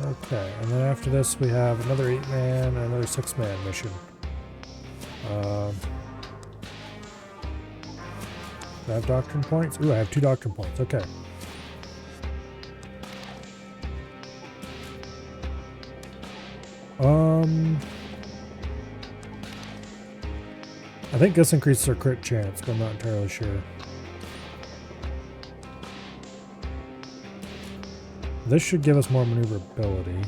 Okay, and then after this we have another 8-man and another 6-man mission. Do I have doctrine points? Ooh, I have 2 doctrine points, okay. I think this increases our crit chance, but I'm not entirely sure. This should give us more maneuverability. I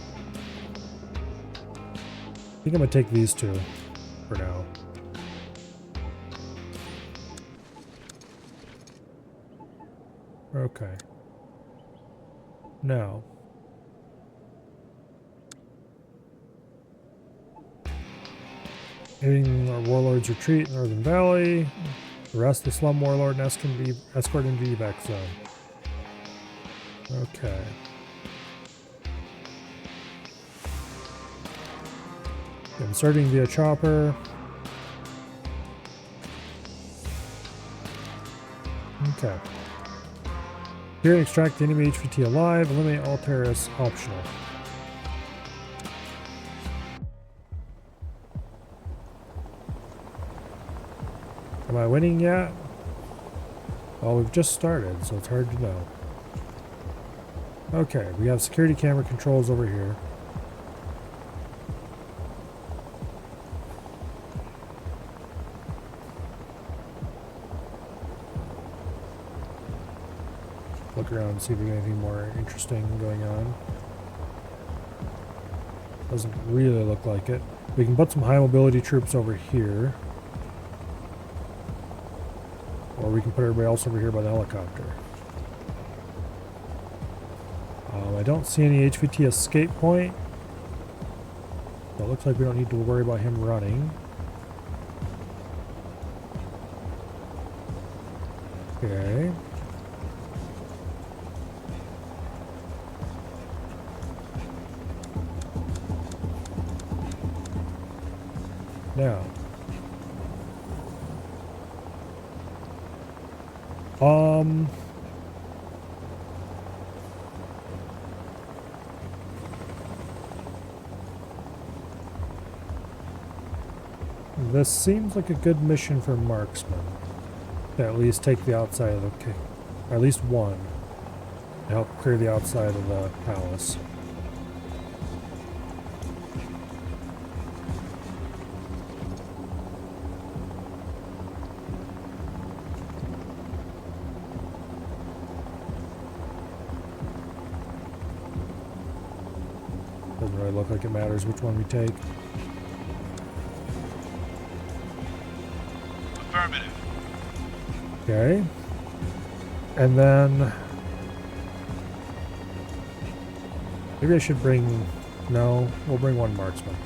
think I'm gonna take these 2 for now. Okay. Now. Hitting our warlord's retreat in Northern Valley. Arrest the slum warlord and escort into the evac zone. Okay. Inserting via chopper. Okay. Here and extract the enemy HVT alive. Eliminate all terrorists optional. Am I winning yet? Well, we've just started, so it's hard to know. Okay, we have security camera controls over here. Look around and see if there's anything more interesting going on. Doesn't really look like it. We can put some high mobility troops over here. Or we can put everybody else over here by the helicopter. I don't see any HVT escape point. So it looks like we don't need to worry about him running. Okay. Now, This seems like a good mission for marksman. To at least take the outside of the cave. Or at least one. To help clear the outside of the palace. Doesn't really look like it matters which one we take. Affirmative. Okay. And then... maybe I should bring... no, we'll bring one marksman.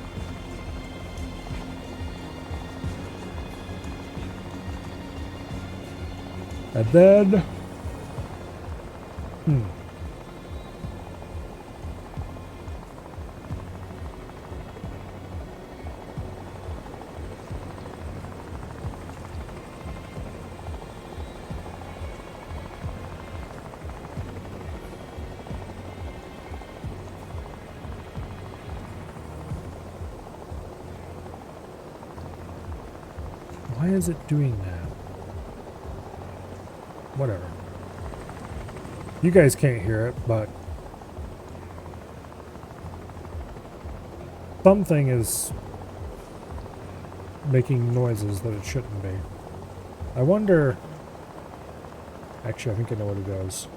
And then... why is it doing that? Whatever. You guys can't hear it, but something is making noises that it shouldn't be. I wonder... actually, I think I know what it does.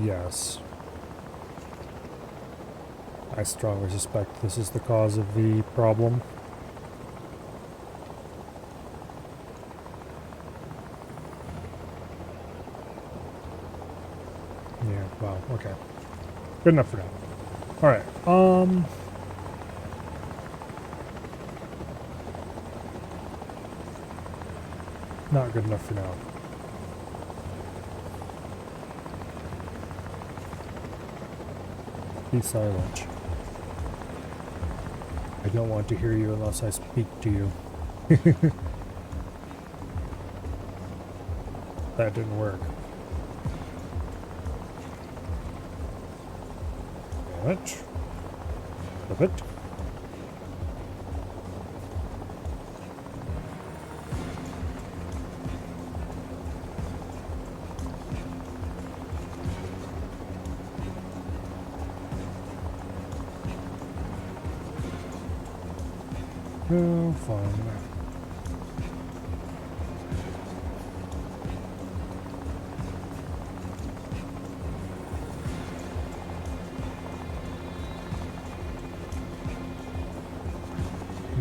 Yes. I strongly suspect this is the cause of the problem. Yeah, wow, okay. Good enough for now. Alright, not good enough for now. Be silent. I don't want to hear you unless I speak to you. That didn't work. Damn it. Flip it. Oh, fine.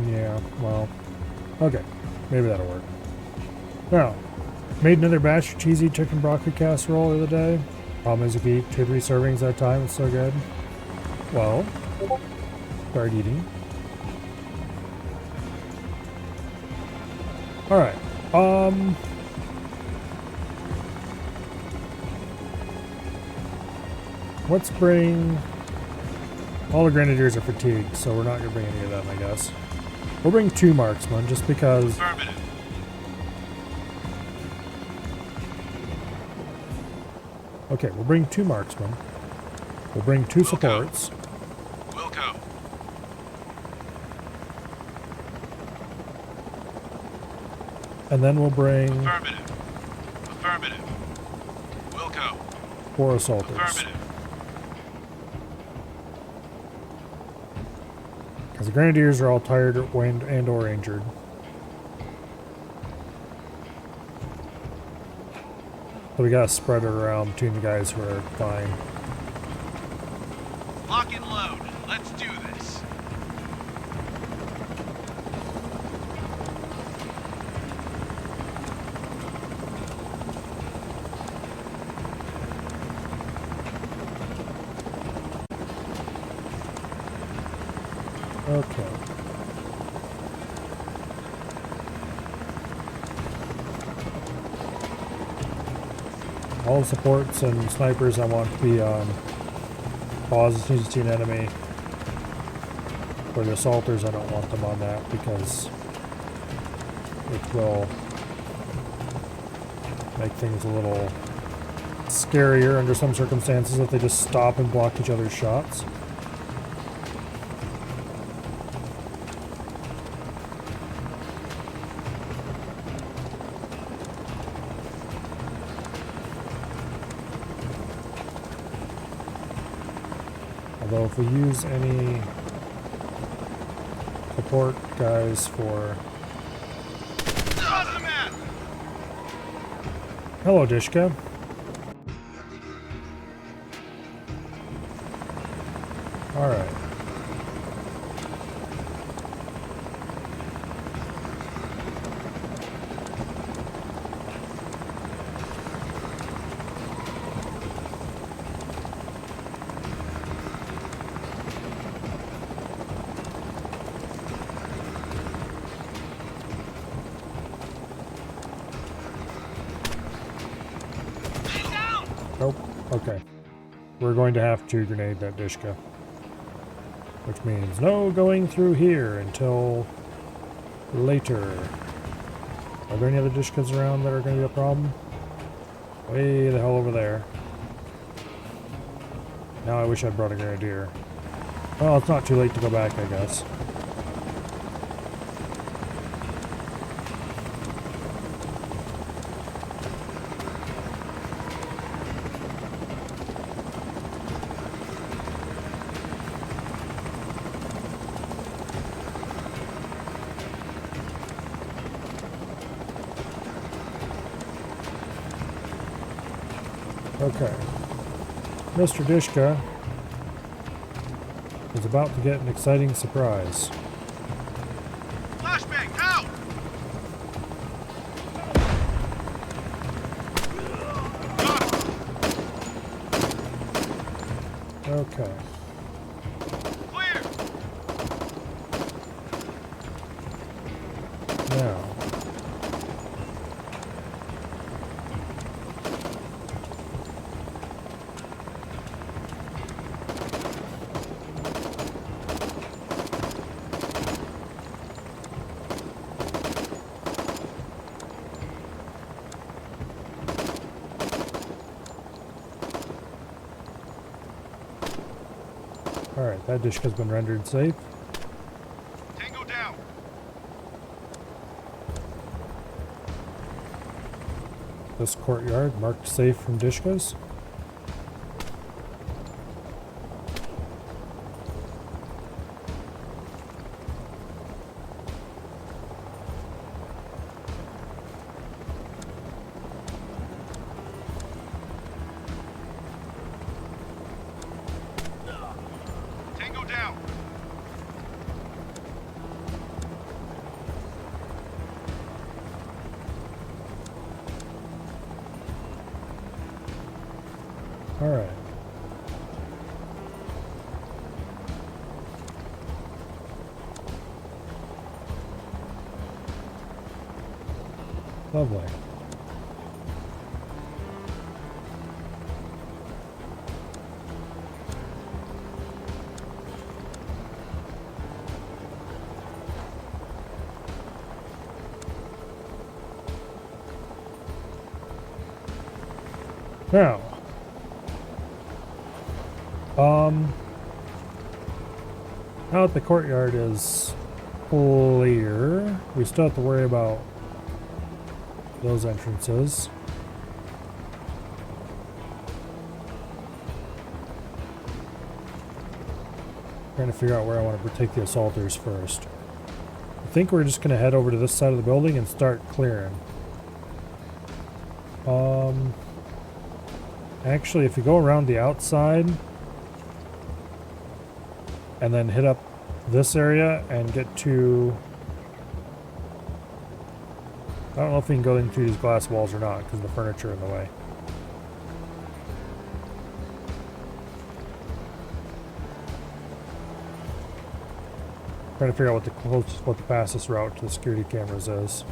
Yeah, well, okay. Maybe that'll work. Now, made another batch of cheesy chicken broccoli casserole the other day. Problem is, if you eat 2 or 3 servings at a time, it's so good. Well, start eating. Alright, let's bring... all the grenadiers are fatigued, so we're not going to bring any of them, I guess. We'll bring 2 marksmen, just because... Affirmative. okay, we'll bring 2 marksmen. We'll bring 2 supports. Wilco. And then we'll bring... Affirmative. Affirmative. Wilco. 4 assaulters. Affirmative. Because the grenadiers are all tired, and or injured. So we gotta spread it around between the guys who are fine. Lock and load. Let's do this. Okay. All the supports and snipers I want to be on pause as soon as you see an enemy. For the assaulters, I don't want them on that because it will make things a little scarier under some circumstances if they just stop and block each other's shots. Although if we use any support guys for... Hello, Dishka. Alright. Nope. Okay. We're going to have to grenade that Dishka. Which means no going through here until later. Are there any other Dishkas around that are going to be a problem? Way the hell over there. Now I wish I'd brought a grenadier. Well, it's not too late to go back, I guess. Okay. Mr. Dishka is about to get an exciting surprise. Flashbang, out! Okay. Clear! Now. Alright, that Dishka's been rendered safe. Tango down. This courtyard marked safe from Dishkas. Tango down. Alright. Lovely. Now, now that the courtyard is clear, we still have to worry about those entrances. Trying to figure out where I want to take the assaulters first. I think we're just going to head over to this side of the building and start clearing. Actually, if you go around the outside and then hit up this area and get to... I don't know if we can go in through these glass walls or not because of the furniture in the way. Trying to figure out what the fastest route to the security cameras is.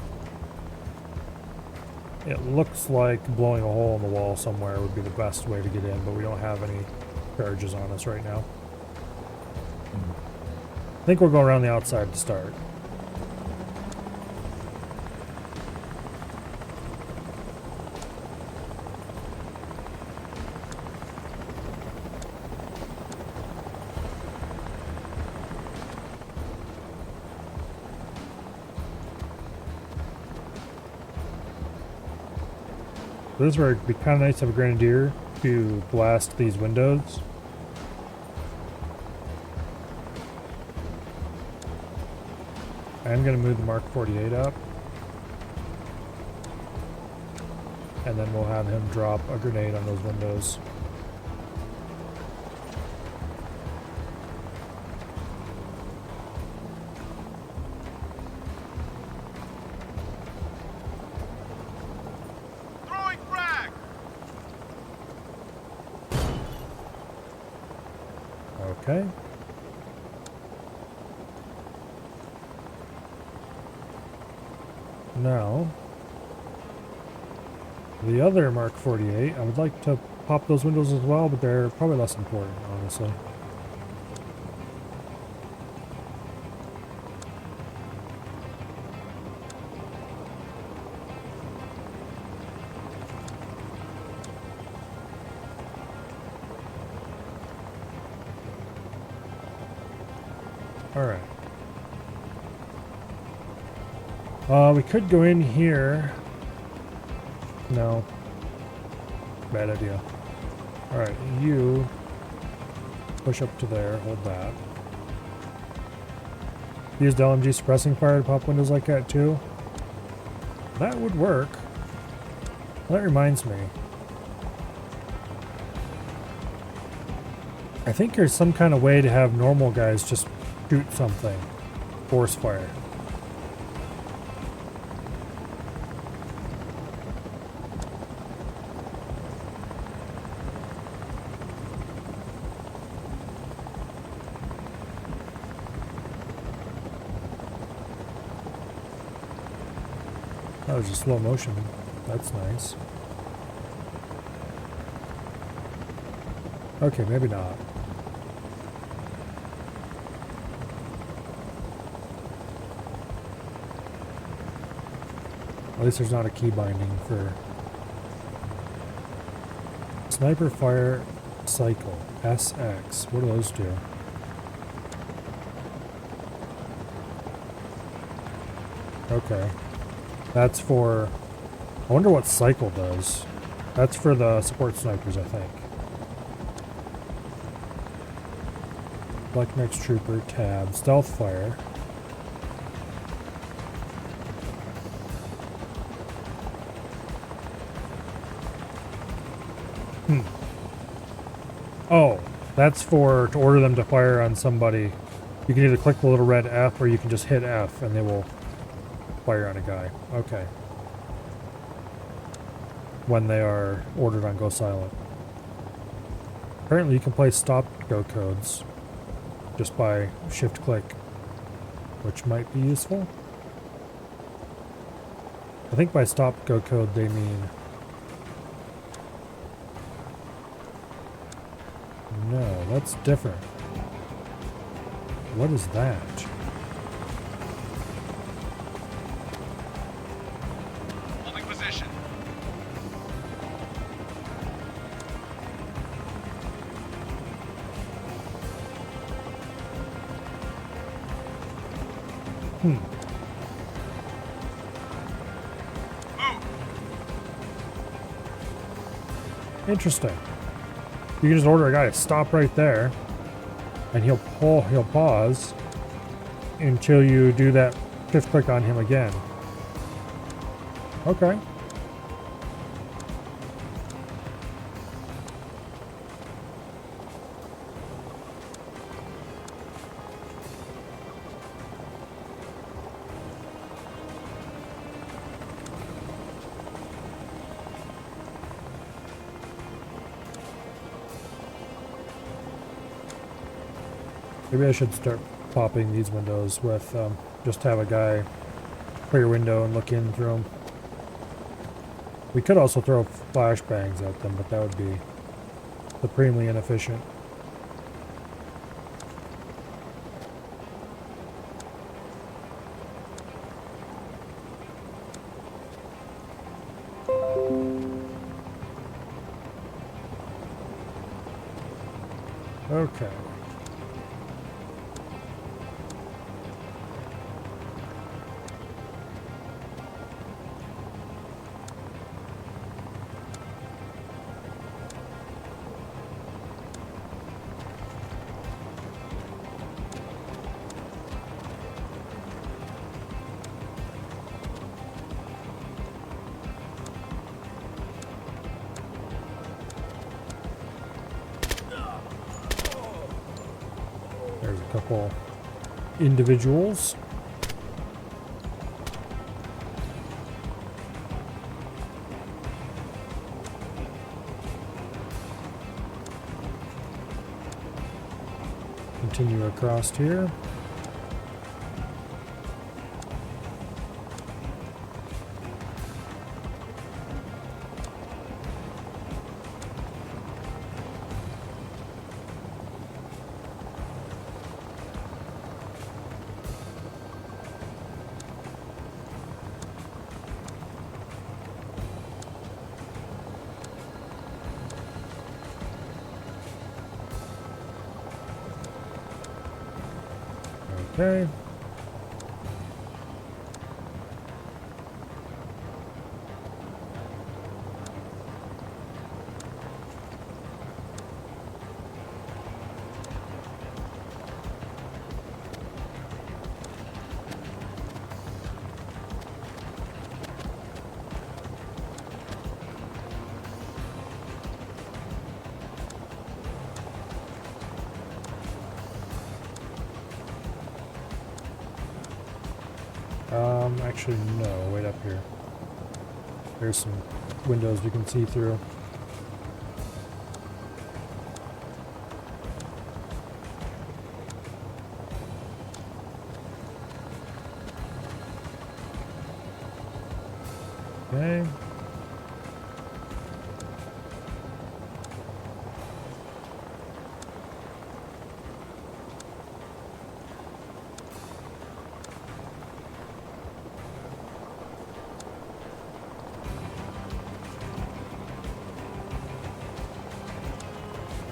It looks like blowing a hole in the wall somewhere would be the best way to get in, but we don't have any charges on us right now. I think we'll go around the outside to start. This is where it'd be kind of nice to have a grenadier to blast these windows. I'm going to move the Mark 48 up. And then we'll have him drop a grenade on those windows. Throwing frag! Okay. Now, the other Mark 48, I would like to pop those windows as well, but they're probably less important, honestly. Alright. We could go in here. No. Bad idea. Alright, you push up to there, hold that. Use the LMG suppressing fire to pop windows like that too. That would work. That reminds me. I think there's some kind of way to have normal guys just shoot something. Force fire. That was just slow motion. That's nice. Okay, maybe not. At least there's not a key binding for sniper fire cycle SX. What do those do? Okay. That's for, I wonder what cycle does. That's for the support snipers, I think. Black Knights Trooper, tab, stealth fire. Oh, that's for, to order them to fire on somebody. You can either click the little red F or you can just hit F and they will fire on a guy. Okay. When they are ordered on Go Silent. Apparently you can play stop go codes just by shift click, which might be useful. I think by stop go code they mean no, that's different. What is that? Holding position. Hmm. Move. Interesting. You can just order a guy to stop right there, and he'll pause until you do that shift click on him again. Okay. Maybe I should start popping these windows with, just have a guy clear window and look in through them. We could also throw flashbangs at them, but that would be supremely inefficient. Okay. There's a couple individuals. Continue across here. Okay. Actually, no, wait up here. There's some windows we can see through. Okay.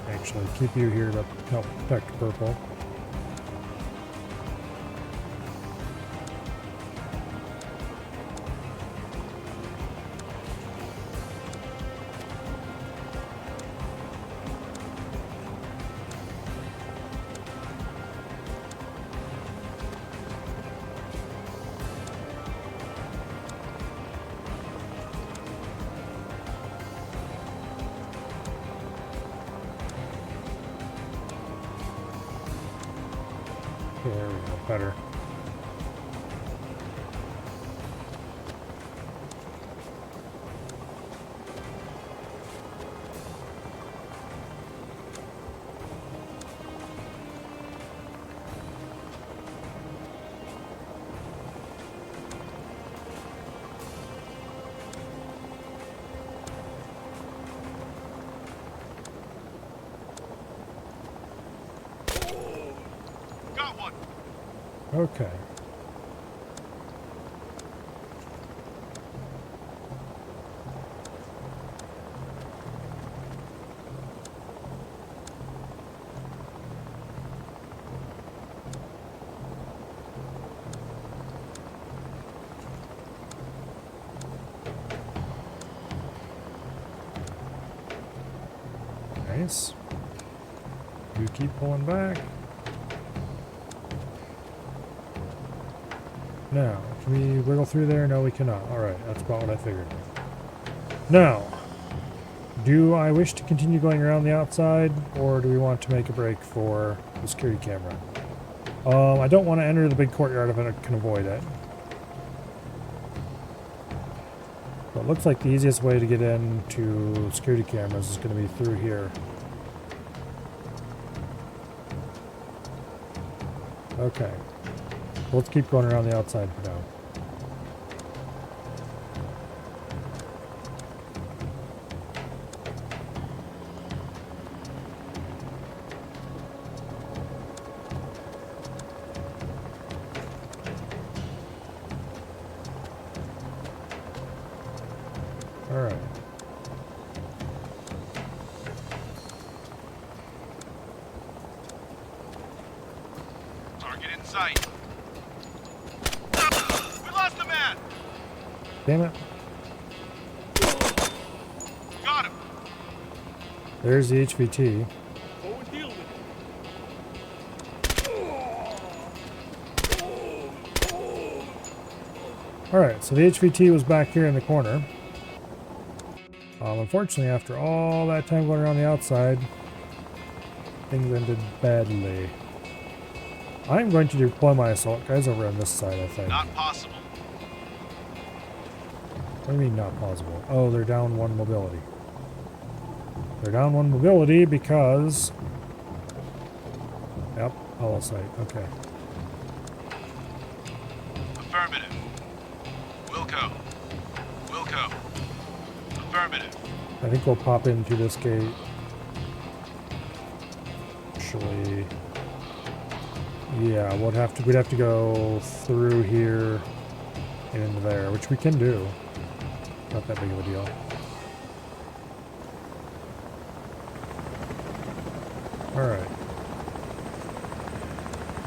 Actually, keep you here to help protect purple. There we go, better. Got one. Okay. Nice. You keep pulling back. Now, can we wiggle through there? No, we cannot. Alright, that's about what I figured. Now, do I wish to continue going around the outside, or do we want to make a break for the security camera? I don't want to enter the big courtyard if I can avoid it. But it looks like the easiest way to get into security cameras is going to be through here. Okay. Let's keep going around the outside for now. Alright. sight. We lost a man. Damn it. Got him. There's the HVT. Go and deal with it. Alright, so the HVT was back here in the corner. Unfortunately, after all that time going around the outside, things ended badly. I'm going to deploy my assault guys over on this side, I think. Not possible. What do you mean not possible? Oh, they're down one mobility. They're down one mobility because... Yep, hollow sight. Okay. Affirmative. Wilco. Wilco. Affirmative. I think we'll pop in through this gate. Actually... Yeah, we'd have to go through here and into there, which we can do. Not that big of a deal. Alright.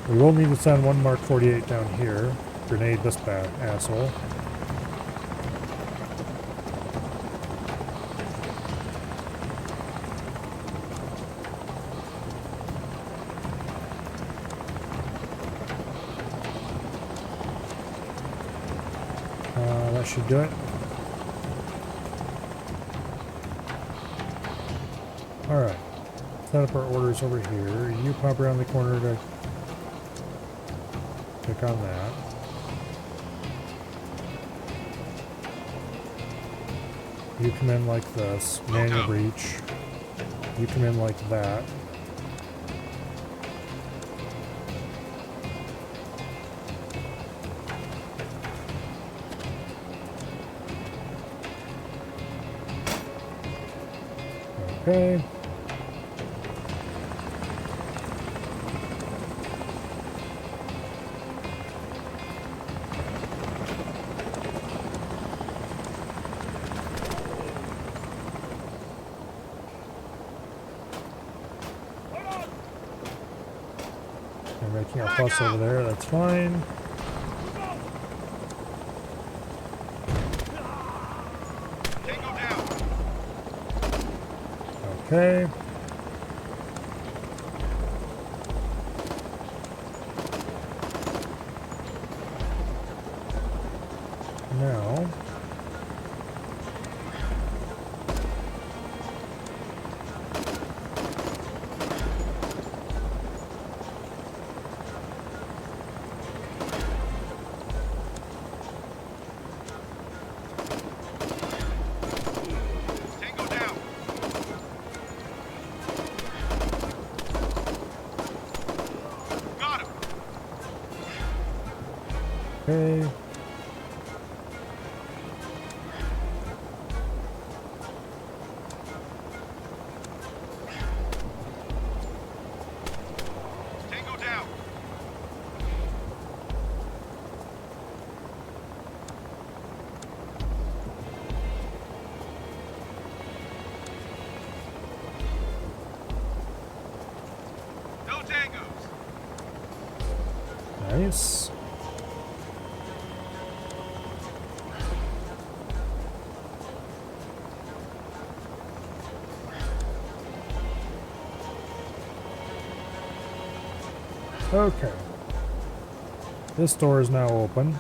We will need to send one Mark 48 down here. Grenade this bad asshole. That should do it. Alright. Set up our orders over here. You pop around the corner to click on that. You come in like this. Manual breach. You come in like that. Okay. They're making a fuss over there, that's fine. Tango down. Okay. Now, Tango down. Got him. okay. Tango down. No tangos. Nice. Okay. This door is now open.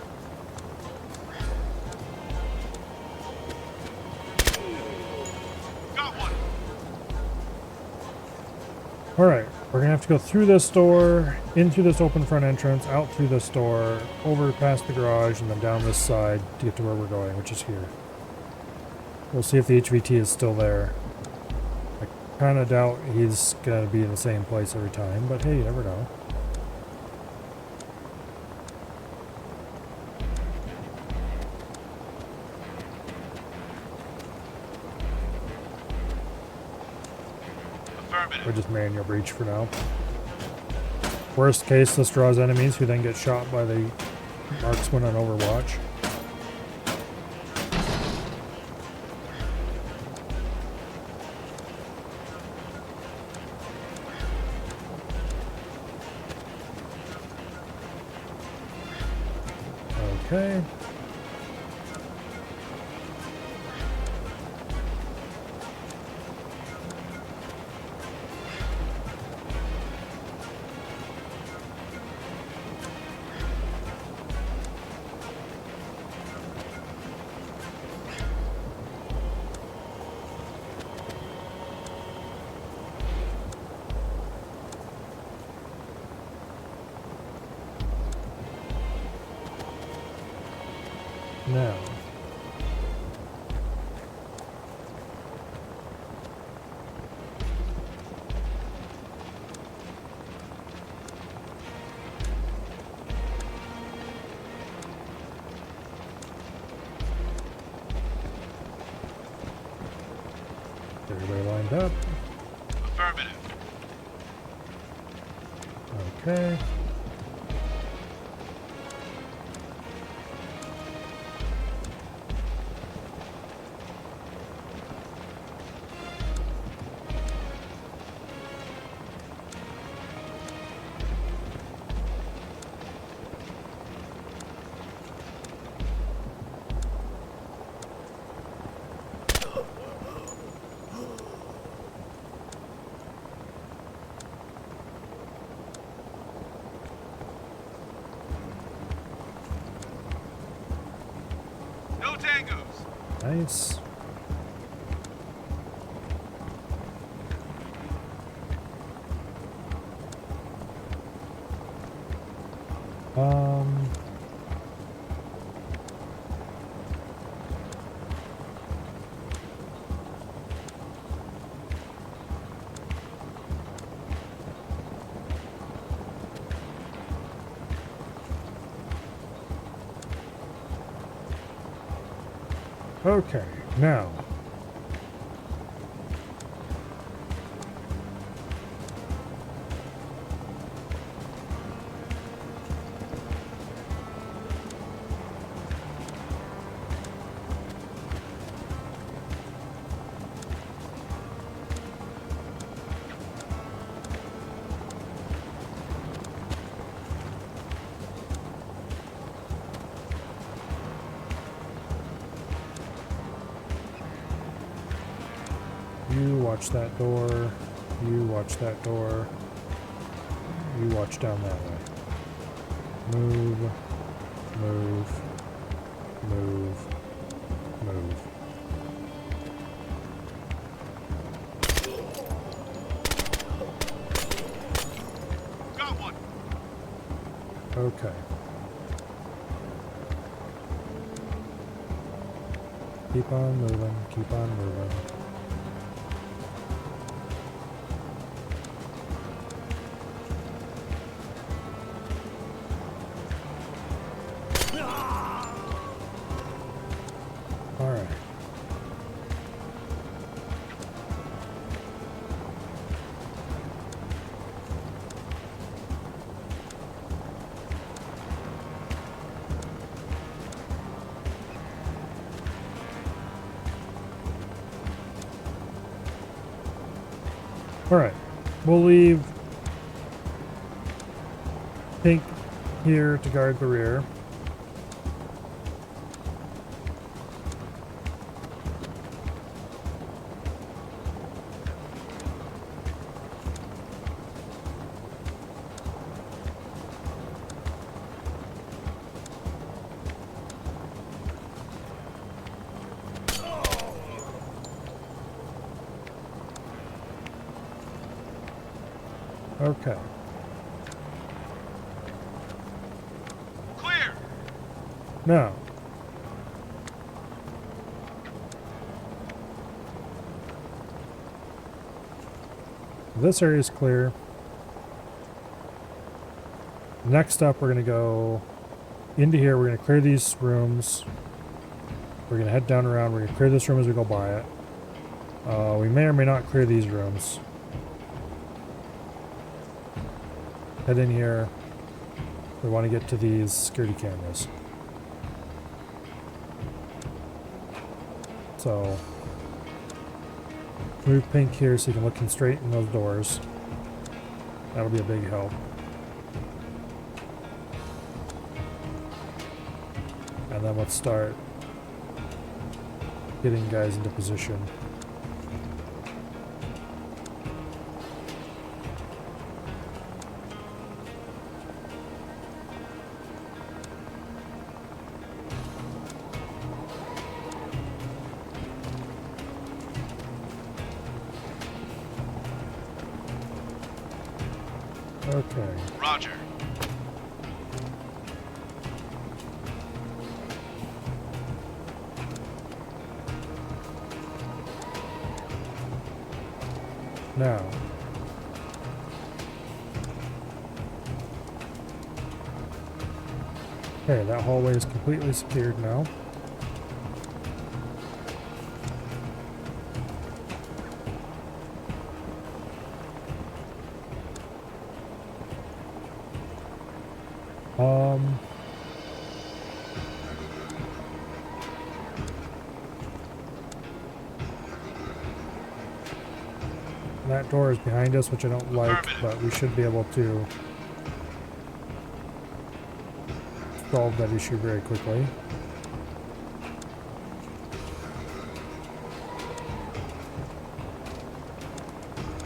Got one. Alright, we're gonna have to go through this door, in through this open front entrance, out through this door, over past the garage, and then down this side to get to where we're going, which is here. We'll see if the HVT is still there. I kinda doubt he's gonna be in the same place every time, but hey, you never know. Or Affirmative. just manual breach for now. Worst case, this draws enemies who then get shot by the marksman on Overwatch. Okay. Now. Everybody lined up. Affirmative. Okay. No tangos. Nice. Um. Okay, now. You watch that door. You watch that door. You watch down that way. Move. Move. Move. Move. Got one. Okay. Keep on moving. Keep on moving. Alright. Alright. We'll leave Pink here to guard the rear. Okay. Clear. Now. This area is clear. Next up, we're going to go into here. We're going to clear these rooms. We're going to head down around. We're going to clear this room as we go by it. We may or may not clear these rooms. Head in here. We want to get to these security cameras. So, move Pink here so you can look in straight in those doors. That'll be a big help. And then let's start getting guys into position. Okay. Roger. Now. Okay, that hallway is completely secured now. That door is behind us, which I don't like, but we should be able to solve that issue very quickly.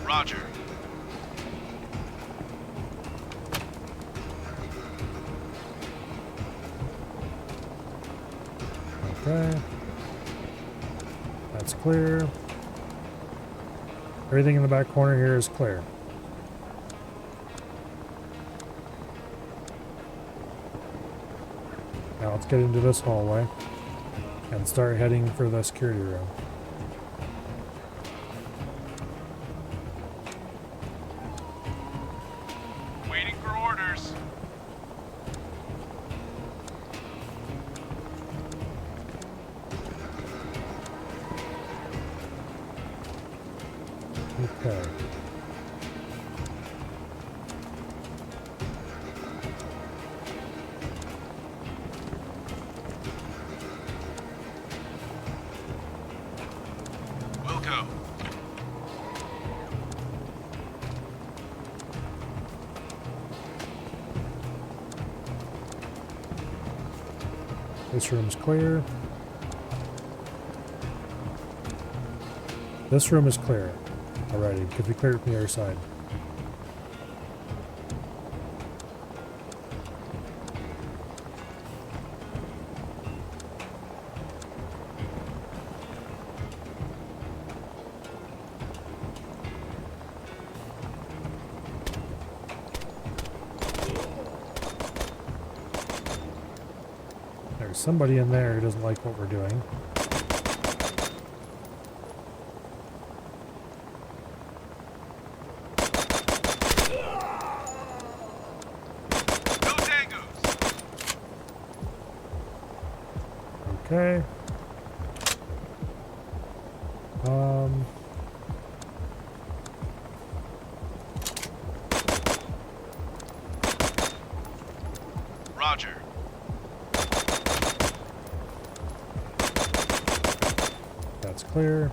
Roger. Okay. That's clear. Everything in the back corner here is clear. Now let's get into this hallway and start heading for the security room. Waiting for orders. Okay. We'll go. This room's clear. This room is clear. Alrighty, could be cleared from the other side. There's somebody in there who doesn't like what we're doing. No tangos. Okay. Roger. That's clear.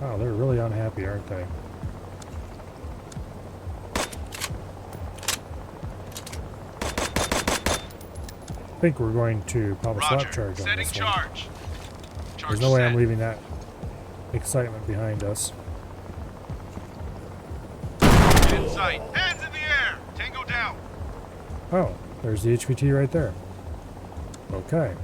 Wow, they're really unhappy, aren't they? I think we're going to pop a slap Roger. charge on Setting this one. charge. There's no way I'm leaving that excitement behind us. In sight. Hands in the air. Tango down. Oh, there's the HVT right there. Okay.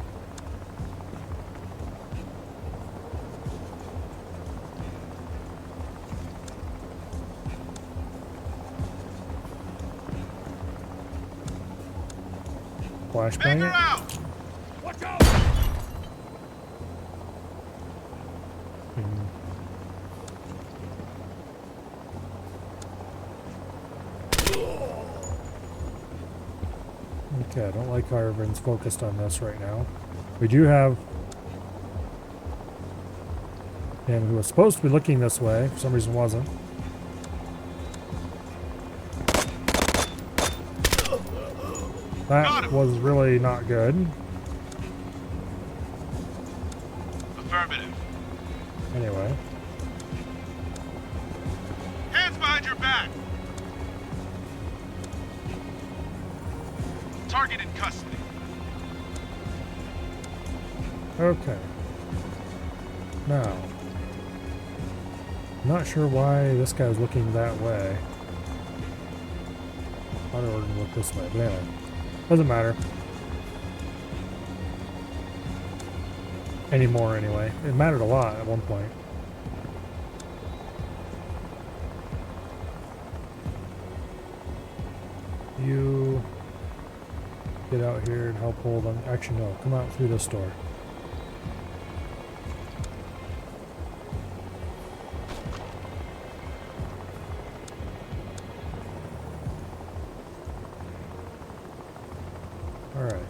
Flashbang Banger it. out. Watch out. Okay, I don't like how everyone's focused on this right now. We do have him who was supposed to be looking this way, for some reason wasn't. That was really not good. Affirmative. Anyway. Hands behind your back. Target in custody. Okay. Now, not sure why this guy's looking that way. I thought it would look this way, but anyway. Doesn't matter. Anymore, anyway. It mattered a lot at one point. You get out here and help hold on. Actually, no. Come out through this door. Alright.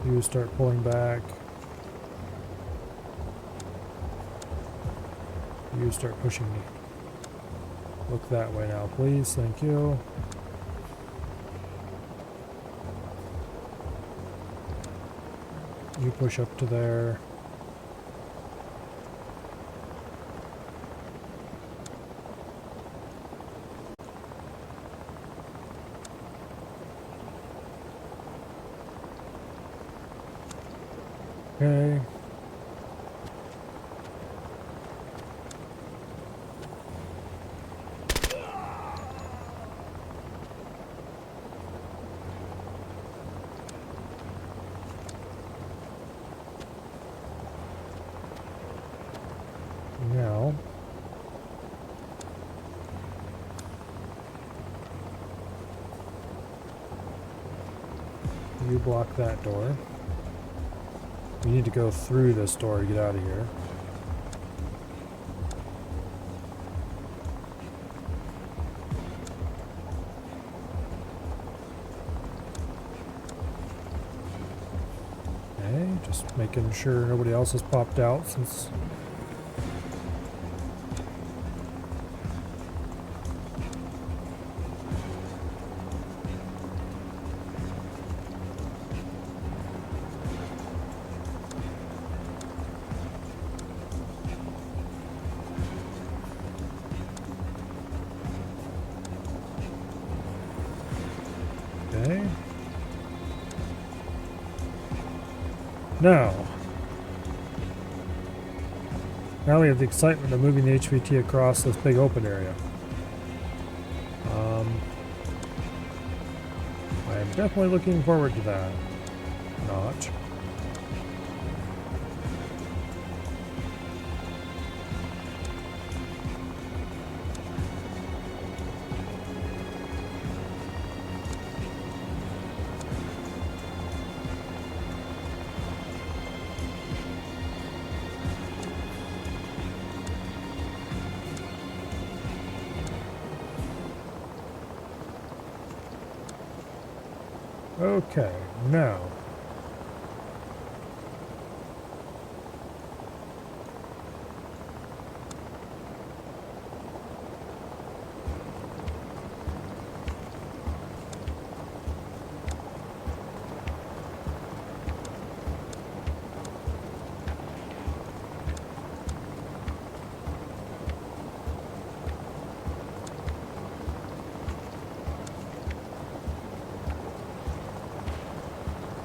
You start pulling back. You start pushing me. Look that way now, please. Thank you. You push up to there. Okay. Now, you block that door. You need to go through this door to get out of here. Okay, just making sure nobody else has popped out since... Okay. Now we have the excitement of moving the HVT across this big open area. I am definitely looking forward to that. Not. Okay, now.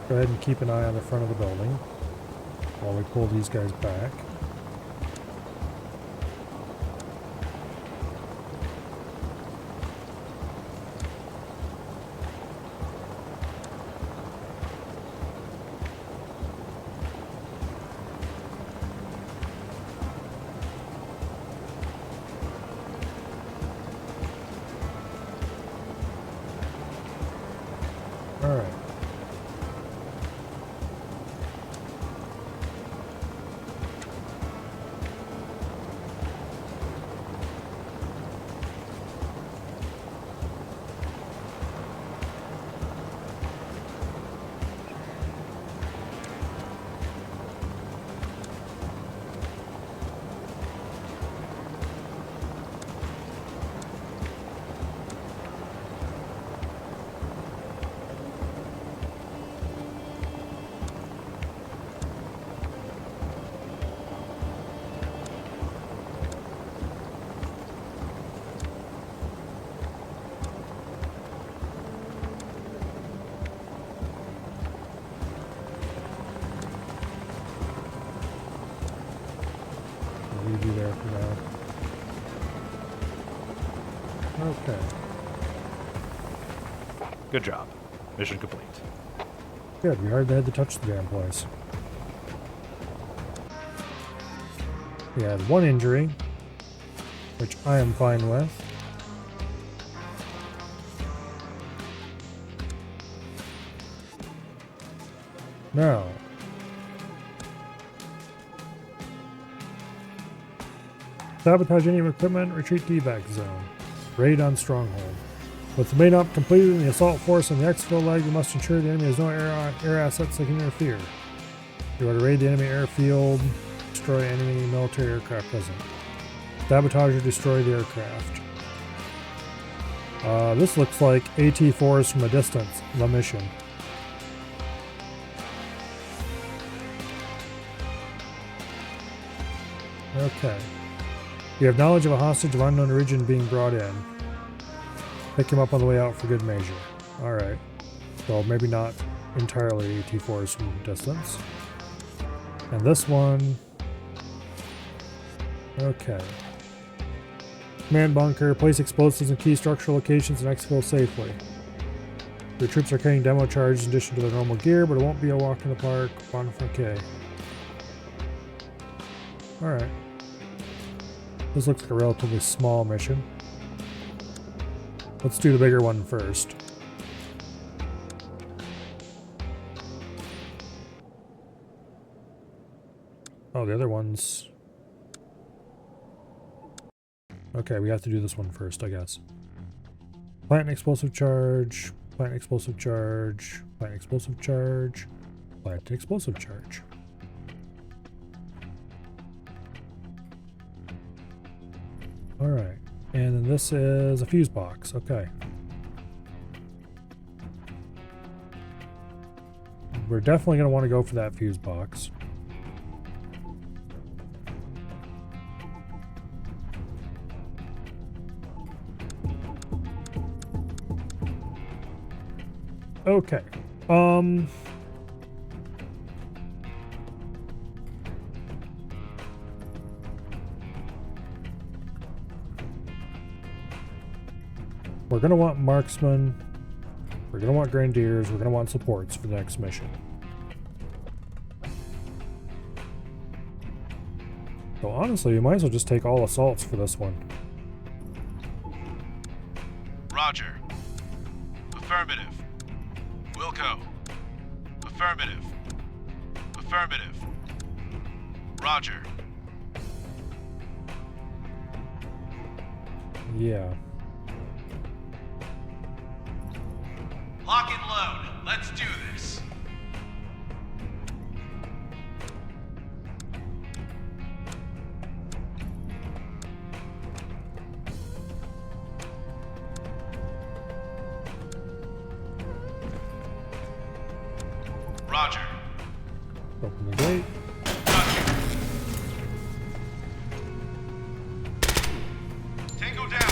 Go ahead and keep an eye on the front of the building while we pull these guys back. All right. leave you there for now. Okay. Good job. Mission complete. Good, we hardly had to touch the damn place. We had one injury, which I am fine with. Now, sabotage enemy equipment, retreat to evac zone. Raid on stronghold. With the main op completed and the assault force on the exfil leg, we must ensure the enemy has no air assets that can interfere. You are to raid the enemy airfield, destroy enemy military aircraft present. Sabotage or destroy the aircraft. This looks like AT-4s from a distance, the mission. Okay. You have knowledge of a hostage of unknown origin being brought in. Pick him up on the way out for good measure. Alright. So maybe not entirely AT-4s from distance. And this one... Okay. Command bunker. Place explosives in key structural locations and exfil safely. Your troops are carrying demo charges in addition to their normal gear, but it won't be a walk in the park. Okay. Alright. This looks like a relatively small mission. Let's do the bigger one first. Oh, the other one's... Okay, we have to do this one first, I guess. Plant an explosive charge, plant an explosive charge, plant an explosive charge, plant an explosive charge. Alright, and then this is a fuse box, okay. We're definitely going to want to go for that fuse box. Okay. We're going to want marksmen. We're going to want grenadiers. We're going to want supports for the next mission. So honestly, you might as well just take all assaults for this one. Roger. Affirmative. Wilco. Affirmative. Affirmative. Roger. Yeah. Lock and load. Let's do this. Roger. Open the gate. Got you. Tango down.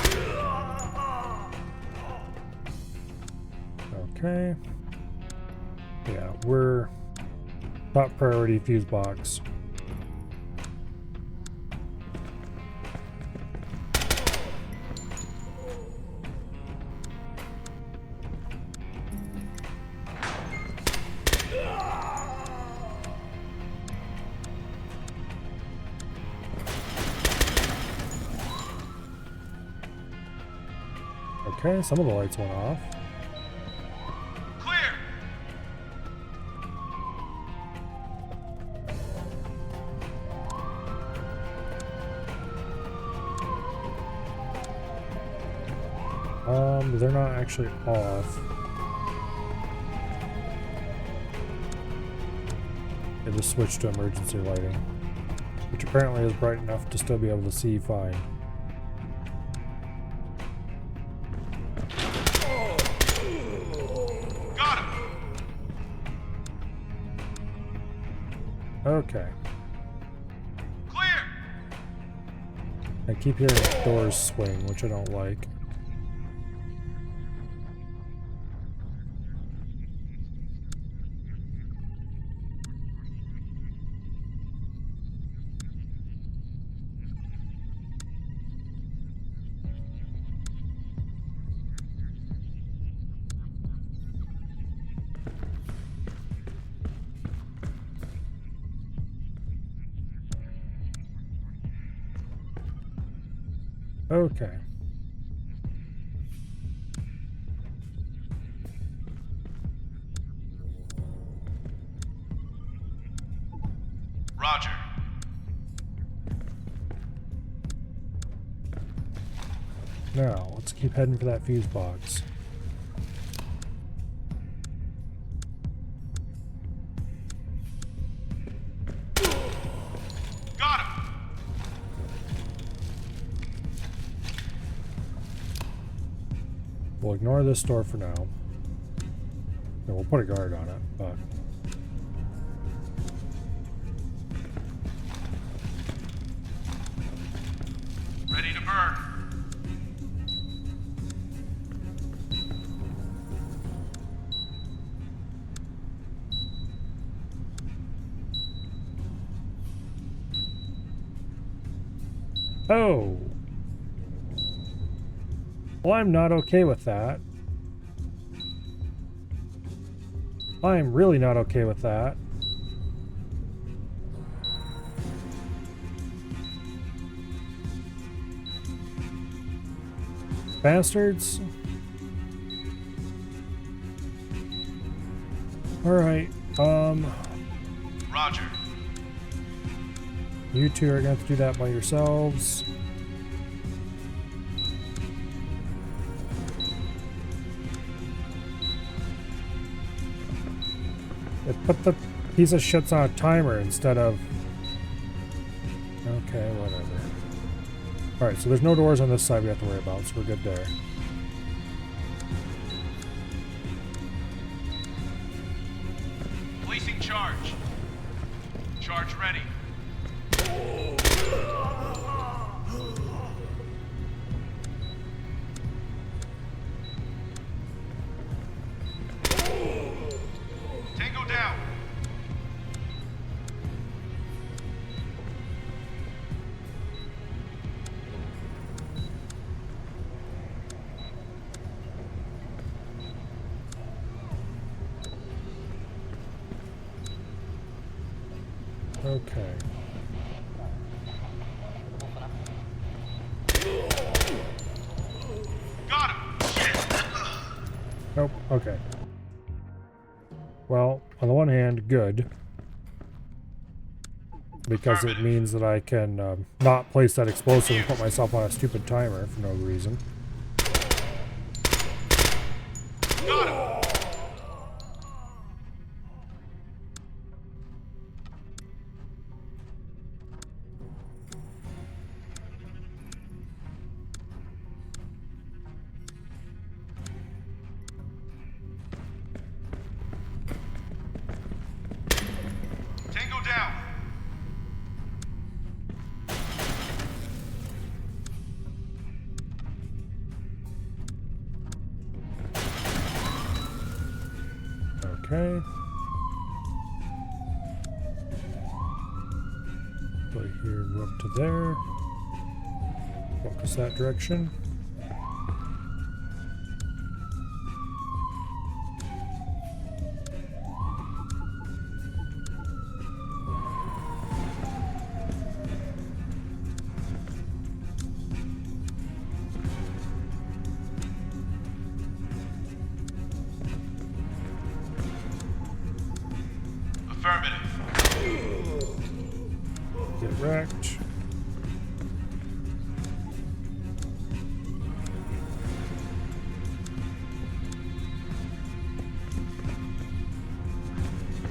Okay. Yeah, we're top priority fuse box. Okay, some of the lights went off. Clear. They're not actually off. They just switched to emergency lighting, which apparently is bright enough to still be able to see fine. Got him. Okay. Clear. I keep hearing doors swing, which I don't like. Okay. Roger. Now, let's keep heading for that fuse box. Got him. We'll ignore this door for now. No, we'll put a guard on it, but... Ready to burn. Oh! Well, I'm not okay with that. I'm really not okay with that. Bastards. Alright, Roger. you two are gonna have to do that by yourselves. It put the piece of shit's on a timer instead of... Okay, whatever. Alright, so there's no doors on this side we have to worry about, so we're good there. Placing charge. Charge ready. Tango down. Okay. Got him. Shit. Nope, okay. Well, on the one hand, good. Because it means that I can not place that explosive and put myself on a stupid timer for no reason. Got him. Tango down. Okay. Play here and go up to there. Focus that direction. Affirmative. Get wrecked.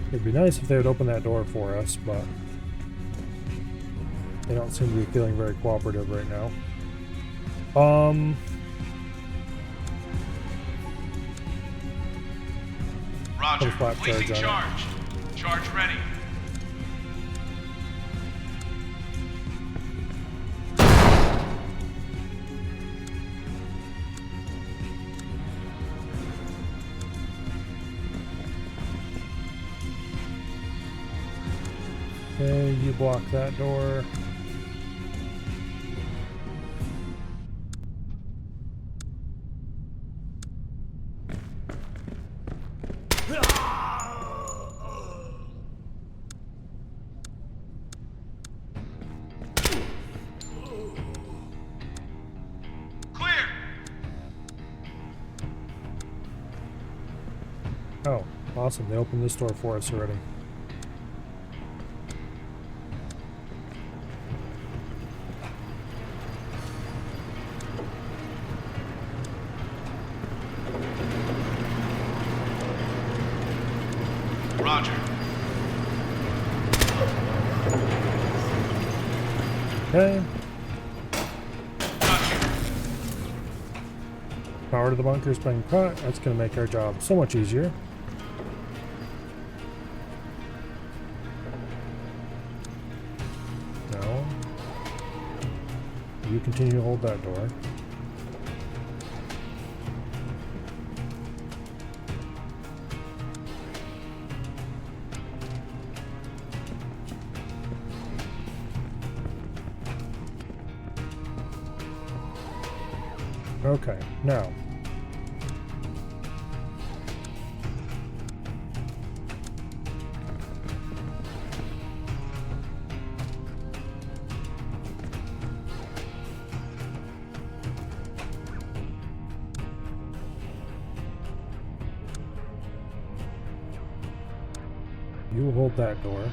It'd be nice if they would open that door for us, but they don't seem to be feeling very cooperative right now. Roger. Flat Placing charge on charge. Charge ready. Okay, you block that door. Oh, awesome. They opened this door for us already. Roger. Okay. Got you. Power to the bunkers being cut. That's going to make our job so much easier. No. You continue to hold that door. Okay, now. You hold that door.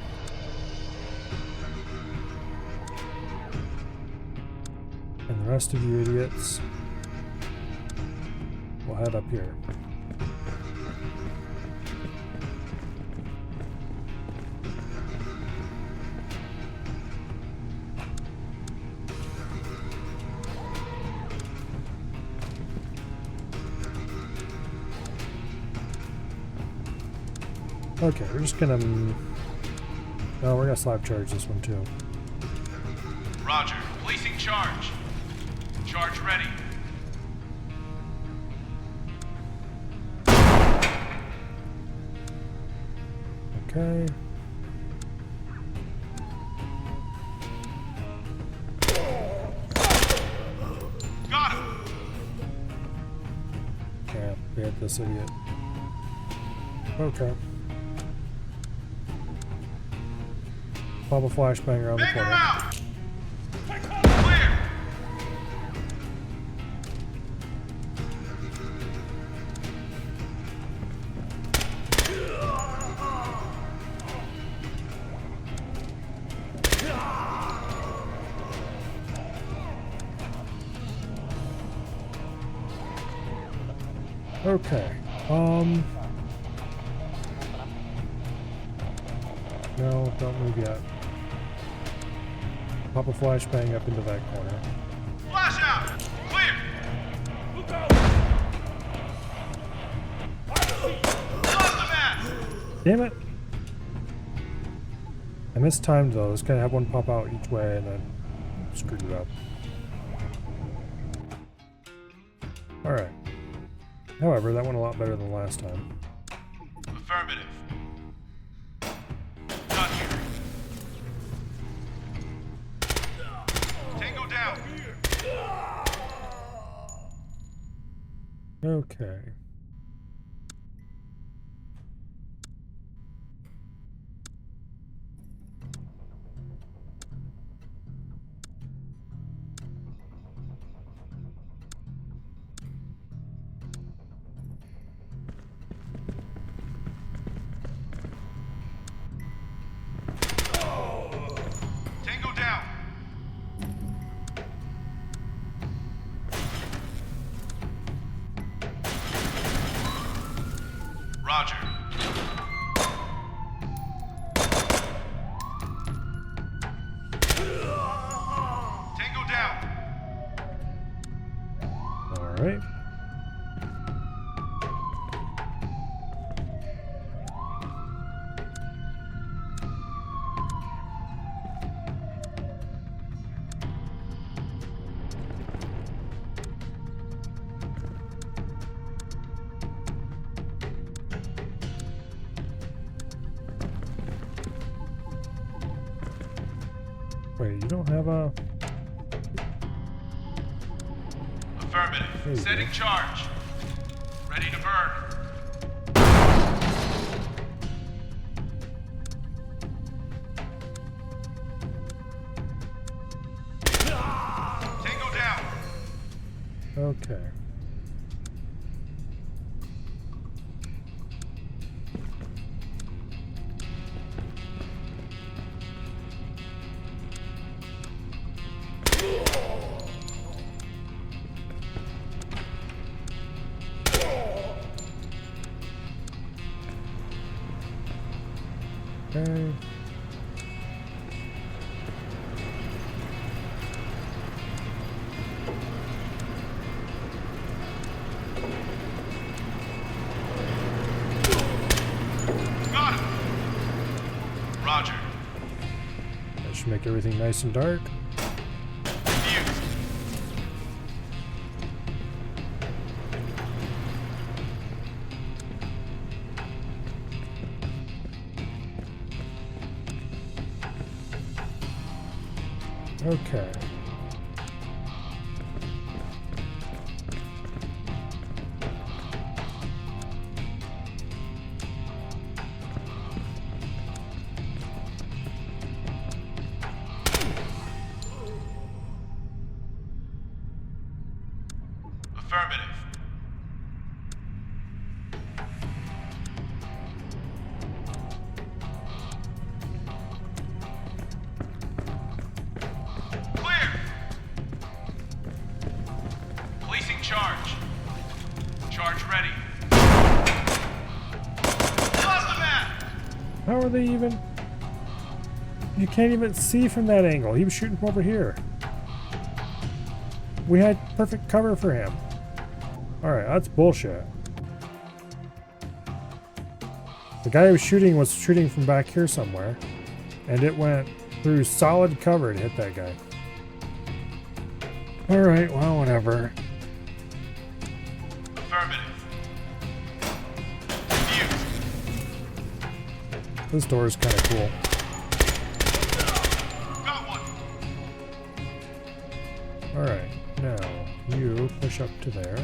And the rest of you idiots will head up here. Okay, we're just gonna... No, we're gonna slap charge this one too. Roger. Placing charge. Charge ready. Okay. Got him. Yeah, we hit this idiot. Okay. Pop a flashbang around the Bang her corner. out. Clear. Okay. No, don't move yet. Pop a flashbang up into that corner. Flash out. Clear. Lost the match. Damn it! I mistimed though. I was gonna have one pop out each way and then screwed it up. Alright. However, that went a lot better than last time. Affirmative. Got here. Tango down. Okay. Tango down. Roger. Tango down. Alright. Wait, you don't have a... There you Affirmative. Setting go. charge. Ready to burn. Tango down. Okay. make everything nice and dark. Defused. Okay. Affirmative. Clear. Placing charge. Charge ready. Lost the map. How are they even? You can't even see from that angle. He was shooting from over here. We had perfect cover for him. Alright, that's bullshit. The guy who was shooting from back here somewhere, and it went through solid cover to hit that guy. Alright, well, whatever. Affirmative. Defused. This door is kind of cool. Got one. Alright, now you push up to there.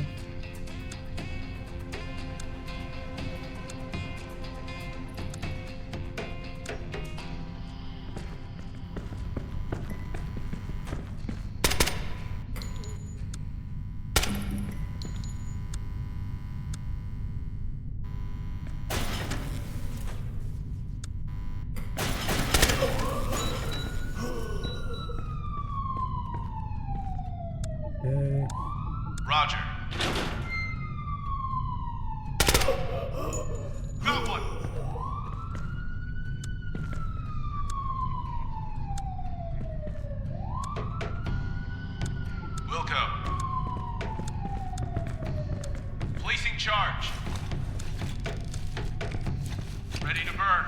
Okay. Roger. Got one. Wilco. Placing charge. Ready to burn.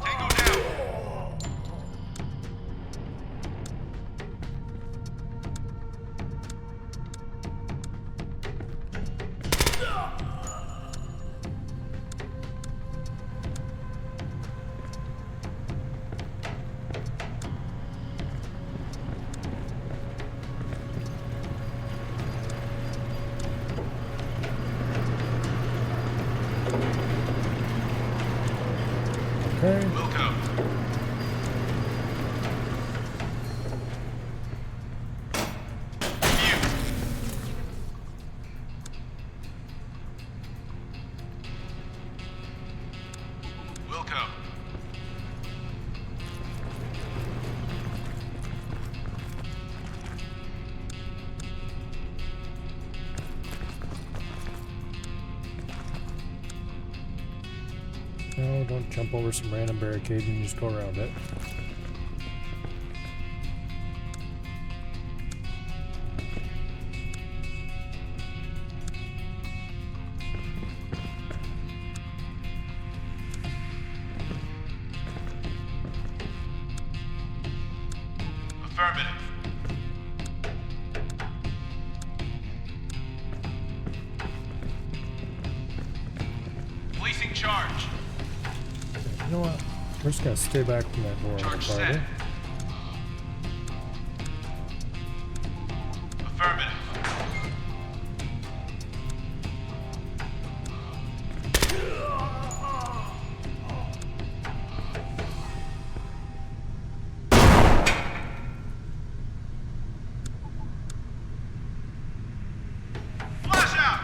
Tango down. Okay. Wilco. Defused. Wilco. No, don't jump over some random barricade and just go around it. Affirmative. Placing charge. You know what? We're just gonna stay back from that door. Charge Farther. set. Affirmative. Flash out.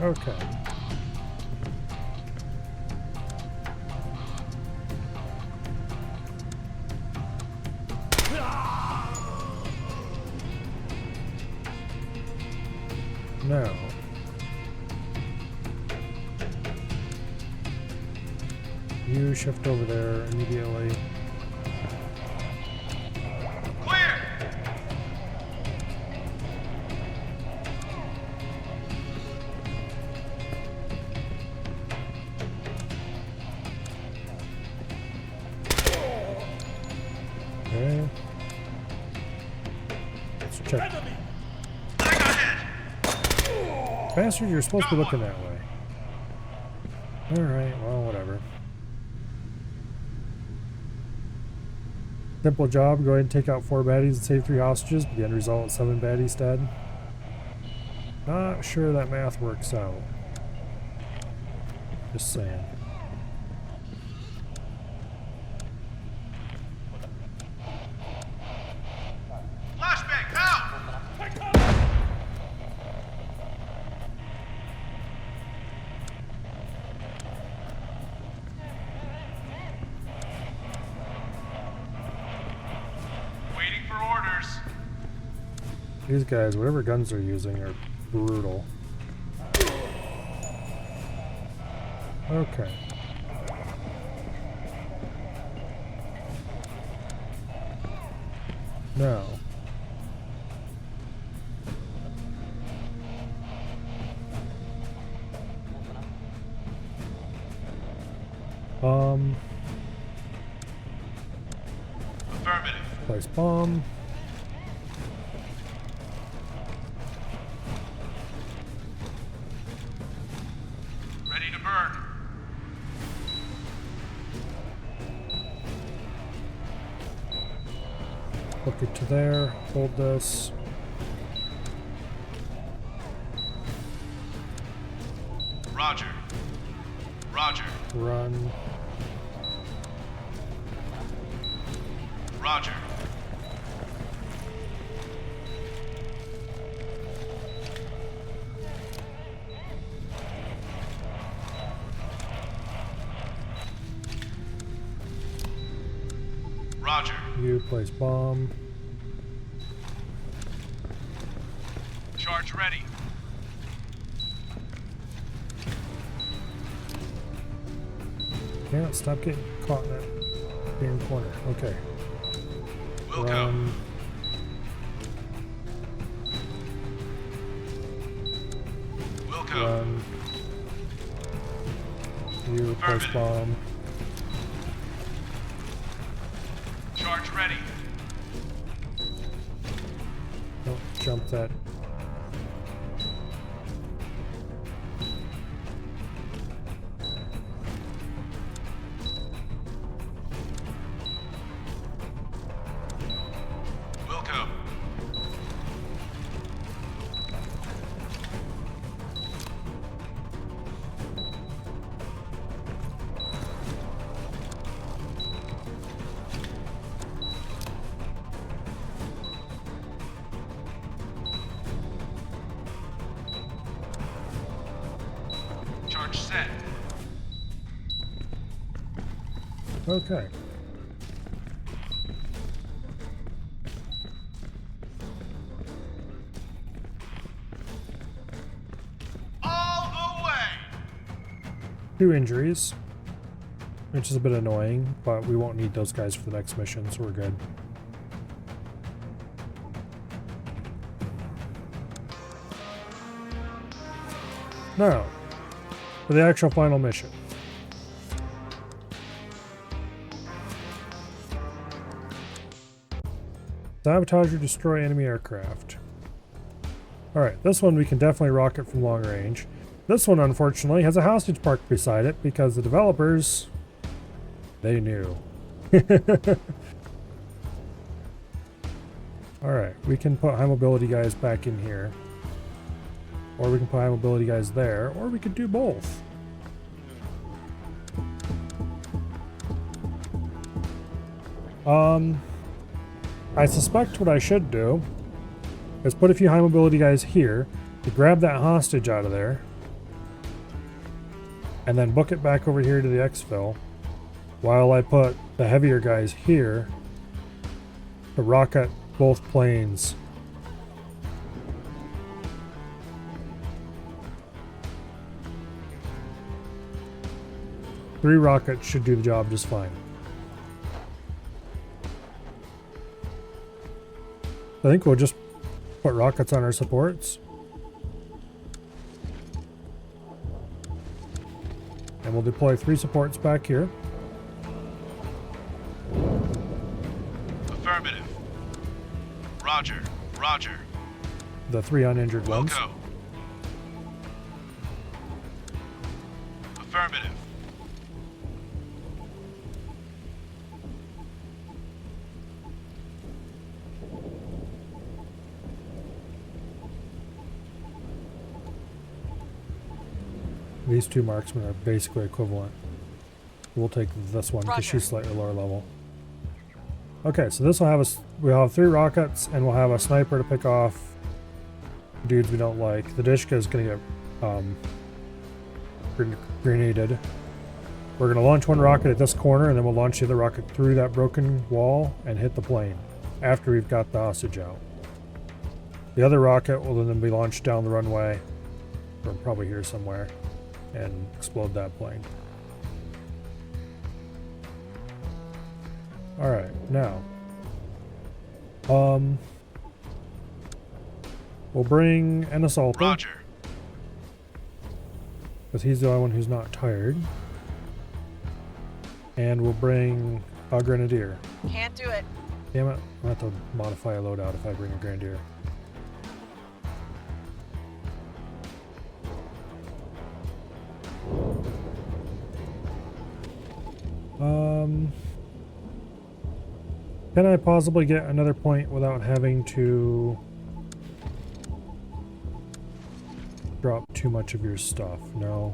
Okay. Now, you shift over there immediately. Clear! Okay. Let's check. Bastard, you're supposed to be looking that way. Alright, well, whatever. Simple job, go ahead and take out 4 baddies and save 3 hostages, but the end result 7 baddies dead. Not sure that math works out. Just saying. Flashbang, help! Waiting for orders. These guys, whatever guns they're using, are brutal. Okay. Now. Affirmative. Place bomb. Ready to burn. Hook it to there. Hold this. Roger. Roger. Run. Roger. Roger. You place bomb. Charge ready. Can't stop getting caught in that damn corner. Okay. Will go. Run. Will go. Run. You place Affirmative. bomb. Charge ready. Don't jump that. Will go. Charge set. Okay. All the way. 2 injuries, which is a bit annoying, but we won't need those guys for the next mission, so we're good. Now, for the actual final mission. Sabotage or destroy enemy aircraft. Alright, this one we can definitely rocket from long range. This one, unfortunately, has a hostage parked beside it because the developers, they knew. Alright, we can put high mobility guys back in here. Or we can put high mobility guys there, or we could do both. I suspect what I should do is put a few high mobility guys here to grab that hostage out of there. and then book it back over here to the exfil, while I put the heavier guys here to rocket both planes. Three rockets should do the job just fine. I think we'll just put rockets on our supports. And we'll deploy 3 supports back here. Affirmative. Roger. Roger. The 3 uninjured We'll ones. go. Affirmative. These 2 marksmen are basically equivalent. We'll take this one because she's slightly lower level. Okay, so this will have us. We'll have 3 rockets, and we'll have a sniper to pick off dudes we don't like. The Dishka is going to get grenaded. We're going to launch 1 rocket at this corner, and then we'll launch the other rocket through that broken wall and hit the plane after we've got the hostage out. The other rocket will then be launched down the runway, or probably here somewhere, and explode that plane. Alright, now. We'll bring an assaulter. Roger. Because he's the only one who's not tired. And we'll bring a grenadier. Can't do it. Damn it, I'll have to modify a loadout if I bring a grenadier. Can I possibly get another point without having to drop too much of your stuff? No.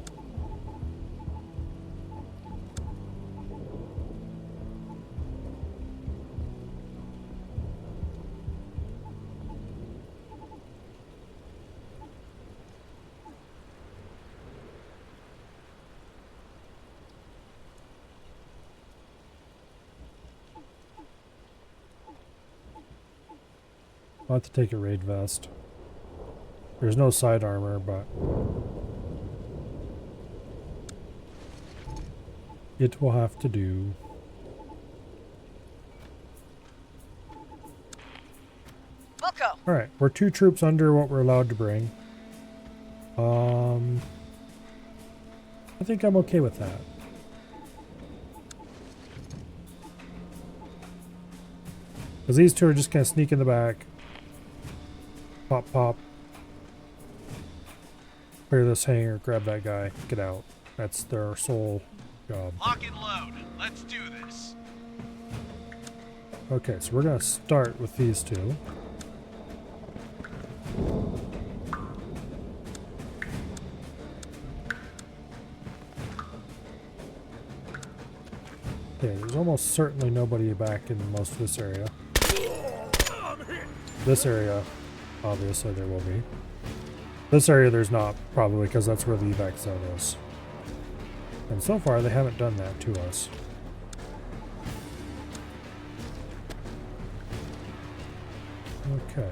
I'll have to take a raid vest. There's no side armor, but it will have to do. We'll go. Alright, we're 2 troops under what we're allowed to bring. I think I'm okay with that. Because these 2 are just going to sneak in the back. Pop, pop. Clear this hangar, grab that guy, get out. That's their sole job. Lock and load. Let's do this. Okay, so we're going to start with these 2. Okay, there's almost certainly nobody back in most of this area. This area, obviously there will be. This area there's not, probably, because that's where the evac zone is. And so far they haven't done that to us. Okay.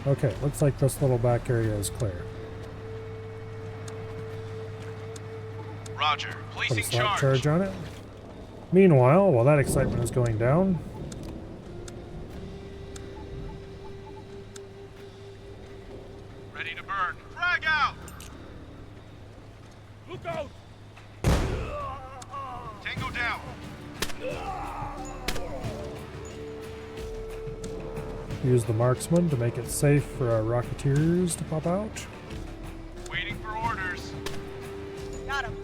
Okay, looks like this little back area is clear. Roger. Put a Placing slap charge. charge on it. Meanwhile, while that excitement is going down, Ready to burn. Frag out. Look out. Tango down. use the marksman to make it safe for our rocketeers to pop out. Waiting for orders. Got him.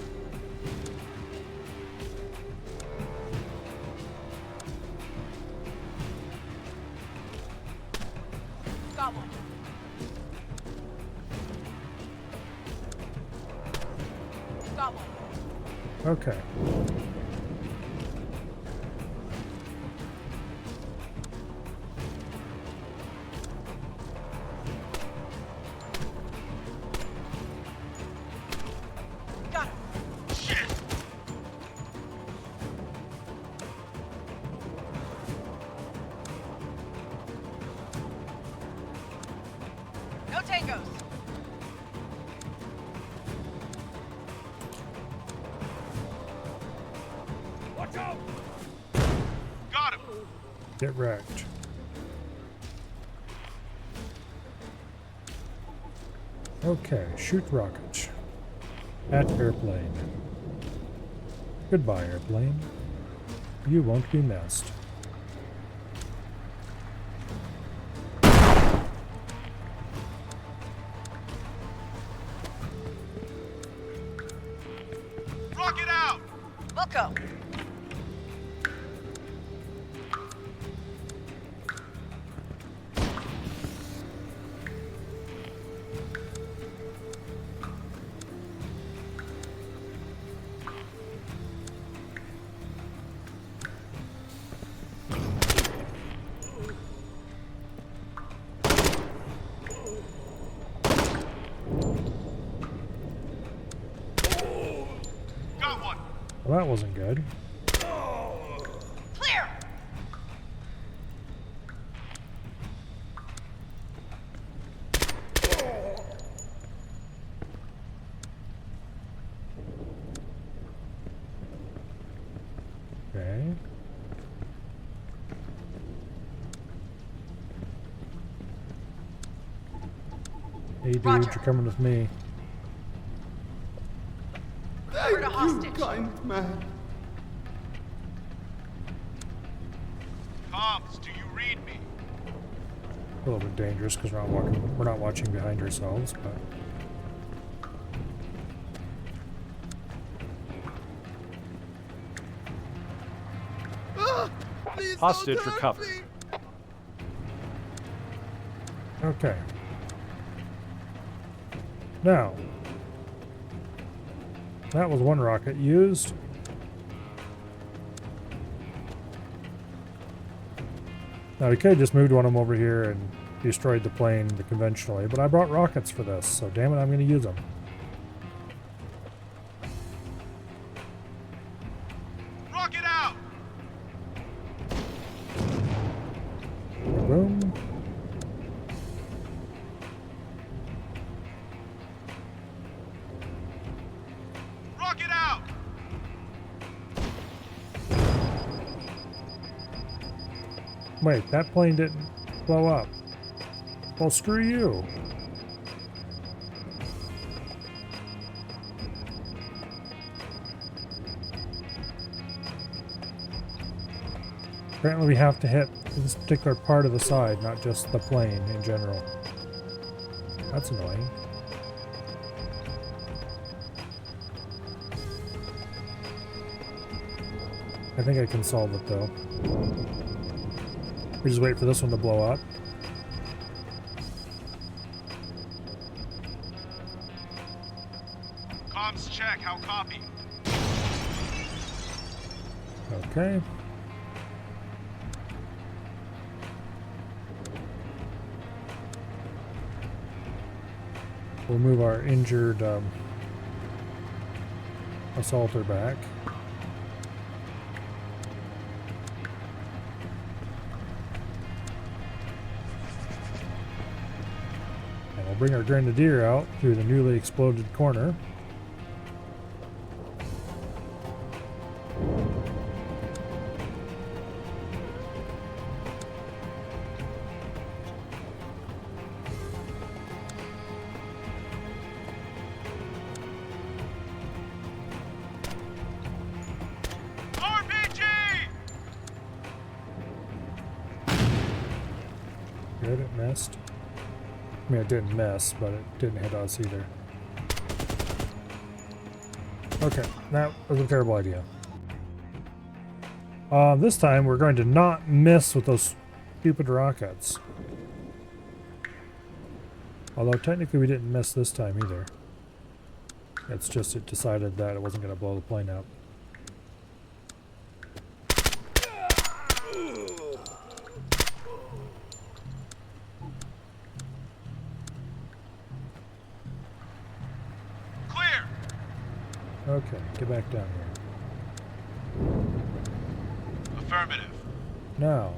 Got one. Got one. Okay. tangos. Watch out! Got him! Get wrecked. Okay, shoot rocket. At airplane. Goodbye, airplane. You won't be missed. Rocket out! Wilco. Got one! Well, that wasn't good. Clear. Okay. Hey dude, Roger. you're coming with me. Over to hostage. Comms, do you read me? A little bit dangerous because we're not watching behind ourselves, but Hostage recovered. okay. Now, that was one rocket used. Now we could have just moved one of them over here and destroyed the plane the conventional way, but I brought rockets for this, so damn it, I'm going to use them. Rocket out! Boom. Rocket out! Wait, that plane didn't blow up. Well, screw you. Apparently we have to hit this particular part of the side, not just the plane in general. That's annoying. I think I can solve it though. We just wait for this one to blow up. Comms check, how copy? Okay. We'll move our injured assaulter back. And we'll bring our grenadier out through the newly exploded corner. Good, it missed. I mean, it didn't miss, but it didn't hit us either. Okay, that was a terrible idea. This time we're going to not miss with those stupid rockets. Although technically we didn't miss this time either. It's just it decided that it wasn't going to blow the plane up. Clear! Okay, get back down here. Affirmative. Now,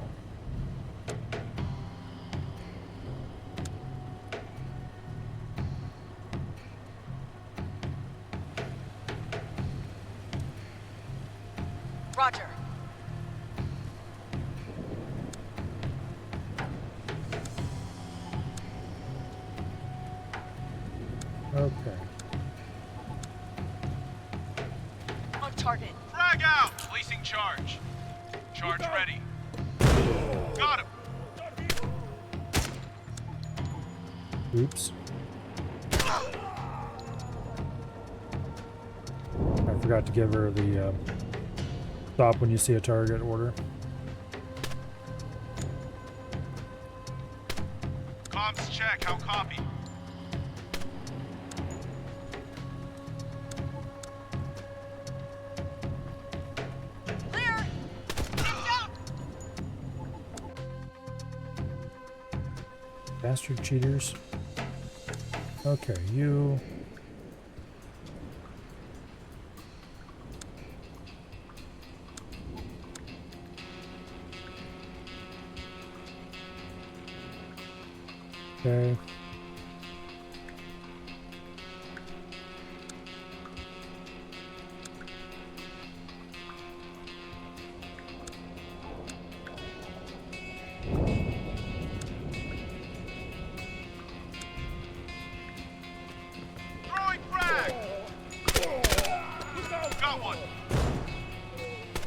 Okay. On target. Frag out! Placing charge. Charge ready. Got him. Oops. I forgot to give her the stop when you see a target order. Comms check. How copy? Clear. Take down. Bastard cheaters. Okay, you. Okay. Throwing frag! Got one.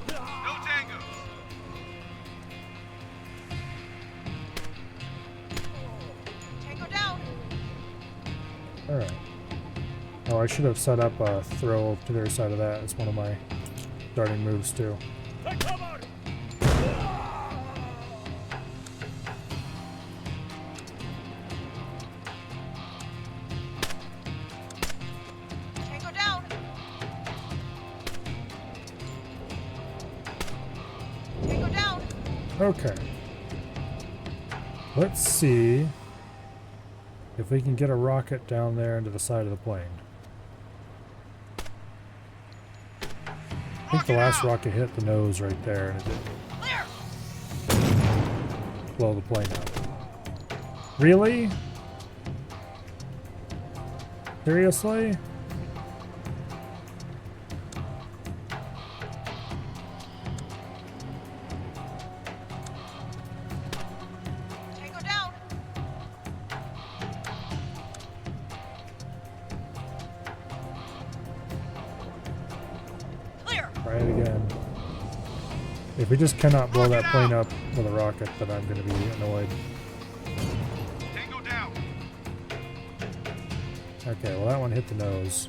No tangos. Tango down. Alright. Oh, I should have set up a throw to their side of that. It's one of my starting moves too. Tango down. Tango down. Okay. Let's see if we can get a rocket down there into the side of the plane. I think the last rocket hit the nose right there and it did Clear. blow the plane up. Really? Seriously? Tango down. Clear. Try it again. If we just cannot blow that plane up with a rocket, then I'm going to be annoyed. Tango down. Okay, well that one hit the nose.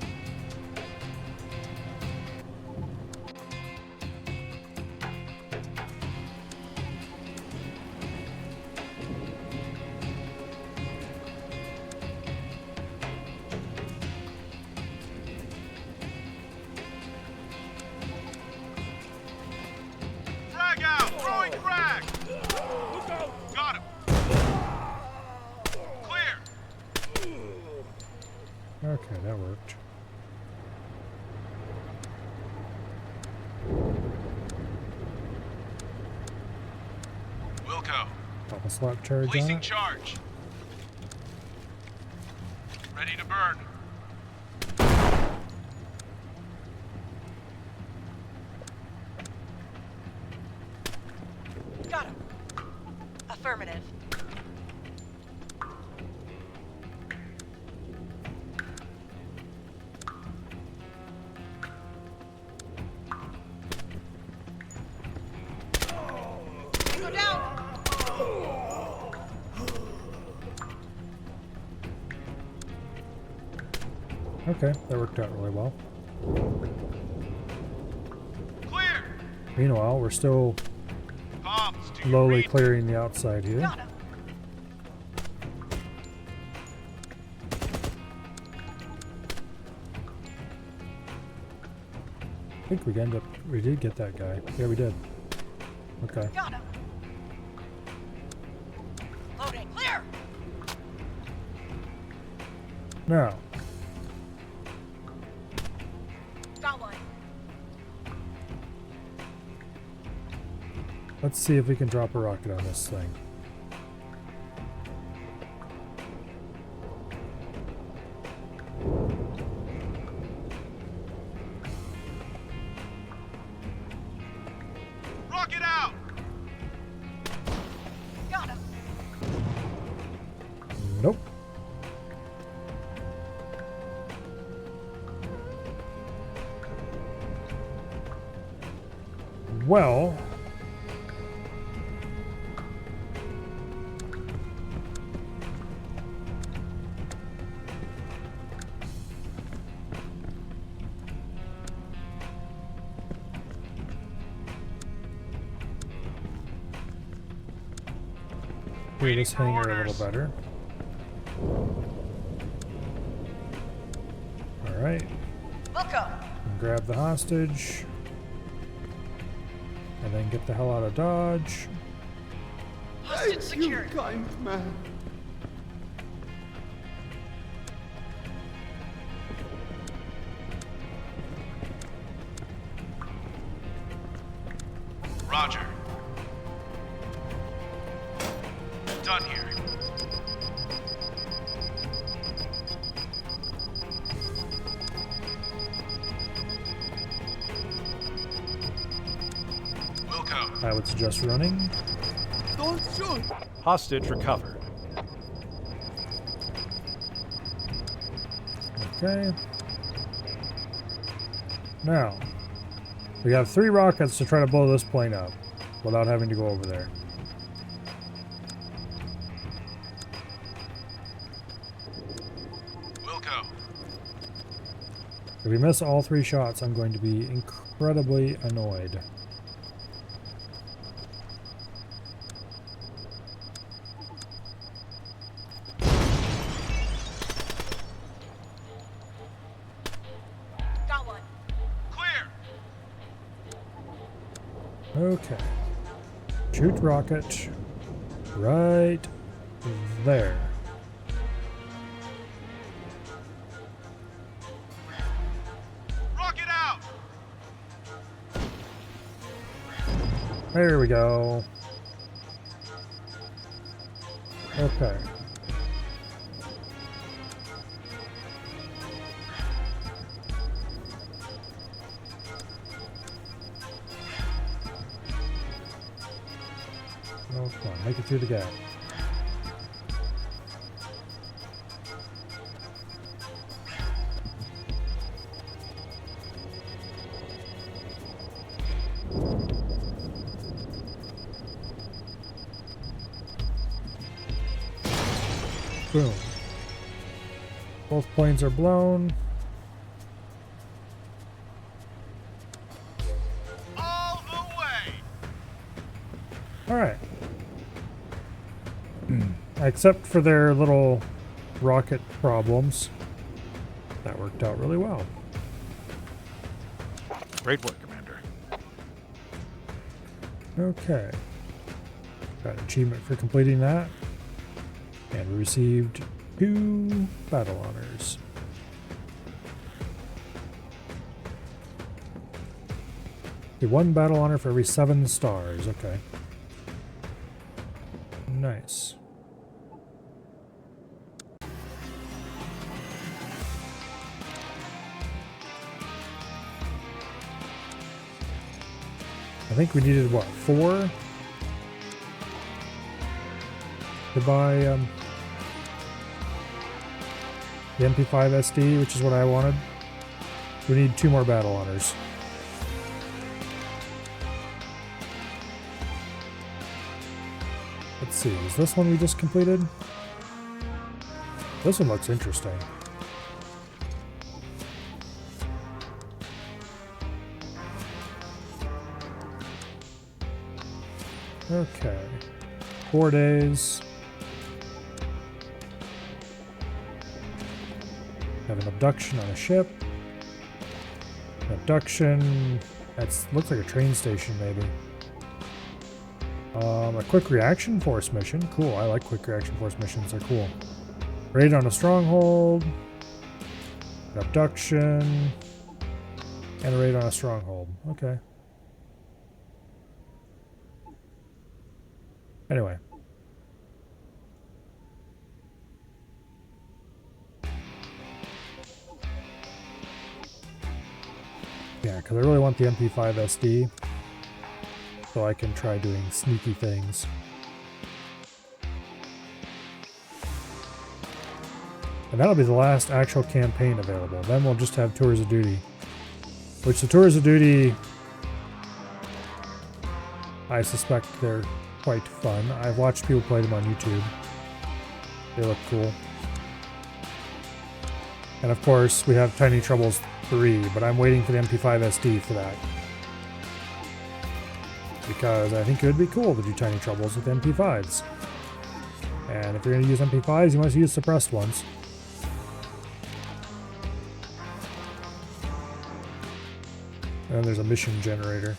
Frag out! Throwing frag! Got him. Clear. Okay, that worked. Wilco. Pop a slot charge on Placing it. charge. Ready to burn. Got him. Affirmative. Tango down. Okay, that worked out really well. Clear. Meanwhile, we're still Comms, do you slowly read? clearing the outside here. Got him. I think we did get that guy. Yeah, we did. Okay. Got him. Loading. Clear. Now, Got one. let's see if we can drop a rocket on this thing. Rocket out! Got him. Nope. well. Do this hangar a little better. Alright. Welcome. Grab the hostage. And then get the hell out of Dodge. Hostage secured. kind man. Roger. Done here. Wilco. I would suggest running. Don't shoot. Hostage recovered. Okay. Now, we have 3 rockets to try to blow this plane up without having to go over there. Wilco. If we miss all 3 shots, I'm going to be incredibly annoyed. Got one. Clear. Okay. Shoot rocket right there. Rocket out. There we go. Okay. Oh, come on, make it through the gap. Boom. Both planes are blown. All the way. Alright. Except for their little rocket problems. That worked out really well. Great work, Commander. Okay. Got an achievement for completing that. And we received 2 battle honors. Okay, 1 battle honor for every 7 stars. Okay. Nice. I think we needed, what, 4? To buy the MP5 SD, which is what I wanted. We need 2 more battle honors. Let's see, is this one we just completed? This one looks interesting. Okay. 4 days. Have an abduction on a ship. An abduction. That looks like a train station, maybe. A quick reaction force mission. Cool. I like quick reaction force missions. They're cool. Raid on a stronghold. An abduction. And a raid on a stronghold. Okay. Anyway. Yeah, because I really want the MP5 SD. So I can try doing sneaky things. And that'll be the last actual campaign available. Then we'll just have Tours of Duty. Which the Tours of Duty I suspect they're quite fun. I've watched people play them on YouTube. They look cool. And of course, we have Tiny Troubles 3, but I'm waiting for the MP5 SD for that. Because I think it would be cool to do Tiny Troubles with MP5s. And if you're going to use MP5s, you must use suppressed ones. And then there's a mission generator.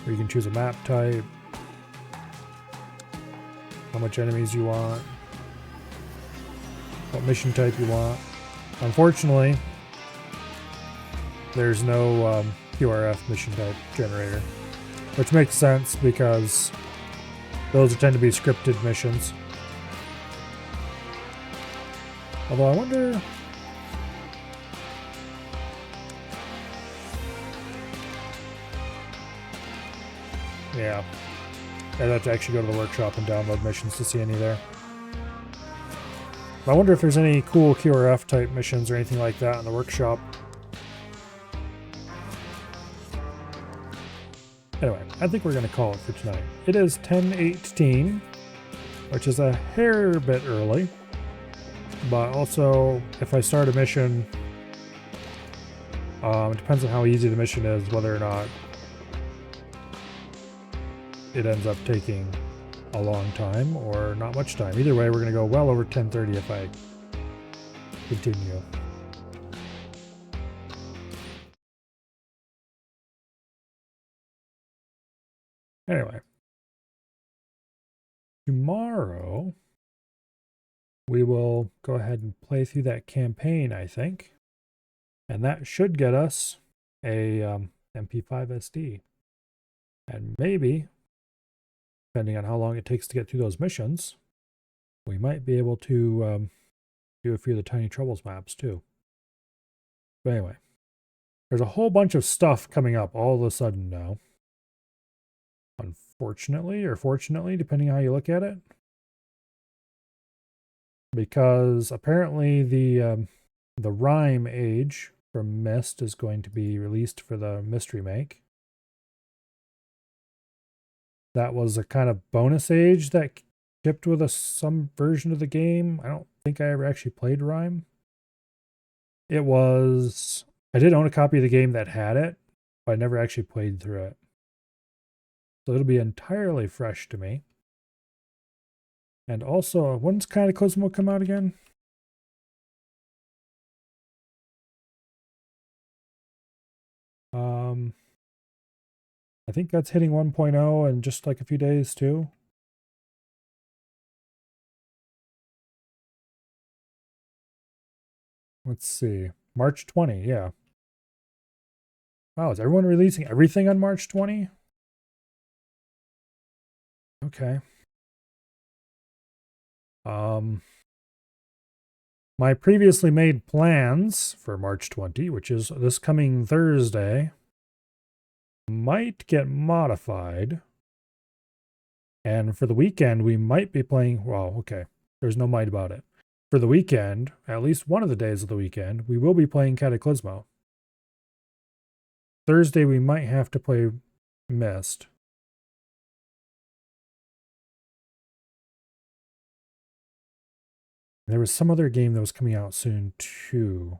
Where you can choose a map type, how much enemies you want, what mission type you want. Unfortunately, there's no QRF mission type generator, which makes sense because those tend to be scripted missions. Although I wonder... Yeah. I'd have to actually go to the workshop and download missions to see any there. I wonder if there's any cool QRF type missions or anything like that in the workshop. Anyway, I think we're going to call it for tonight. It is 10:18, which is a hair bit early. But also, if I start a mission, it depends on how easy the mission is, whether or not it ends up taking a long time or not much time. Either way, we're going to go well over 10:30 if I continue. Anyway, tomorrow we will go ahead and play through that campaign, I think. And that should get us a MP5 SD. And maybe, depending on how long it takes to get through those missions, we might be able to do a few of the Tiny Troubles maps too. But anyway, there's a whole bunch of stuff coming up all of a sudden now. Unfortunately, or fortunately, depending on how you look at it. Because apparently the Rhyme age from Myst is going to be released for the Myst remake. That was a kind of bonus age that shipped with some version of the game. I don't think I ever actually played Rhyme. It was... I did own a copy of the game that had it, but I never actually played through it. So it'll be entirely fresh to me. And also, when's Cataclysm will come out again? I think that's hitting 1.0 in just like a few days too. Let's see. March 20, yeah. Wow, is everyone releasing everything on March 20? Okay. My previously made plans for March 20, which is this coming Thursday, might get modified. And for the weekend, we might be playing, well, okay, there's no might about it. For the weekend, at least one of the days of the weekend, we will be playing Cataclysmo. Thursday, we might have to play Myst. There was some other game that was coming out soon, too.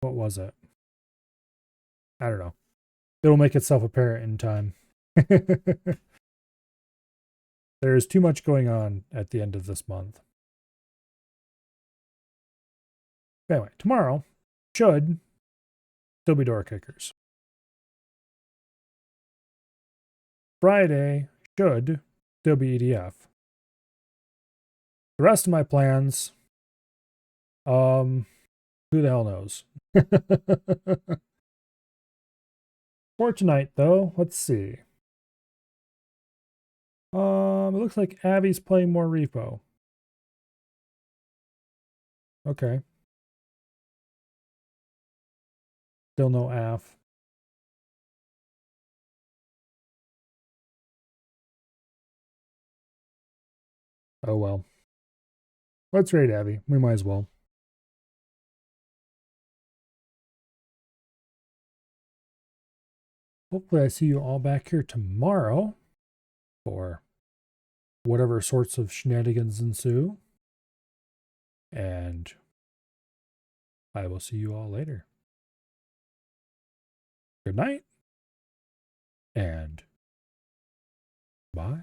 What was it? I don't know. It'll make itself apparent in time. There is too much going on at the end of this month. Anyway, tomorrow should still be door kickers. Friday should still be EDF. The rest of my plans, who the hell knows? For tonight, though, let's see. It looks like Abby's playing more repo. Okay. Still no AF. Oh well. Let's raid Abby. We might as well. hopefully I see you all back here tomorrow for whatever sorts of shenanigans ensue. And I will see you all later. Good night and bye.